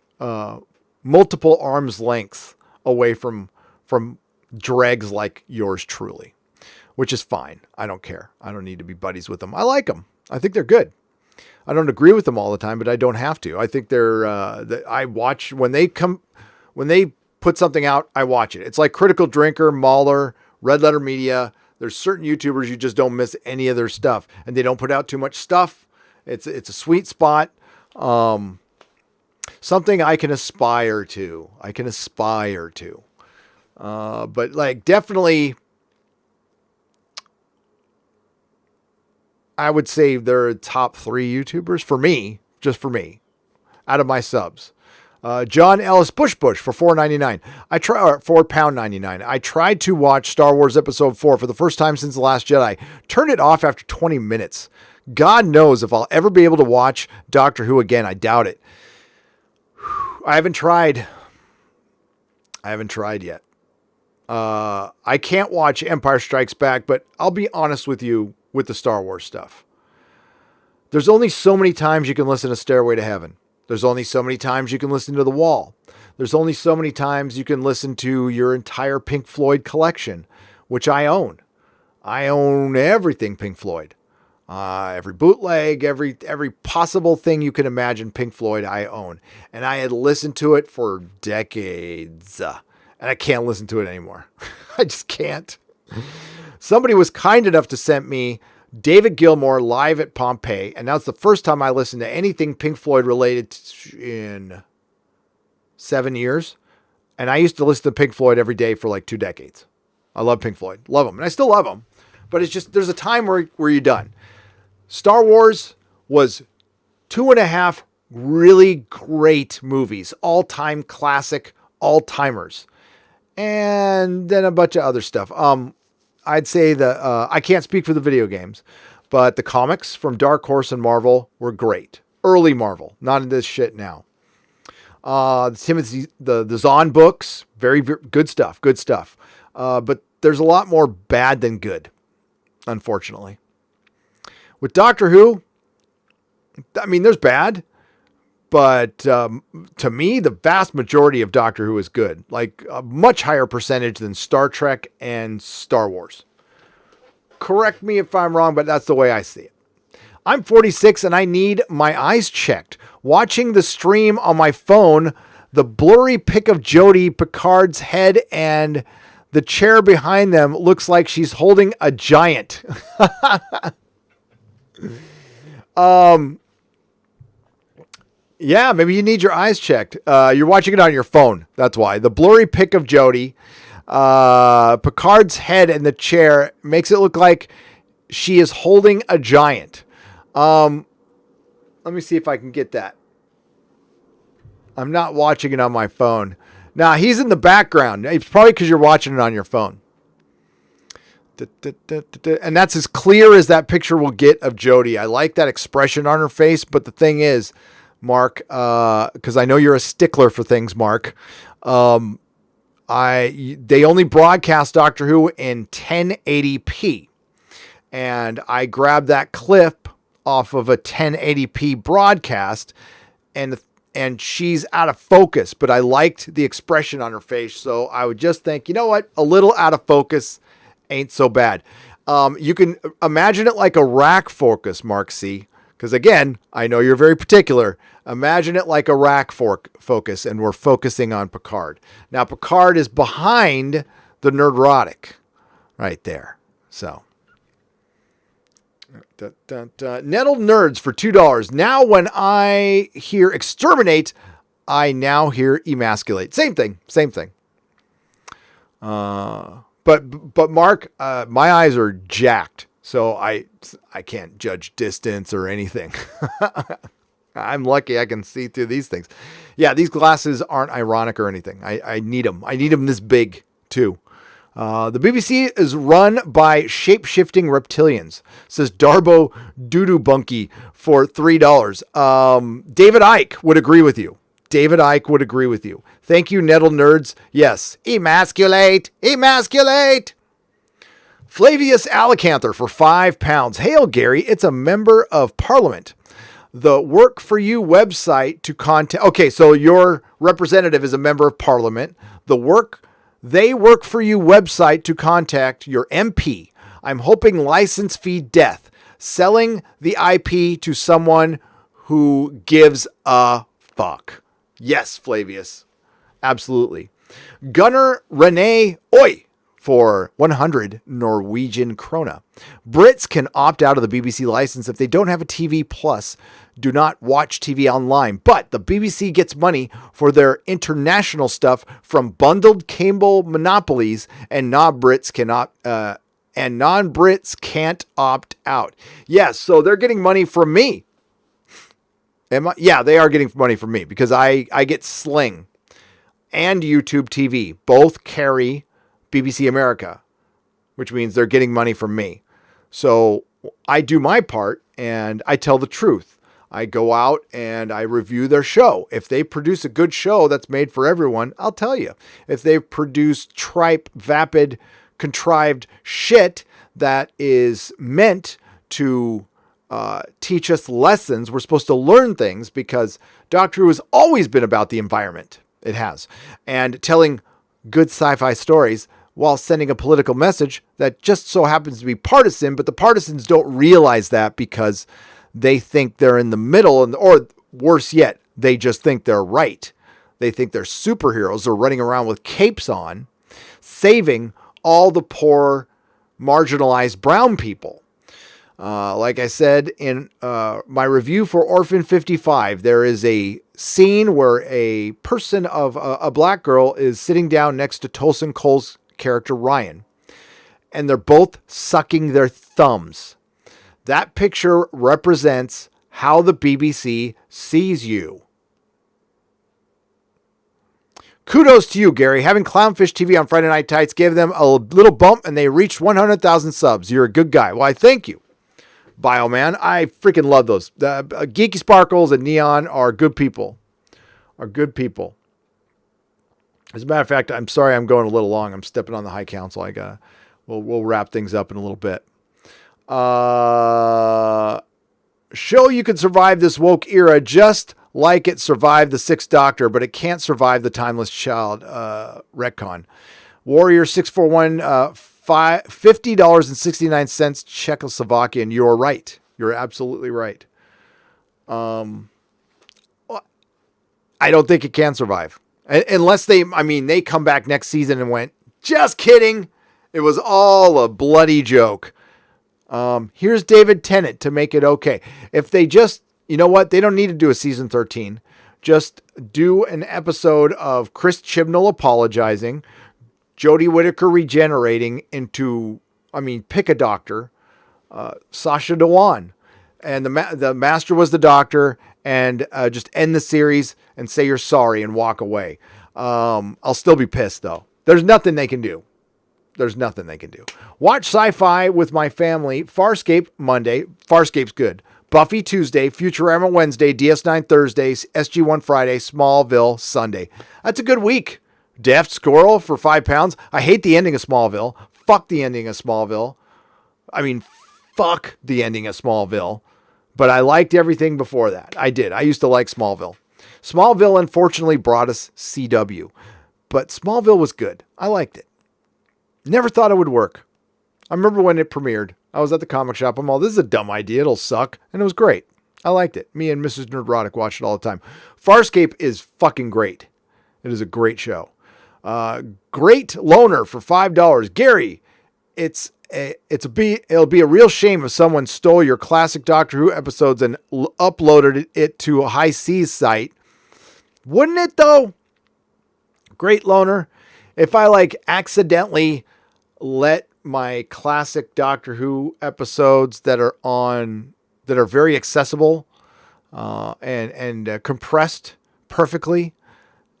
multiple arm's length away from dregs like yours truly, which is fine. I don't care. I don't need to be buddies with them. I like them. I think they're good. I don't agree with them all the time, but I don't have to. I think they're, I watch when they put something out, I watch it. It's like Critical Drinker, Mahler, Red Letter Media. There's certain YouTubers you just don't miss any of their stuff, and they don't put out too much stuff. It's a sweet spot. Something I can aspire to. But like definitely, I would say they're top 3 YouTubers for me, just for me, out of my subs. John Ellis Bush for $4.99. £4.99. I tried to watch Star Wars Episode 4 for the first time since The Last Jedi. Turned it off after 20 minutes. God knows if I'll ever be able to watch Doctor Who again. I doubt it. I haven't tried yet. I can't watch Empire Strikes Back, but I'll be honest with you with the Star Wars stuff. There's only so many times you can listen to Stairway to Heaven. There's only so many times you can listen to The Wall. There's only so many times you can listen to your entire Pink Floyd collection, which I own. I own everything Pink Floyd. Every bootleg, every possible thing you can imagine Pink Floyd I own. And I had listened to it for decades. And I can't listen to it anymore. I just can't. Somebody was kind enough to send me David Gilmour live at Pompeii, and that's the first time I listened to anything Pink Floyd related in 7 years. And I used to listen to Pink Floyd every day for like 2 decades. I love Pink Floyd. Love them. And I still love them. But it's just, there's a time where you're done. Star Wars was 2.5 really great movies. All-time classic, all-timers. And then a bunch of other stuff. I'd say I can't speak for the video games, but the comics from Dark Horse and Marvel were great. Early Marvel, not in this shit now. The Zahn books, very, very good stuff. But there's a lot more bad than good, unfortunately. With Doctor Who, I mean, there's bad, but to me, the vast majority of Doctor Who is good. Like a much higher percentage than Star Trek and Star Wars. Correct me if I'm wrong, but that's the way I see it. I'm 46 and I need my eyes checked. Watching the stream on my phone, the blurry pic of Jodie, Picard's head, and the chair behind them looks like she's holding a giant. Yeah, maybe you need your eyes checked. You're watching it on your phone. That's why. The blurry pic of Jodie, Picard's head, and the chair makes it look like she is holding a giant. Let me see if I can get that. I'm not watching it on my phone. Now, he's in the background. It's probably because you're watching it on your phone. And that's as clear as that picture will get of Jodie. I like that expression on her face, but the thing is, Mark, because I know you're a stickler for things, Mark, they only broadcast Doctor Who in 1080p. And I grabbed that clip off of a 1080p broadcast, and she's out of focus, but I liked the expression on her face. So I would just think, you know what? A little out of focus ain't so bad. You can imagine it like a rack focus, Mark C. Because again, I know you're very particular. Imagine it like a rack focus, and we're focusing on Picard. Now, Picard is behind the Nerdrotic right there. So. Nettled Nerds for $2. Now when I hear exterminate, I now hear emasculate. Same thing. But Mark, my eyes are jacked, so I can't judge distance or anything. I'm lucky I can see through these things. Yeah, these glasses aren't ironic or anything. I need them. I need them this big too. The BBC is run by shape-shifting reptilians, says Darbo Doodoo Bunky for $3. David Icke would agree with you. Thank you, Nettle Nerds. Yes, emasculate. Flavius Alicanther for £5. Hail, Gary. It's a member of Parliament. The Work For You website to contact... Okay, so your representative is a member of Parliament. They Work For You website to contact your MP. I'm hoping license fee death. Selling the IP to someone who gives a fuck. Yes, Flavius. Absolutely. Gunnar Renee Oi for 100 Norwegian krona. Brits can opt out of the BBC license if they don't have a TV Plus. Do not watch TV online, but the BBC gets money for their international stuff from bundled cable monopolies, and non-Brits can't opt out. Yes, so they're getting money from me. Yeah, they are getting money from me because I get Sling and YouTube TV. Both carry BBC America, which means they're getting money from me. So I do my part and I tell the truth. I go out and I review their show. If they produce a good show that's made for everyone, I'll tell you. If they produce tripe, vapid, contrived shit that is meant to teach us lessons, we're supposed to learn things, because Doctor Who has always been about the environment. It has. And telling good sci-fi stories while sending a political message that just so happens to be partisan, but the partisans don't realize that because they think they're in the middle, or worse yet, they just think they're right. They think they're superheroes. They're running around with capes on, saving all the poor marginalized brown people. Like I said in my review for Orphan 55, there is a scene where a person of a black girl is sitting down next to Tosin Cole's character Ryan, and they're both sucking their thumbs. That picture represents how the BBC sees you. Kudos to you, Gary. Having Clownfish TV on Friday Night Tights gave them a little bump and they reached 100,000 subs. You're a good guy. Well, I thank you, Bioman. I freaking love those. Geeky Sparkles and Neon are good people. As a matter of fact, I'm sorry I'm going a little long. I'm stepping on the high council. We'll wrap things up in a little bit. Show you can survive this woke era just like it survived the Sixth Doctor, but it can't survive the Timeless Child retcon. Warrior 641, $50.69 Czechoslovakia, and you're right. You're absolutely right. I don't think it can survive. Unless they come back next season and went, just kidding. It was all a bloody joke. Here's David Tennant to make it okay. If they just, you know what? They don't need to do a season 13. Just do an episode of Chris Chibnall apologizing, Jodie Whittaker regenerating into, pick a doctor, Sasha Dewan. And the master was the doctor, and just end the series and say you're sorry and walk away. I'll still be pissed, though. There's nothing they can do. Watch sci-fi with my family. Farscape Monday. Farscape's good. Buffy Tuesday. Futurama Wednesday. DS9 Thursday. SG1 Friday. Smallville Sunday. That's a good week. Deft Squirrel for £5. I hate the ending of Smallville. Fuck the ending of Smallville. Fuck the ending of Smallville. But I liked everything before that. I did. I used to like Smallville. Smallville, unfortunately, brought us CW. But Smallville was good. I liked it. Never thought it would work. I remember when it premiered. I was at the comic shop. I'm all, this is a dumb idea. It'll suck. And it was great. I liked it. Me and Mrs. Nerdrotic watched it all the time. Farscape is fucking great. It is a great show. Great Loner for $5. Gary, it'll be a real shame if someone stole your classic Doctor Who episodes and uploaded it to a High Seas site. Wouldn't it though? Great Loner. If I accidentally let my classic Doctor Who episodes that are very accessible and compressed perfectly,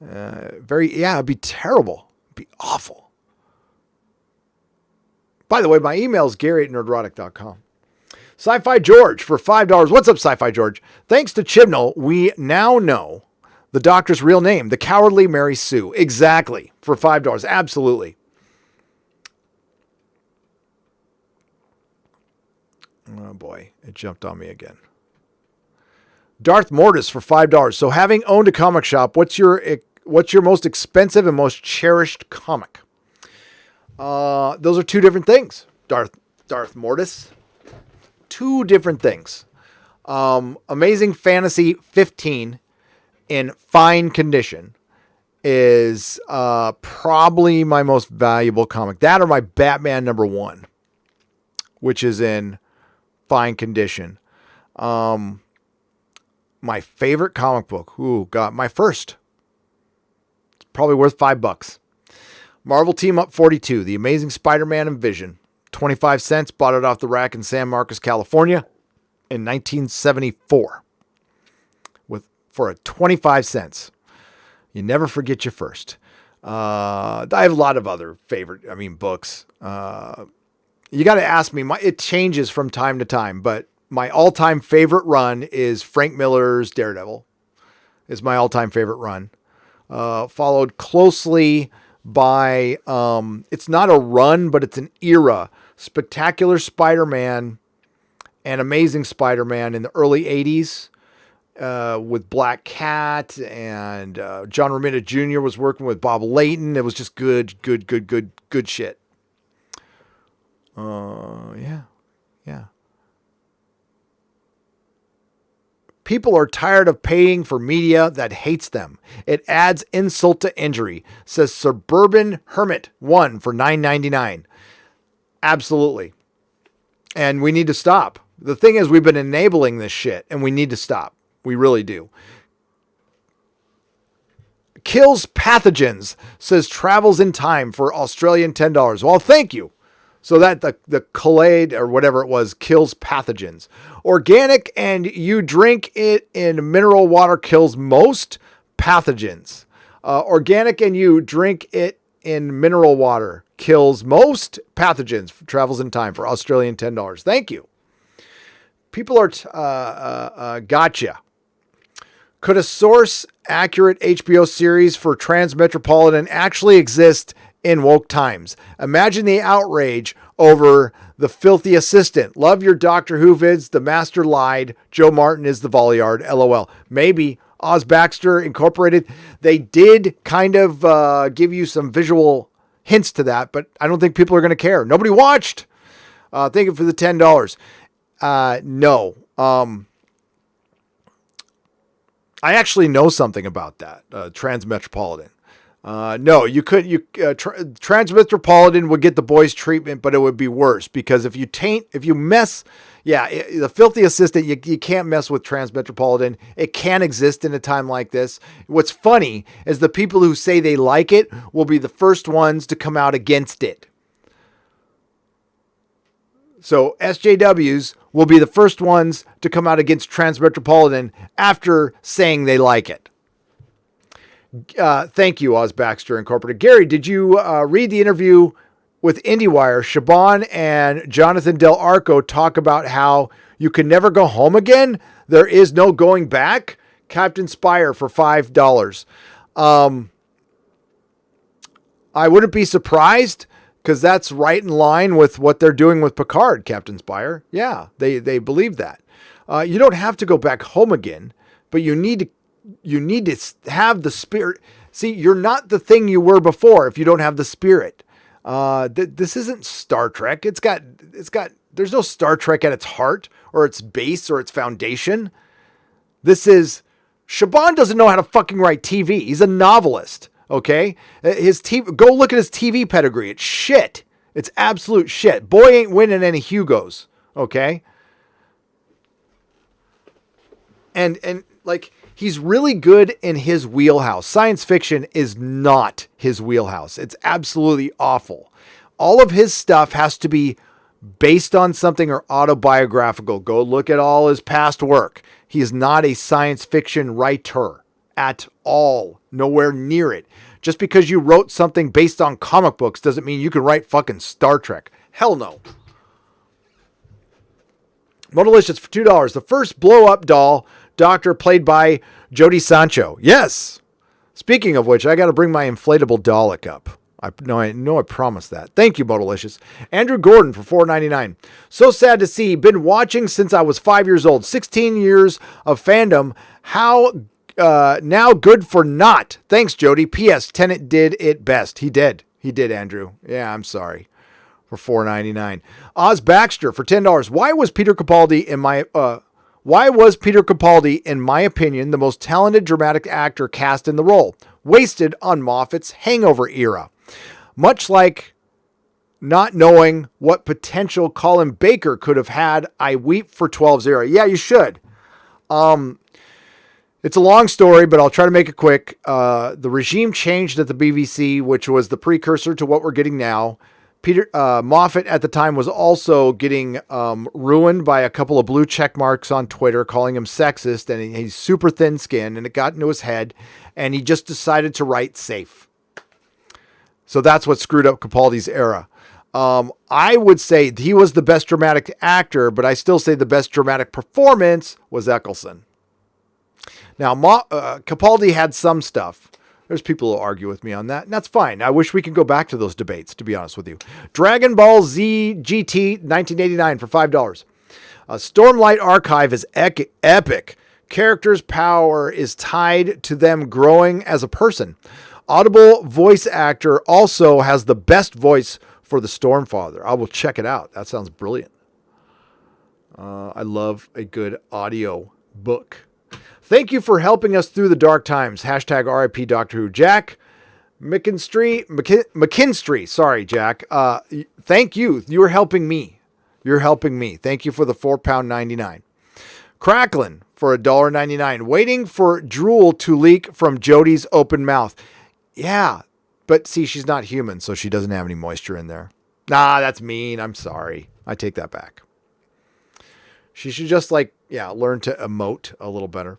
it'd be terrible. It'd be awful. By the way, my email is gary@nerdrotic.com. Sci-Fi George for $5. What's up, Sci-Fi George? Thanks to Chibnall, we now know the Doctor's real name, the Cowardly Mary Sue. Exactly. For $5. Absolutely. Oh boy, it jumped on me again. Darth Mortis for $5. So having owned a comic shop, what's your most expensive and most cherished comic? Those are two different things. Darth Mortis. Two different things. Amazing Fantasy 15 in fine condition is probably my most valuable comic. That or my Batman #1, which is in fine condition. My favorite comic book. My first. It's probably worth $5. Marvel Team Up 42, The Amazing Spider-Man and Vision. 25 cents, bought it off the rack in San Marcos, California in 1974. For 25 cents. You never forget your first. I have a lot of other favorite, books. You got to ask me, it changes from time to time, but my all-time favorite run is Frank Miller's Daredevil. Is my all-time favorite run. Followed closely by, it's not a run, but it's an era. Spectacular Spider-Man and Amazing Spider-Man in the early 80s. With Black Cat and John Romita Jr. was working with Bob Layton. It was just good shit. Yeah. People are tired of paying for media that hates them. It adds insult to injury, says Suburban Hermit 1 for $9.99. Absolutely. And we need to stop. The thing is, we've been enabling this shit, and we need to stop. We really do. Kills pathogens, says travels in time for Australian $10. Well, thank you. So that the Collade or whatever it was kills pathogens. Organic and you drink it in mineral water kills most pathogens. Organic and you drink it in mineral water kills most pathogens. Travels in time for Australian $10. Thank you. People are gotcha. Could a source accurate HBO series for Transmetropolitan actually exist in woke times? Imagine the outrage over the filthy assistant. Love your Doctor Who vids. The master lied. Joe Martin is the Volyard. LOL. Maybe Oz Baxter Incorporated. They did kind of give you some visual hints to that, but I don't think people are going to care. Nobody watched. Thank you for the $10. No. I actually know something about that. Transmetropolitan. No, you could. Transmetropolitan would get the boys treatment, but it would be worse because if you mess, the filthy assistant, you can't mess with Transmetropolitan. It can exist in a time like this. What's funny is the people who say they like it will be the first ones to come out against it. So SJWs will be the first ones to come out against Transmetropolitan after saying they like it. Thank you, Oz Baxter Incorporated. Gary, did you read the interview with IndieWire? Shaban and Jonathan Del Arco talk about how you can never go home again. There is no going back. Captain Spire for $5. I wouldn't be surprised because that's right in line with what they're doing with Picard, Captain Spire. Yeah, they believe that. You don't have to go back home again, but you need to have the spirit. See, you're not the thing you were before if you don't have the spirit. This isn't Star Trek. There's no Star Trek at its heart or its base or its foundation. Shaban doesn't know how to fucking write TV. He's a novelist. Okay. Go look at his TV pedigree. It's shit. It's absolute shit. Boy ain't winning any Hugos. Okay. And like, he's really good in his wheelhouse. Science fiction is not his wheelhouse. It's absolutely awful. All of his stuff has to be based on something or autobiographical. Go look at all his past work. He is not a science fiction writer at all. Nowhere near it. Just because you wrote something based on comic books doesn't mean you can write fucking Star Trek. Hell no. Modelicious for $2. The first blow-up doll doctor played by Jodie Sancho. Yes. Speaking of which, I got to bring my inflatable Dalek up. I promised that. Thank you, Modelicious. Andrew Gordon for $4.99. So sad to see. Been watching since I was 5 years old. 16 years of fandom. How now good for naught. Thanks, Jody. P.S. Tennant did it best. He did, Andrew. Yeah, I'm sorry. For $4.99. Oz Baxter for $10. Why was Peter Capaldi in my opinion, the most talented dramatic actor cast in the role? Wasted on Moffat's Hangover era. Much like not knowing what potential Colin Baker could have had, I weep for 12's era. Yeah, you should. It's a long story, but I'll try to make it quick. The regime changed at the BBC, which was the precursor to what we're getting now. Peter Moffat at the time was also getting ruined by a couple of blue check marks on Twitter calling him sexist, and he's super thin-skinned, and it got into his head, and he just decided to write safe. So that's what screwed up Capaldi's era. I would say he was the best dramatic actor, but I still say the best dramatic performance was Eccleston. Now, Capaldi had some stuff. There's people who argue with me on that, and that's fine. I wish we could go back to those debates, to be honest with you. Dragon Ball Z GT 1989 for $5. Stormlight Archive is epic. Characters' power is tied to them growing as a person. Audible voice actor also has the best voice for the Stormfather. I will check it out. That sounds brilliant. I love a good audio book. Thank you for helping us through the dark times. Hashtag RIP Doctor Who. Jack, McKinstry. Sorry, Jack. Thank you. You're helping me. Thank you for the £4.99. Cracklin for $1.99. Waiting for drool to leak from Jodie's open mouth. Yeah, but see, she's not human, so she doesn't have any moisture in there. Nah, that's mean. I'm sorry. I take that back. She should just learn to emote a little better.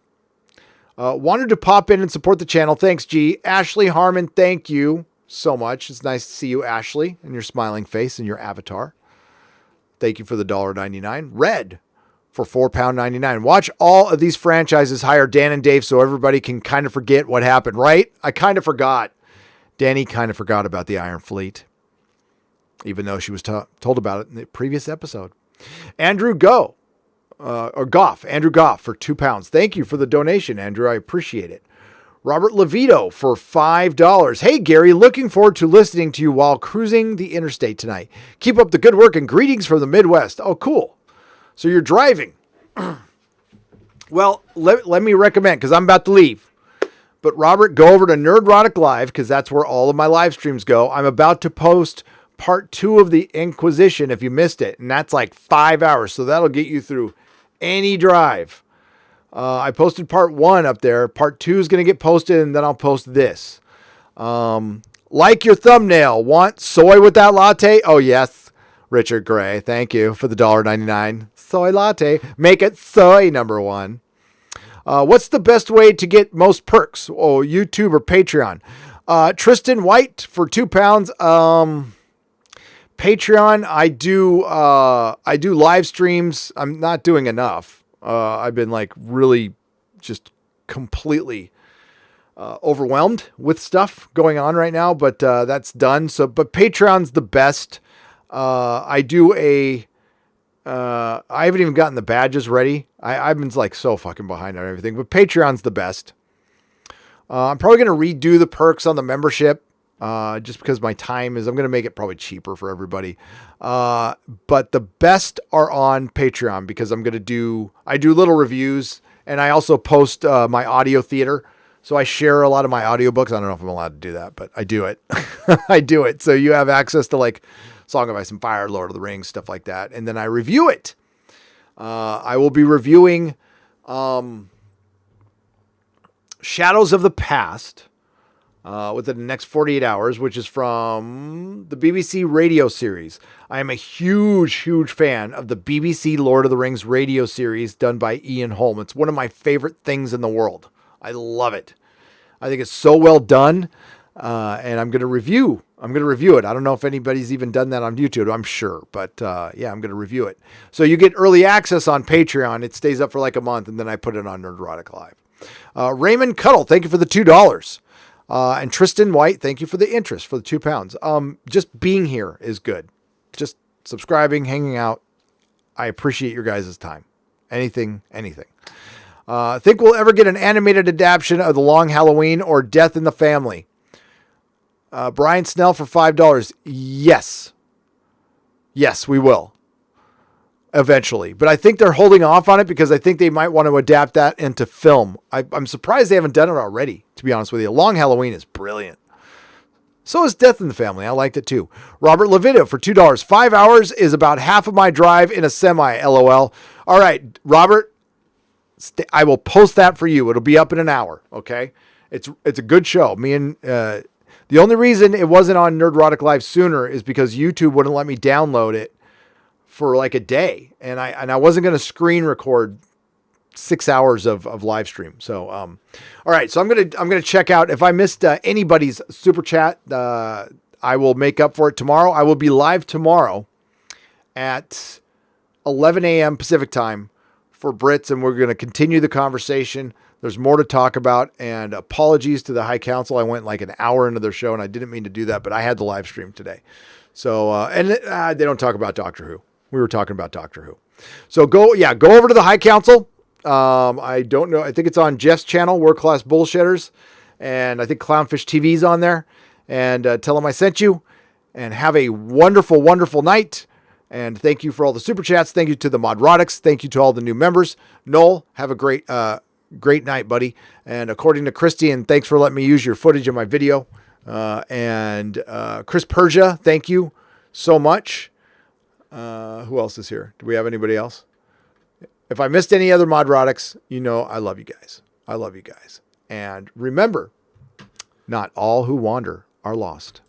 Wanted to pop in and support the channel. Thanks, G. Ashley Harmon, thank you so much. It's nice to see you, Ashley, and your smiling face and your avatar. Thank you for the $1.99. Red for £4.99. Watch all of these franchises hire Dan and Dave so everybody can kind of forget what happened, right? I kind of forgot. Danny kind of forgot about the Iron Fleet, even though she was told about it in the previous episode. Andrew Goff for £2. Thank you for the donation, Andrew. I appreciate it. Robert Levito for $5. Hey, Gary, looking forward to listening to you while cruising the interstate tonight. Keep up the good work and greetings from the Midwest. Oh, cool. So you're driving. Well, let me recommend, because I'm about to leave. But Robert, go over to Nerdrotic Live, because that's where all of my live streams go. I'm about to post part 2 of the Inquisition if you missed it. And that's like 5 hours. So that'll get you through any drive. I posted part 1 up there. Part 2 is going to get posted, and then I'll post this. Like your thumbnail. Want soy with that latte? Oh, yes. Richard Gray, thank you for the $1.99. Soy latte. Make it soy #1. What's the best way to get most perks? Oh, YouTube or Patreon? Tristan White for £2. Patreon, I do live streams. I'm not doing enough. I've been really just completely overwhelmed with stuff going on right now, but that's done. But Patreon's the best. I haven't even gotten the badges ready. I've been so fucking behind on everything, but Patreon's the best. I'm probably going to redo the perks on the membership, just because I'm going to make it probably cheaper for everybody. But the best are on Patreon because I do little reviews, and I also post, my audio theater. So I share a lot of my audiobooks. I don't know if I'm allowed to do that, but I do it. I do it. So you have access to Song of Ice and Fire, Lord of the Rings, stuff like that. And then I review it. I will be reviewing Shadows of the Past within the next 48 hours, which is from the BBC radio series. I am a huge, huge fan of the BBC Lord of the Rings radio series done by Ian Holm. It's one of my favorite things in the world. I love it. I think it's so well done. And I'm going to review it. I don't know if anybody's even done that on YouTube. I'm sure, but yeah, I'm going to review it. So you get early access on Patreon. It stays up for a month, and then I put it on Nerdrotic Live. Raymond Cuddle, thank you for the $2. And Tristan White, thank you for the interest for the £2. Just being here is good. Just subscribing, hanging out. I appreciate your guys' time. Anything. Think we'll ever get an animated adaptation of The Long Halloween or Death in the Family? Brian Snell for $5. Yes, we will eventually, but I think they're holding off on it because I think they might want to adapt that into film. I'm surprised they haven't done it already, to be honest with you. Long Halloween is brilliant. So is Death in the Family. I liked it too. Robert Levito for $2. 5 hours is about half of my drive in a semi, LOL. All right, Robert, I will post that for you. It'll be up in an hour. Okay. It's a good show. Me and, the only reason it wasn't on Nerdrotic Live sooner is because YouTube wouldn't let me download it for a day. And I wasn't going to screen record 6 hours of live stream. So, all right. So I'm going to check out if I missed anybody's super chat, I will make up for it tomorrow. I will be live tomorrow at 11 a.m. Pacific time for Brits. And we're going to continue the conversation. There's more to talk about, and apologies to the High Council. I went an hour into their show, and I didn't mean to do that, but I had the live stream today. So, they don't talk about Doctor Who. We were talking about Doctor Who. So go over to the High Council. I don't know. I think it's on Jeff's channel, World Class Bullshitters, and I think Clownfish TV's on there. And tell them I sent you, and have a wonderful, wonderful night. And thank you for all the super chats. Thank you to the Modrotics. Thank you to all the new members. Noel, have a great night, buddy. And according to Christy, and thanks for letting me use your footage of my video. And Chris Persia, thank you so much. Who else is here? Do we have anybody else? If I missed any other Modrotics, you know I love you guys. I love you guys. And remember, not all who wander are lost.